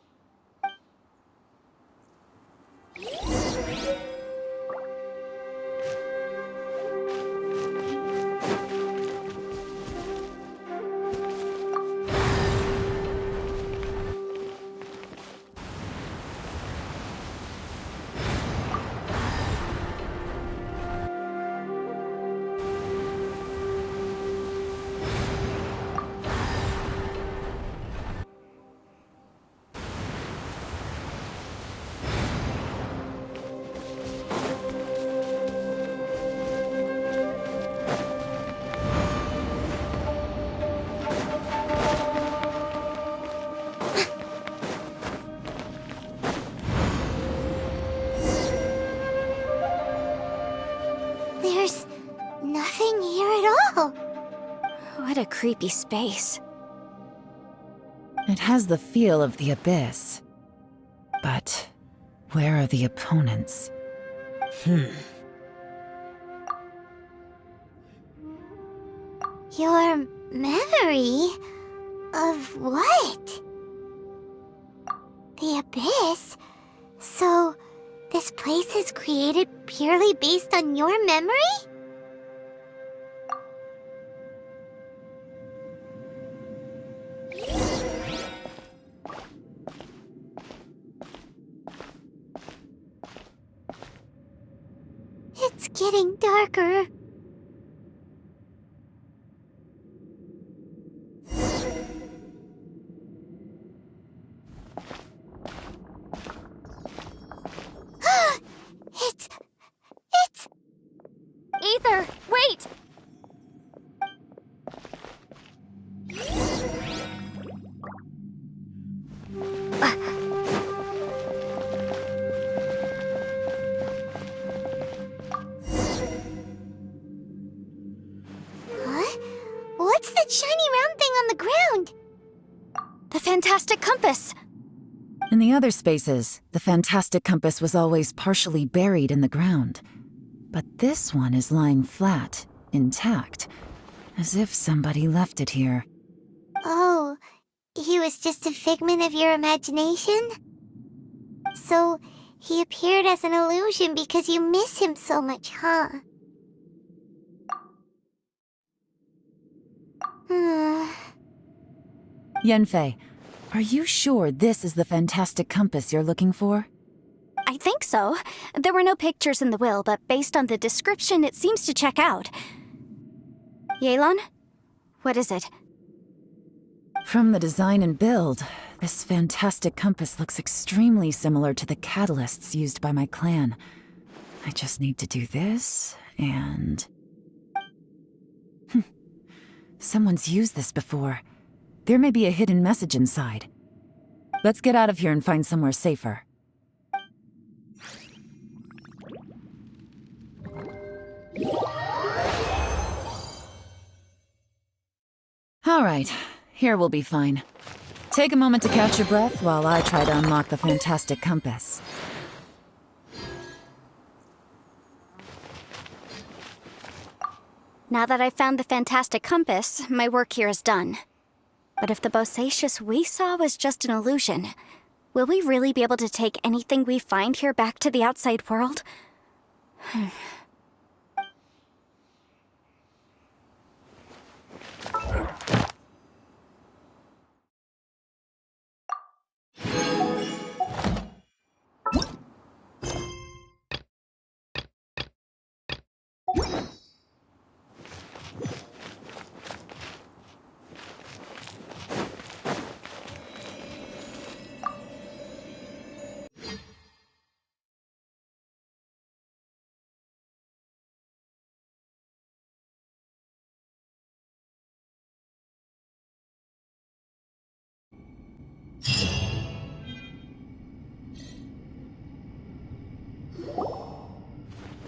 There's nothing here at all. What a creepy space. It has the feel of the abyss. But where are the opponents? Your memory of what? The abyss? So, this place is created purely based on your memory? It's getting darker. It's... Ether, wait! Huh? What's that shiny round thing on the ground? The fantastic compass! In the other spaces, the fantastic compass was always partially buried in the ground. But this one is lying flat, intact, as if somebody left it here. Oh, he was just a figment of your imagination? So, he appeared as an illusion because you miss him so much, huh? Yanfei, are you sure this is the fantastic compass you're looking for? I think so. There were no pictures in the will, but based on the description, it seems to check out. Yelan? What is it? From the design and build, this fantastic compass looks extremely similar to the catalysts used by my clan. I just need to do this, and... Someone's used this before. There may be a hidden message inside. Let's get out of here and find somewhere safer. All right, here we'll be fine. Take a moment to catch your breath while I try to unlock the fantastic compass. Now that I've found the fantastic compass, my work here is done. But if the bosacious we saw was just an illusion, will we really be able to take anything we find here back to the outside world?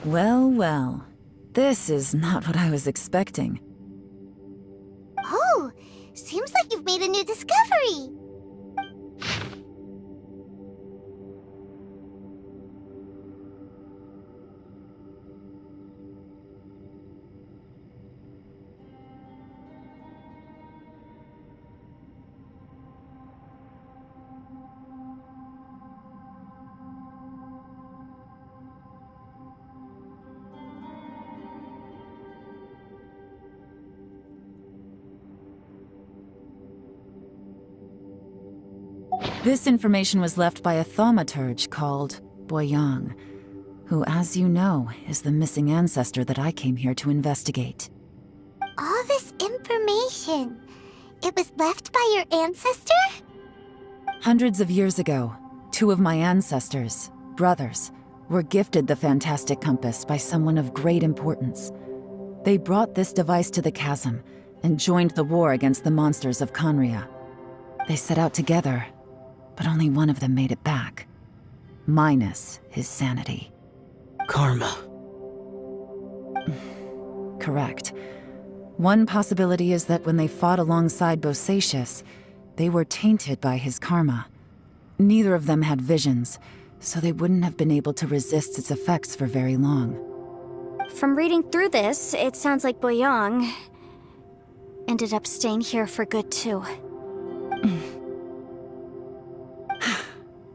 Well, well. This is not what I was expecting. Oh, seems like you've made a new discovery. This information was left by a thaumaturge called Boyang, who, as you know, is the missing ancestor that I came here to investigate. All this information, it was left by your ancestor? Hundreds of years ago, two of my ancestors, brothers, were gifted the fantastic compass by someone of great importance. They brought this device to the chasm and joined the war against the monsters of Conria. They set out together, but only one of them made it back, minus his sanity. Karma. Correct. One possibility is that when they fought alongside Bosacius, they were tainted by his karma. Neither of them had visions, so they wouldn't have been able to resist its effects for very long. From reading through this, it sounds like Boyang ended up staying here for good too.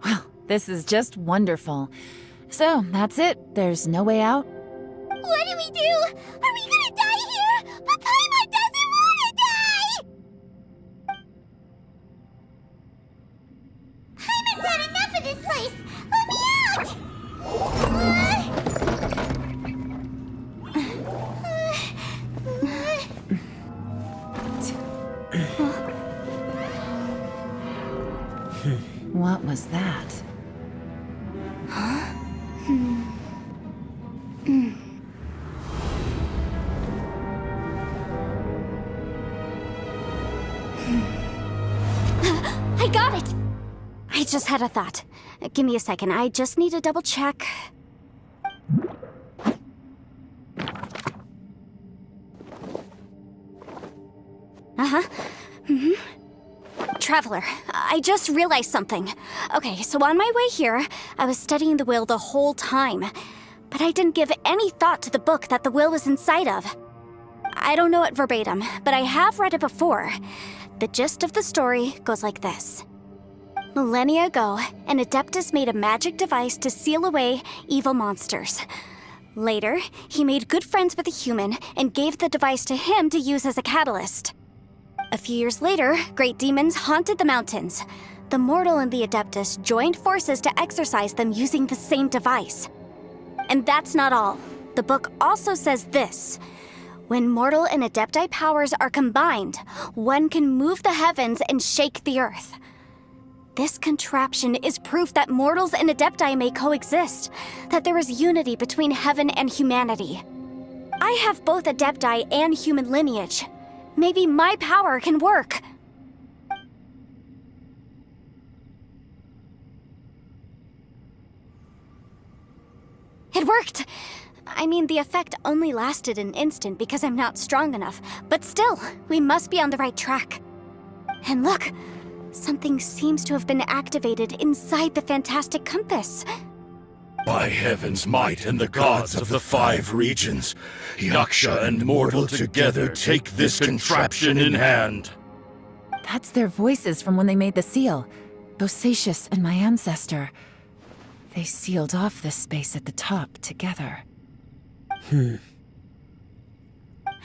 Well, this is just wonderful. So, that's it. There's no way out? What do we do? Are we gonna die here? But Paimon doesn't wanna die! Paimon's had enough of this place! Let me out! What was that? I got it! I just had a thought. Give me a second, I just need to double check. Traveler, I just realized something. Okay, so on my way here, I was studying the will the whole time. but I didn't give any thought to the book that the will was inside of. I don't know it verbatim, but I have read it before. The gist of the story goes like this. Millennia ago, an Adeptus made a magic device to seal away evil monsters. Later, he made good friends with a human and gave the device to him to use as a catalyst. A few years later, great demons haunted the mountains. The mortal and the Adeptus joined forces to exorcise them using the same device. And that's not all. The book also says this. When mortal and Adepti powers are combined, one can move the heavens and shake the earth. This contraption is proof that mortals and Adepti may coexist, that there is unity between heaven and humanity. I have both Adepti and human lineage. Maybe my power can work. It worked! I mean, the effect only lasted an instant because I'm not strong enough, but still, we must be on the right track. And look! Something seems to have been activated inside the fantastic compass. By heaven's might and the gods of the 5 regions, Yaksha and mortal together take this contraption in hand. That's their voices from when they made the seal. Bosacius and my ancestor. They sealed off this space at the top together.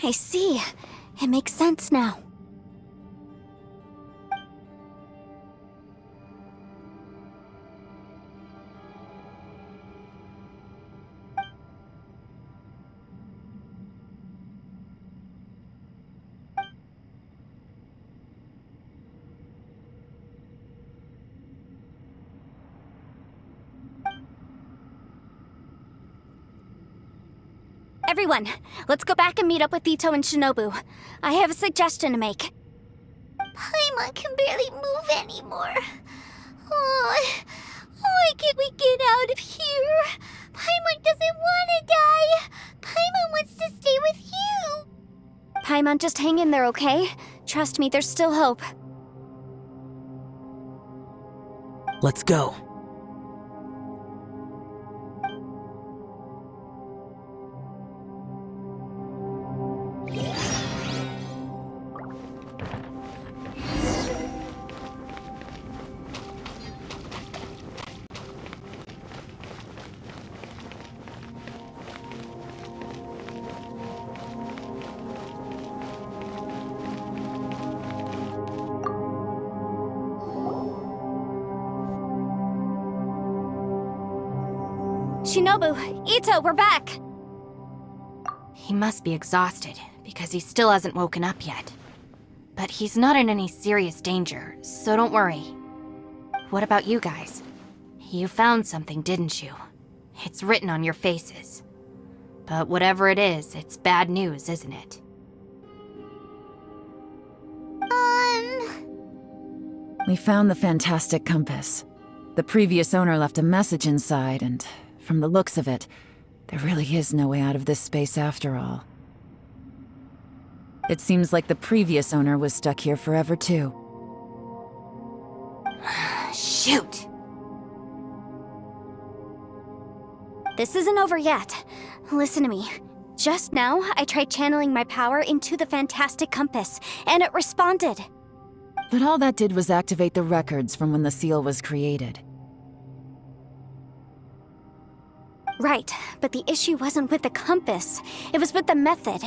I see. It makes sense now. Everyone, let's go back and meet up with Ito and Shinobu. I have a suggestion to make. Paimon can barely move anymore. Oh, why can't we get out of here? Paimon doesn't want to die. Paimon wants to stay with you. Paimon, just hang in there, okay? Trust me, there's still hope. Let's go. Shinobu, Ito, we're back! He must be exhausted, because he still hasn't woken up yet. But he's not in any serious danger, so don't worry. What about you guys? You found something, didn't you? It's written on your faces. But whatever it is, it's bad news, isn't it? We found the fantastic compass. The previous owner left a message inside, and from the looks of it, there really is no way out of this space after all. It seems like the previous owner was stuck here forever, too. Shoot! This isn't over yet. Listen to me. Just now, I tried channeling my power into the fantastic compass, and it responded. But all that did was activate the records from when the seal was created. Right, but the issue wasn't with the compass. It was with the method.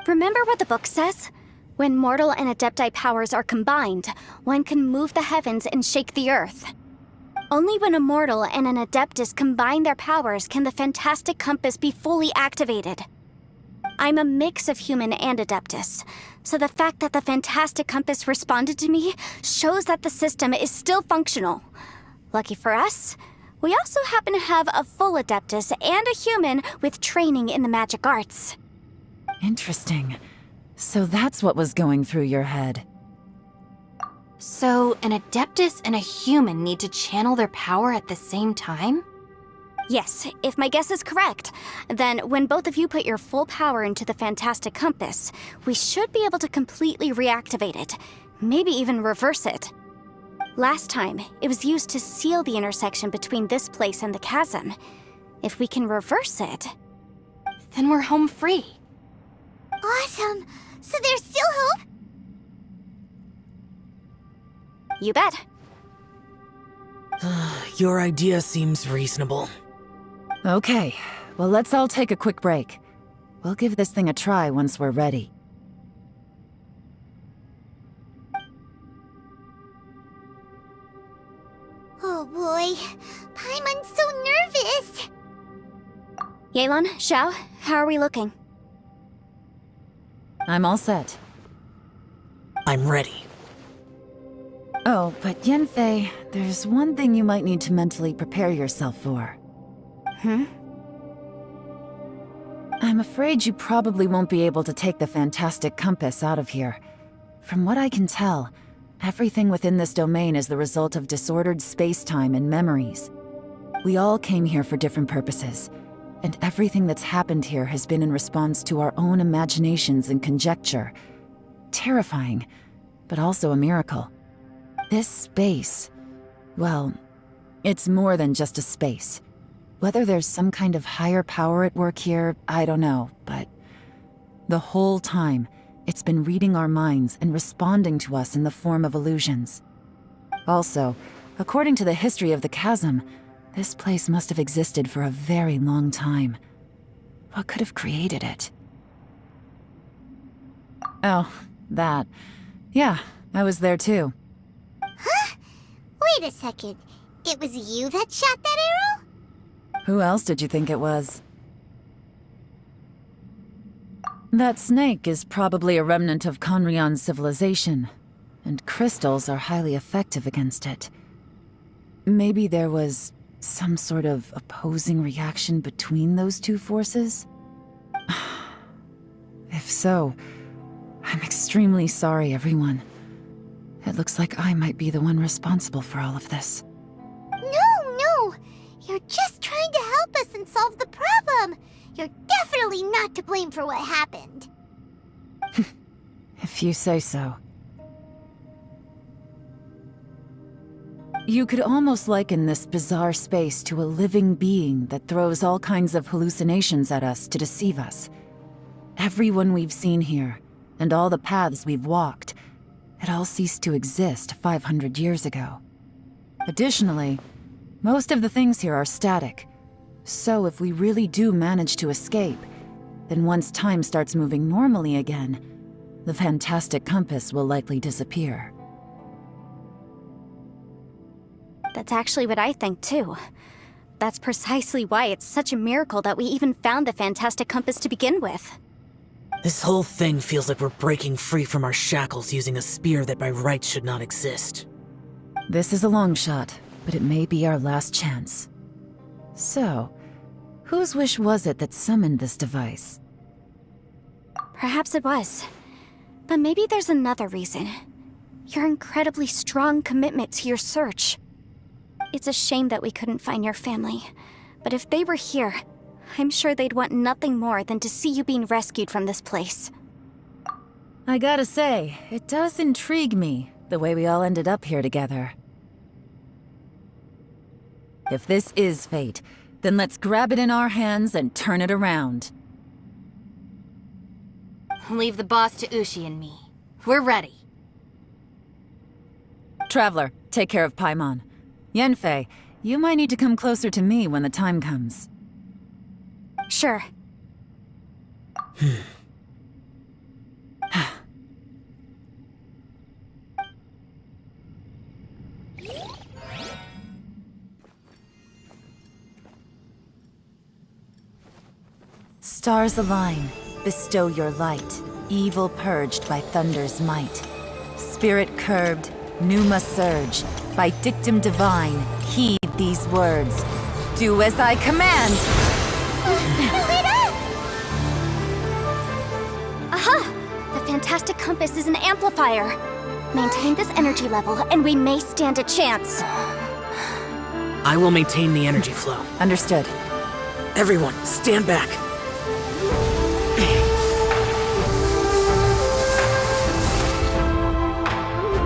Remember what the book says? When mortal and Adepti powers are combined, one can move the heavens and shake the earth. Only when a mortal and an Adeptus combine their powers can the fantastic compass be fully activated. I'm a mix of human and Adeptus, so the fact that the fantastic compass responded to me shows that the system is still functional. Lucky for us, we also happen to have a full Adeptus and a human with training in the magic arts. Interesting. So that's what was going through your head. So, an Adeptus and a human need to channel their power at the same time? Yes, if my guess is correct, then when both of you put your full power into the fantastic compass, we should be able to completely reactivate it. Maybe even reverse it. Last time, it was used to seal the intersection between this place and the chasm. If we can reverse it... Then we're home free. Awesome! So there's still hope? You bet. Your idea seems reasonable. Okay, well, let's all take a quick break. We'll give this thing a try once we're ready. Oh boy, Paimon's so nervous! Yelan, Xiao, how are we looking? I'm all set. I'm ready. Oh, but Yanfei, there's one thing you might need to mentally prepare yourself for. I'm afraid you probably won't be able to take the fantastic compass out of here. From what I can tell, everything within this domain is the result of disordered space-time and memories. We all came here for different purposes, and everything that's happened here has been in response to our own imaginations and conjecture. Terrifying, but also a miracle. This space, well, it's more than just a space. Whether there's some kind of higher power at work here, I don't know, but the whole time, it's been reading our minds and responding to us in the form of illusions. Also, according to the history of the chasm, this place must have existed for a very long time. What could have created it? Oh, that. Yeah, I was there too. Huh? Wait a second. It was you that shot that arrow? Who else did you think it was? That snake is probably a remnant of Conrion's civilization, and crystals are highly effective against it. Maybe there was some sort of opposing reaction between those two forces? If so, I'm extremely sorry, everyone. It looks like I might be the one responsible for all of this. No! You're just trying to help us and solve the problem! You're definitely not to blame for what happened. If you say so. You could almost liken this bizarre space to a living being that throws all kinds of hallucinations at us to deceive us. Everyone we've seen here, and all the paths we've walked, it all ceased to exist 500 years ago. Additionally, most of the things here are static. So if we really do manage to escape, then once time starts moving normally again, the fantastic compass will likely disappear. That's actually what I think too. That's precisely why it's such a miracle that we even found the fantastic compass to begin with. This whole thing feels like we're breaking free from our shackles using a spear that by rights should not exist. This is a long shot, but it may be our last chance. So, whose wish was it that summoned this device? Perhaps it was. But maybe there's another reason. Your incredibly strong commitment to your search. It's a shame that we couldn't find your family. But if they were here, I'm sure they'd want nothing more than to see you being rescued from this place. I gotta say, it does intrigue me, the way we all ended up here together. If this is fate, then let's grab it in our hands and turn it around. Leave the boss to Ushi and me. We're ready. Traveler, take care of Paimon. Yanfei, you might need to come closer to me when the time comes. Sure. Stars align, bestow your light, evil purged by thunder's might. Spirit curbed, pneuma surge, by dictum divine, heed these words. Do as I command! Aha! The fantastic compass is an amplifier. Maintain this energy level, and we may stand a chance. I will maintain the energy flow. Understood. Everyone, stand back.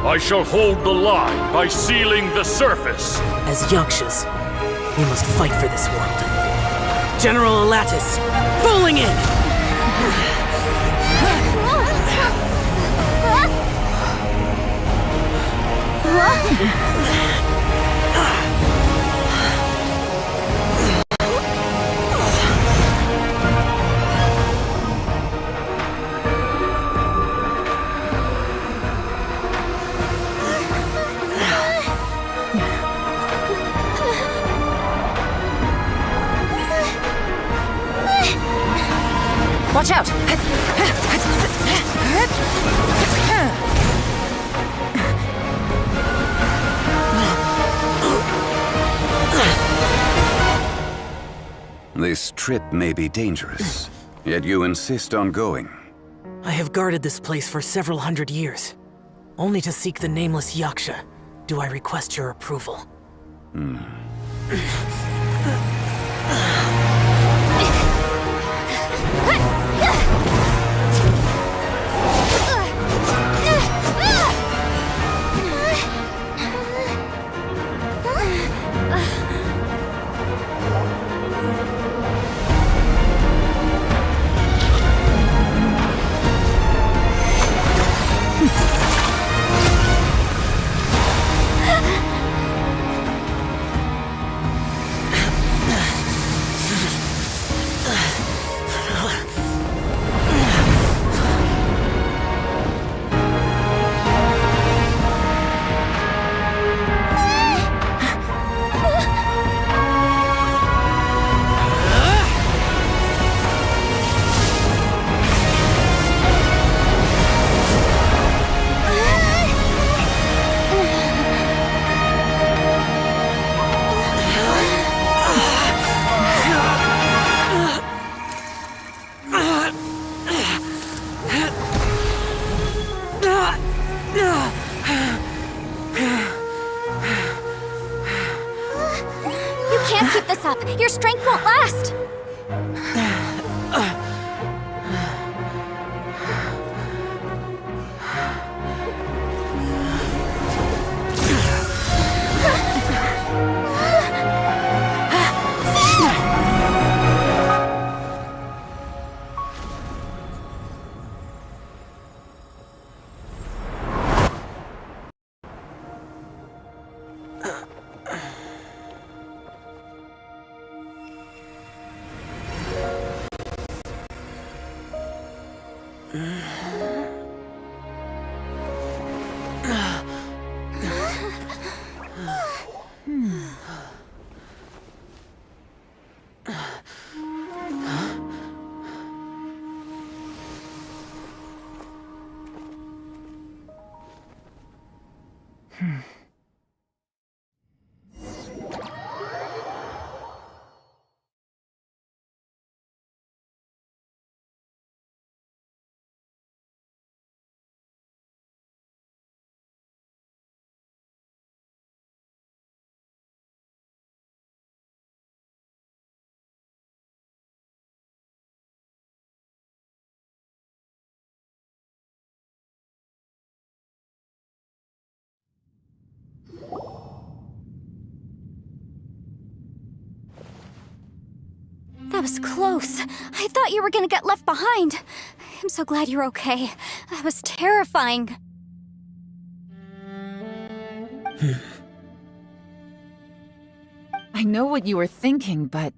I I shall hold the line by sealing the surface. As Yakshas, we must fight for this world. General Elatus, falling in! Watch out! This trip may be dangerous, yet you insist on going. I have guarded this place for several hundred years. Only to seek the nameless Yaksha do I request your approval. Can't keep this up. Your strength won't last. That was close. I thought you were gonna get left behind. I'm so glad you're okay. That was terrifying. I know what you were thinking, but...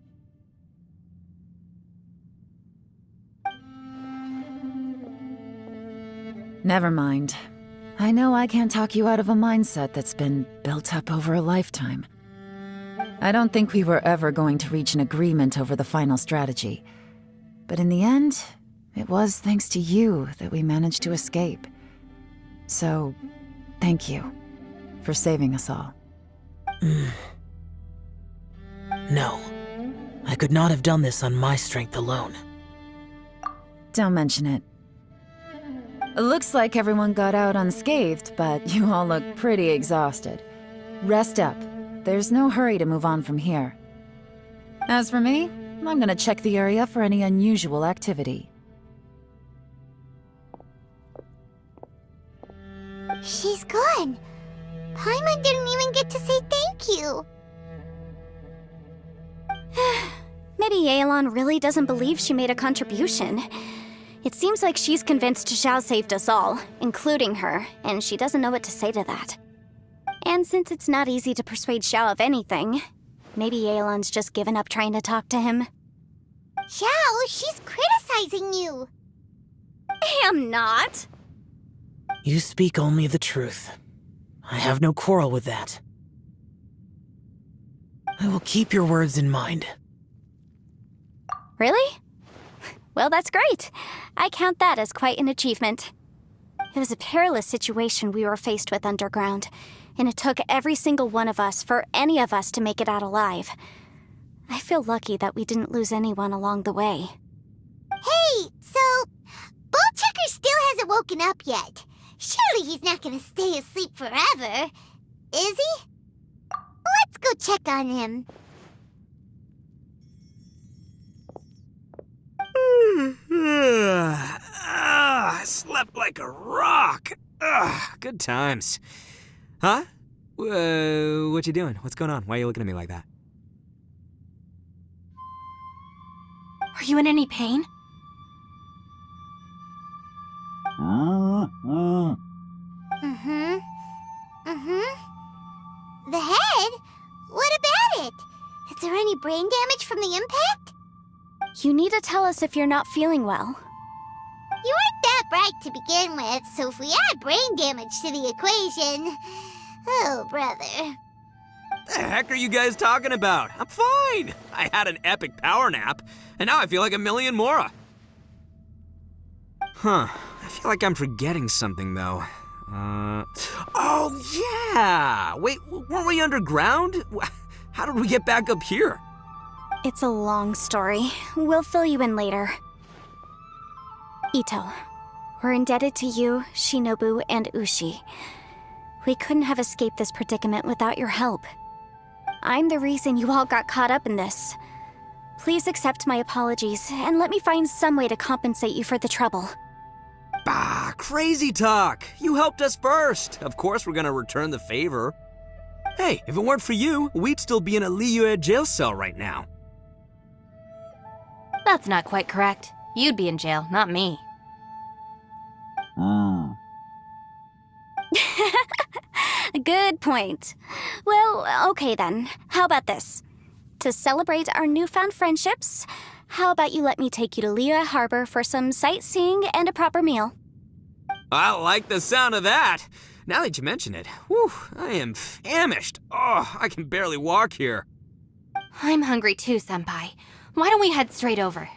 Never mind. I know I can't talk you out of a mindset that's been built up over a lifetime. I don't think we were ever going to reach an agreement over the final strategy. But in the end, it was thanks to you that we managed to escape. So, thank you for saving us all. No. I could not have done this on my strength alone. Don't mention it. It looks like everyone got out unscathed, but you all look pretty exhausted. Rest up. There's no hurry to move on from here. As for me, I'm gonna check the area for any unusual activity. She's gone. Paimon didn't even get to say thank you. Maybe Yelan really doesn't believe she made a contribution. It seems like she's convinced Xiao saved us all, including her, and she doesn't know what to say to that. And since it's not easy to persuade Xiao of anything, maybe Yelan's just given up trying to talk to him. Xiao, she's criticizing you. I am not. You speak only the truth. I have no quarrel with that. I will keep your words in mind. Really? Well, that's great. I count that as quite an achievement. It was a perilous situation we were faced with underground, and it took every single one of us for any of us to make it out alive. I feel lucky that we didn't lose anyone along the way. Hey, so Ballchecker still hasn't woken up yet. Surely he's not gonna stay asleep forever, is he? Let's go check on him. I slept like a rock. Good times. Huh? What you doing? What's going on? Why are you looking at me like that? Are you in any pain? The head? What about it? Is there any brain damage from the impact? You need to tell us if you're not feeling well. You weren't that bright to begin with, so if we add brain damage to the equation... Oh, brother. The heck are you guys talking about? I'm fine. I had an epic power nap, and now I feel like a million more. Huh. I feel like I'm forgetting something, though. Oh, yeah! Wait, weren't we underground? How did we get back up here? It's a long story. We'll fill you in later. Ito, we're indebted to you, Shinobu, and Ushi. We couldn't have escaped this predicament without your help. I'm the reason you all got caught up in this. Please accept my apologies, and let me find some way to compensate you for the trouble. Bah, crazy talk! You helped us first! Of course we're gonna return the favor. Hey, if it weren't for you, we'd still be in a Liyue jail cell right now. That's not quite correct. You'd be in jail, not me. Good point. Well, okay then. How about this? To celebrate our newfound friendships, how about you let me take you to Liyue Harbor for some sightseeing and a proper meal? I like the sound of that! Now that you mention it, whew, I am famished. Oh, I can barely walk here. I'm hungry too, Senpai. Why don't we head straight over?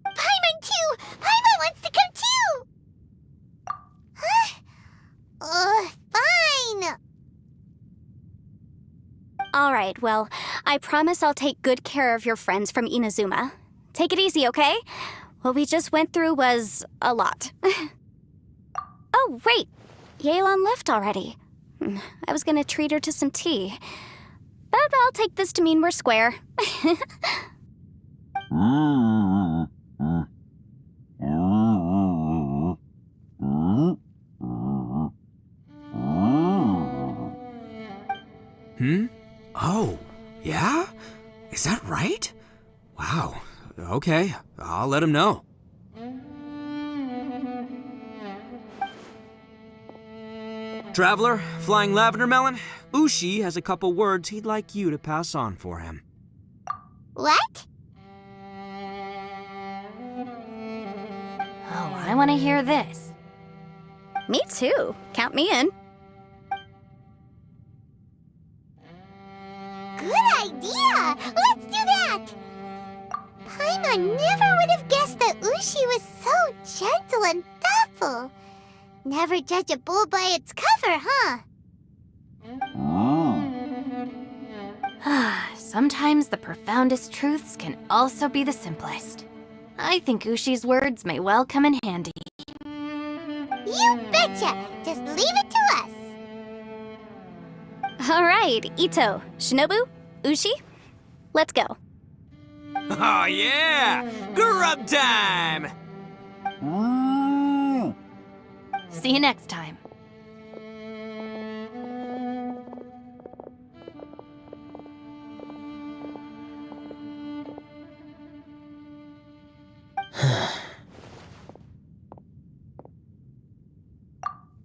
Paimon too! Paimon wants to come too! Huh? Fine! Alright, well, I promise I'll take good care of your friends from Inazuma. Take it easy, okay? What we just went through was a lot. Oh, wait! Yelan left already. I was gonna treat her to some tea. But I'll take this to mean we're square. Oh, yeah? Is that right? Wow. Okay, I'll let him know. Traveler, Flying Lavender Melon, Ushi has a couple words he'd like you to pass on for him. What? Oh, I want to hear this. Me too. Count me in. Good idea! Let's do that! Paimon never would have guessed that Ushi was so gentle and thoughtful. Never judge a bull by its cover, huh? Sometimes the profoundest truths can also be the simplest. I think Ushi's words may well come in handy. You betcha! Just leave it to us! Alright, Ito, Shinobu, Ushi, let's go. Oh yeah! Grub time! See you next time.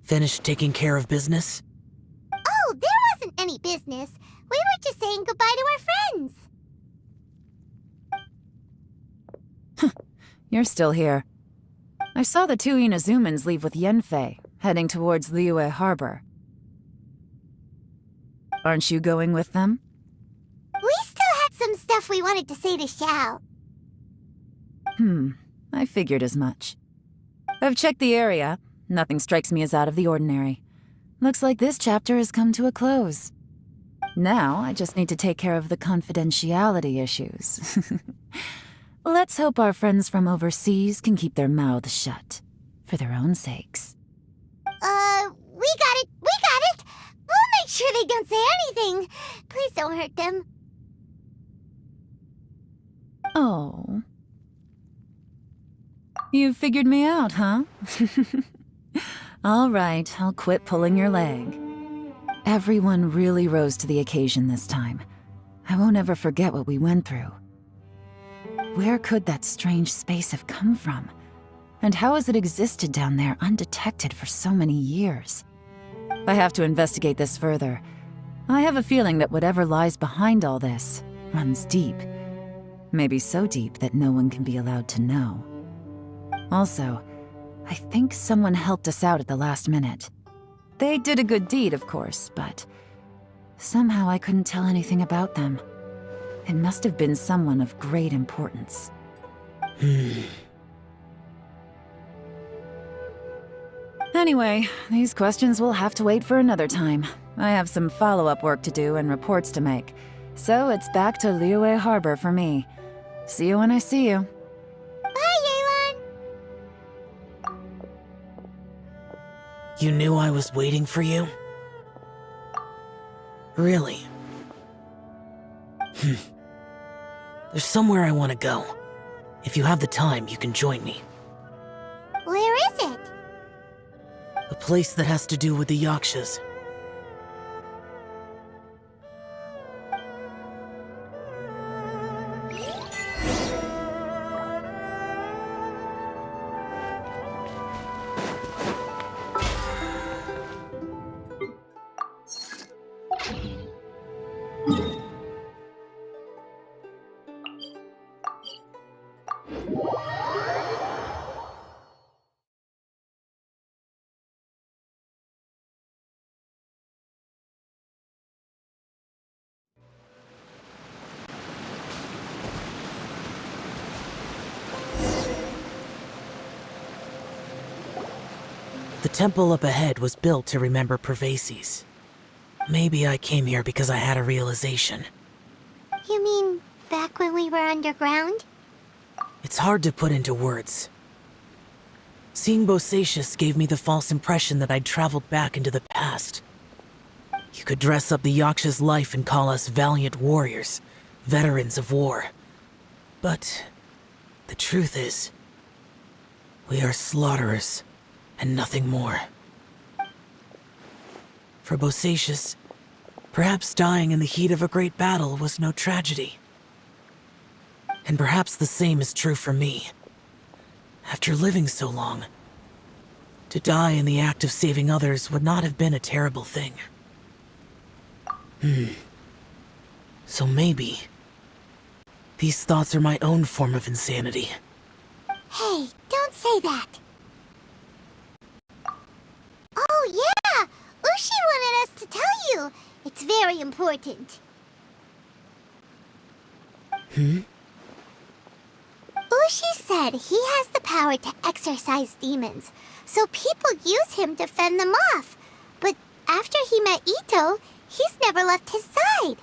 Finished taking care of business? Oh, there wasn't any business. We were just saying goodbye to our friends. You're still here. I saw the two Inazumans leave with Yenfei, heading towards Liyue Harbor. Aren't you going with them? We still had some stuff we wanted to say to Xiao. I figured as much. I've checked the area. Nothing strikes me as out of the ordinary. Looks like this chapter has come to a close. Now, I just need to take care of the confidentiality issues. Let's hope our friends from overseas can keep their mouths shut. For their own sakes. We got it! We got it! We'll make sure they don't say anything. Please don't hurt them. Oh. You figured me out, huh? All right, I'll quit pulling your leg. Everyone really rose to the occasion this time. I won't ever forget what we went through. Where could that strange space have come from? And how has it existed down there undetected for so many years? I have to investigate this further. I have a feeling that whatever lies behind all this runs deep. Maybe so deep that no one can be allowed to know. Also, I think someone helped us out at the last minute. They did a good deed, of course, but somehow I couldn't tell anything about them. It must have been someone of great importance. Anyway, these questions will have to wait for another time. I have some follow-up work to do and reports to make. So it's back to Liyue Harbor for me. See you when I see you. Bye, Yelan! You knew I was waiting for you? Really? There's somewhere I want to go. If you have the time, you can join me. Where is it? A place that has to do with the Yakshas. The temple up ahead was built to remember Pervases. Maybe I came here because I had a realization. You mean back when we were underground? It's hard to put into words. Seeing Bosacius gave me the false impression that I'd traveled back into the past. You could dress up the Yaksha's life and call us valiant warriors, veterans of war. But the truth is, we are slaughterers. And nothing more. For Bosacius, perhaps dying in the heat of a great battle was no tragedy. And perhaps the same is true for me. After living so long, to die in the act of saving others would not have been a terrible thing. So maybe these thoughts are my own form of insanity. Hey, don't say that. Oh, yeah! Ushi wanted us to tell you. It's very important. Ushi said he has the power to exorcise demons, so people use him to fend them off. But after he met Ito, he's never left his side.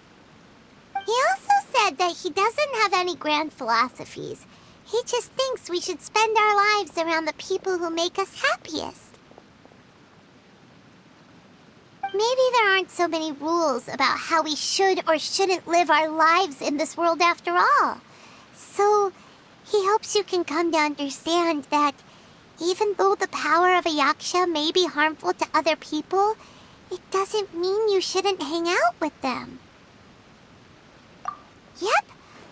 He also said that he doesn't have any grand philosophies. He just thinks we should spend our lives around the people who make us happiest. Maybe there aren't so many rules about how we should or shouldn't live our lives in this world after all. So, he hopes you can come to understand that Even though the power of a yaksha may be harmful to other people, it doesn't mean you shouldn't hang out with them. Yep,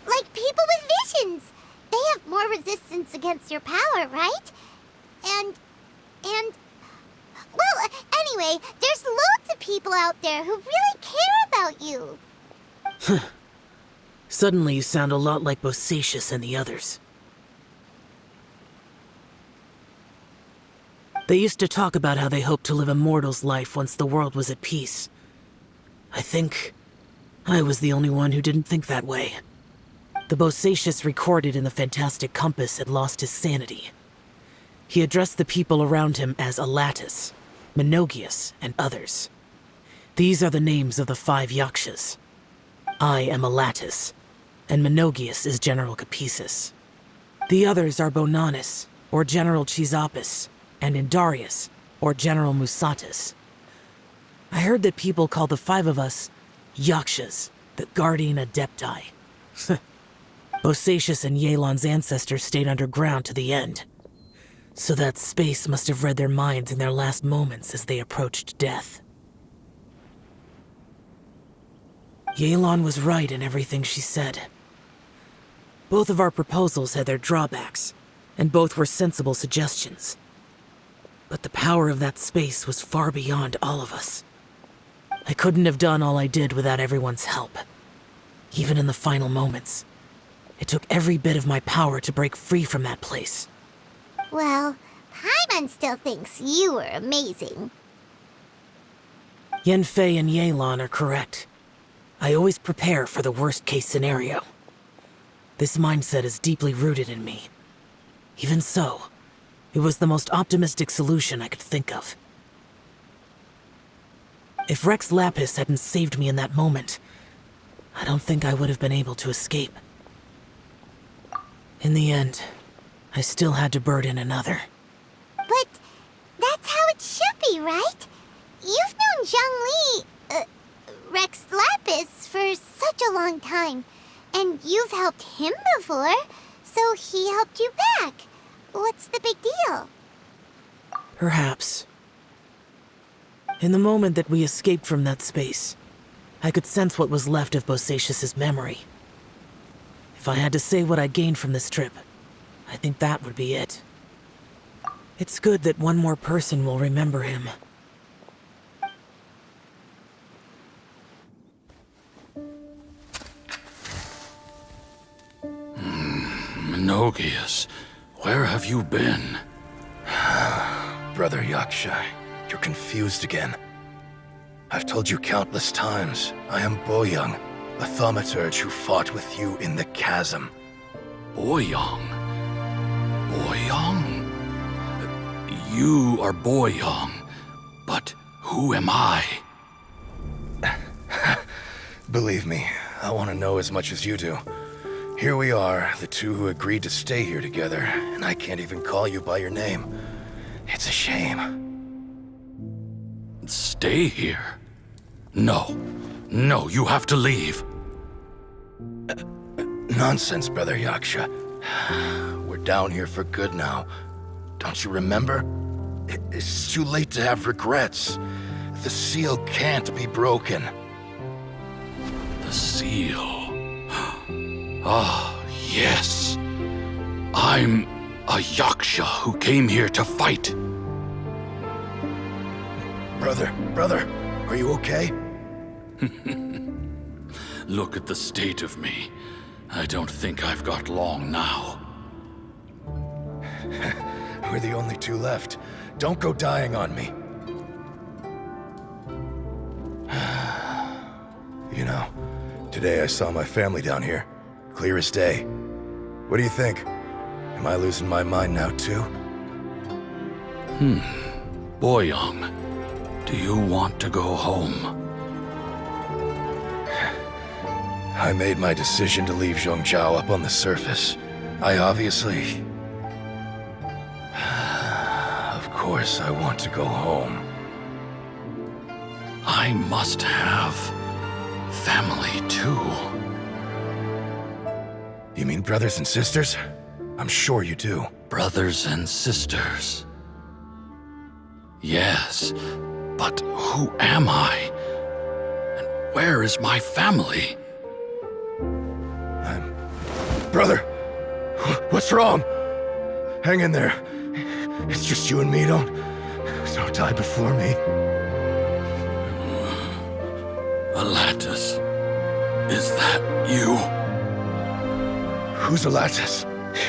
like people with visions. They have more resistance against your power, right? And... Well, anyway, there's loads of people out there who really care about you. Suddenly you sound a lot like Bosacius and the others. They used to talk about how they hoped to live a mortal's life once the world was at peace. I think I was the only one who didn't think that way. The Bosacius recorded in the Fantastic Compass had lost his sanity. He addressed the people around him as Alatus, Menogius, and others. These are the names of the 5 yakshas. I am Alatus, and Menogius is General Capisis. The others are Bonanis, or General Chisapis, and Indarius, or General Musatus. I heard that people call the 5 of us yakshas, the Guardian Adepti. Bosacius and Yelan's ancestors stayed underground to the end. So that space must have read their minds in their last moments as they approached death. Yelan was right in everything she said. Both of our proposals had their drawbacks, and both were sensible suggestions. But the power of that space was far beyond all of us. I couldn't have done all I did without everyone's help. Even in the final moments, it took every bit of my power to break free from that place. Well, Paimon still thinks you were amazing. Yenfei and Yelan are correct. I always prepare for the worst-case scenario. This mindset is deeply rooted in me. Even so, it was the most optimistic solution I could think of. If Rex Lapis hadn't saved me in that moment, I don't think I would have been able to escape. In the end, I still had to burden another. But that's how it should be, right? You've known Zhang Li, Rex Lapis, for such a long time. And you've helped him before, so he helped you back. What's the big deal? Perhaps. In the moment that we escaped from that space, I could sense what was left of Bosacius's memory. If I had to say what I gained from this trip, I think that would be it. It's good that one more person will remember him. Menogius, where have you been? Brother Yaksha, you're confused again. I've told you countless times, I am Boyoung, a thaumaturge who fought with you in the chasm. Boyoung? Boyoung? You are Boyoung, but who am I? Believe me, I want to know as much as you do. Here we are, the two who agreed to stay here together, and I can't even call you by your name. It's a shame. Stay here? No. No, you have to leave. Nonsense, Brother Yaksha. We're down here for good now. Don't you remember? It's too late to have regrets. The seal can't be broken. The seal. Ah, yes. I'm a Yaksha who came here to fight. Brother, are you okay? Look at the state of me. I don't think I've got long now. We're the only two left. Don't go dying on me. You know, today I saw my family down here. Clear as day. What do you think? Am I losing my mind now too? Boyoung, do you want to go home? I made my decision to leave Zhongzhou up on the surface. I obviously... Of course I want to go home. I must have family too. You mean brothers and sisters? I'm sure you do. Brothers and sisters. Yes, but who am I? And where is my family? Brother, what's wrong? Hang in there. It's just you and me. Don't die before me. Alatus, is that you? Who's Alatus?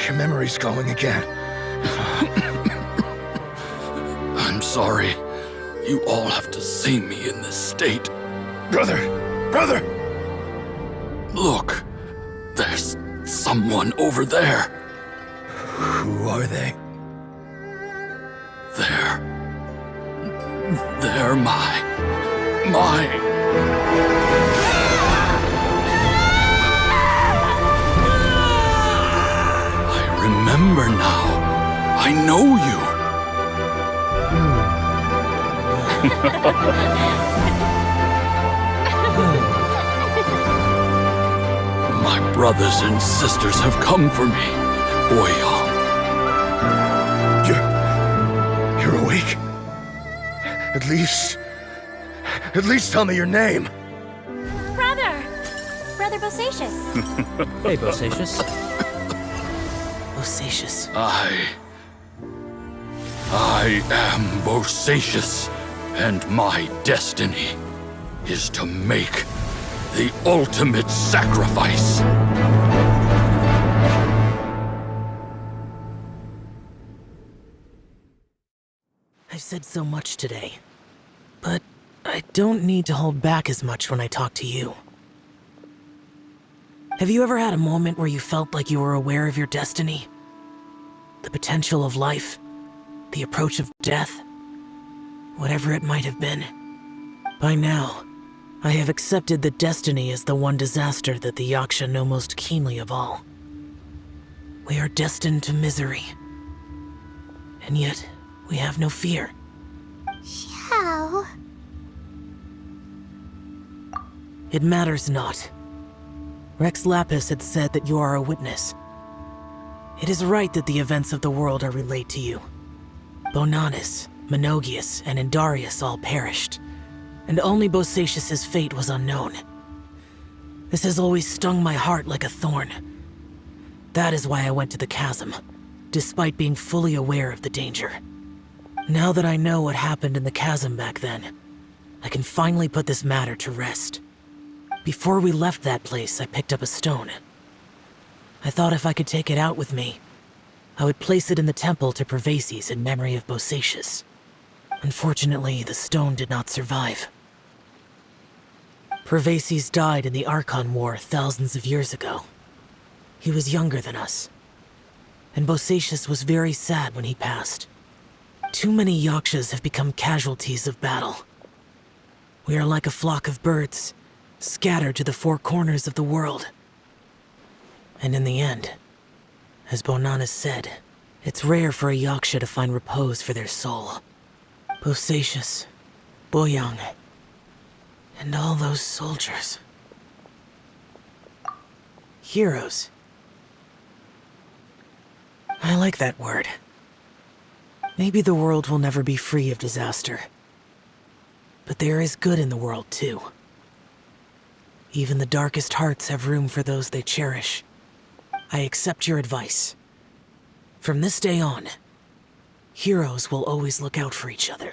Your memory's going again. I'm sorry. You all have to see me in this state. Brother! Look, there's someone over there. Who are they? They're my... I remember now. I know you. My brothers and sisters have come for me, Boyang. You're awake? At least tell me your name. Brother Bosacius. Hey, Bosacius. Bosacius. I am Bosacius, and my destiny is to make the ultimate sacrifice. I've said so much today, but I don't need to hold back as much when I talk to you. Have you ever had a moment where you felt like you were aware of your destiny? The potential of life? The approach of death? Whatever it might have been. By now, I have accepted that destiny is the one disaster that the Yaksha know most keenly of all. We are destined to misery. And yet, we have no fear. Xiao. It matters not. Rex Lapis had said that you are a witness. It is right that the events of the world are relayed to you. Bonanis, Menogius, and Indarius all perished, and only Bosacius's fate was unknown. This has always stung my heart like a thorn. That is why I went to the chasm, despite being fully aware of the danger. Now that I know what happened in the chasm back then, I can finally put this matter to rest. Before we left that place, I picked up a stone. I thought if I could take it out with me, I would place it in the temple to Pervases in memory of Bosacius. Unfortunately, the stone did not survive. Pervases died in the Archon War thousands of years ago. He was younger than us, and Bosacius was very sad when he passed. Too many Yakshas have become casualties of battle. We are like a flock of birds, scattered to the four corners of the world. And in the end, as Bonanis said, it's rare for a Yaksha to find repose for their soul. Bosacius, Boyang, and all those soldiers. Heroes. I like that word. Maybe the world will never be free of disaster. But there is good in the world, too. Even the darkest hearts have room for those they cherish. I accept your advice. From this day on, heroes will always look out for each other.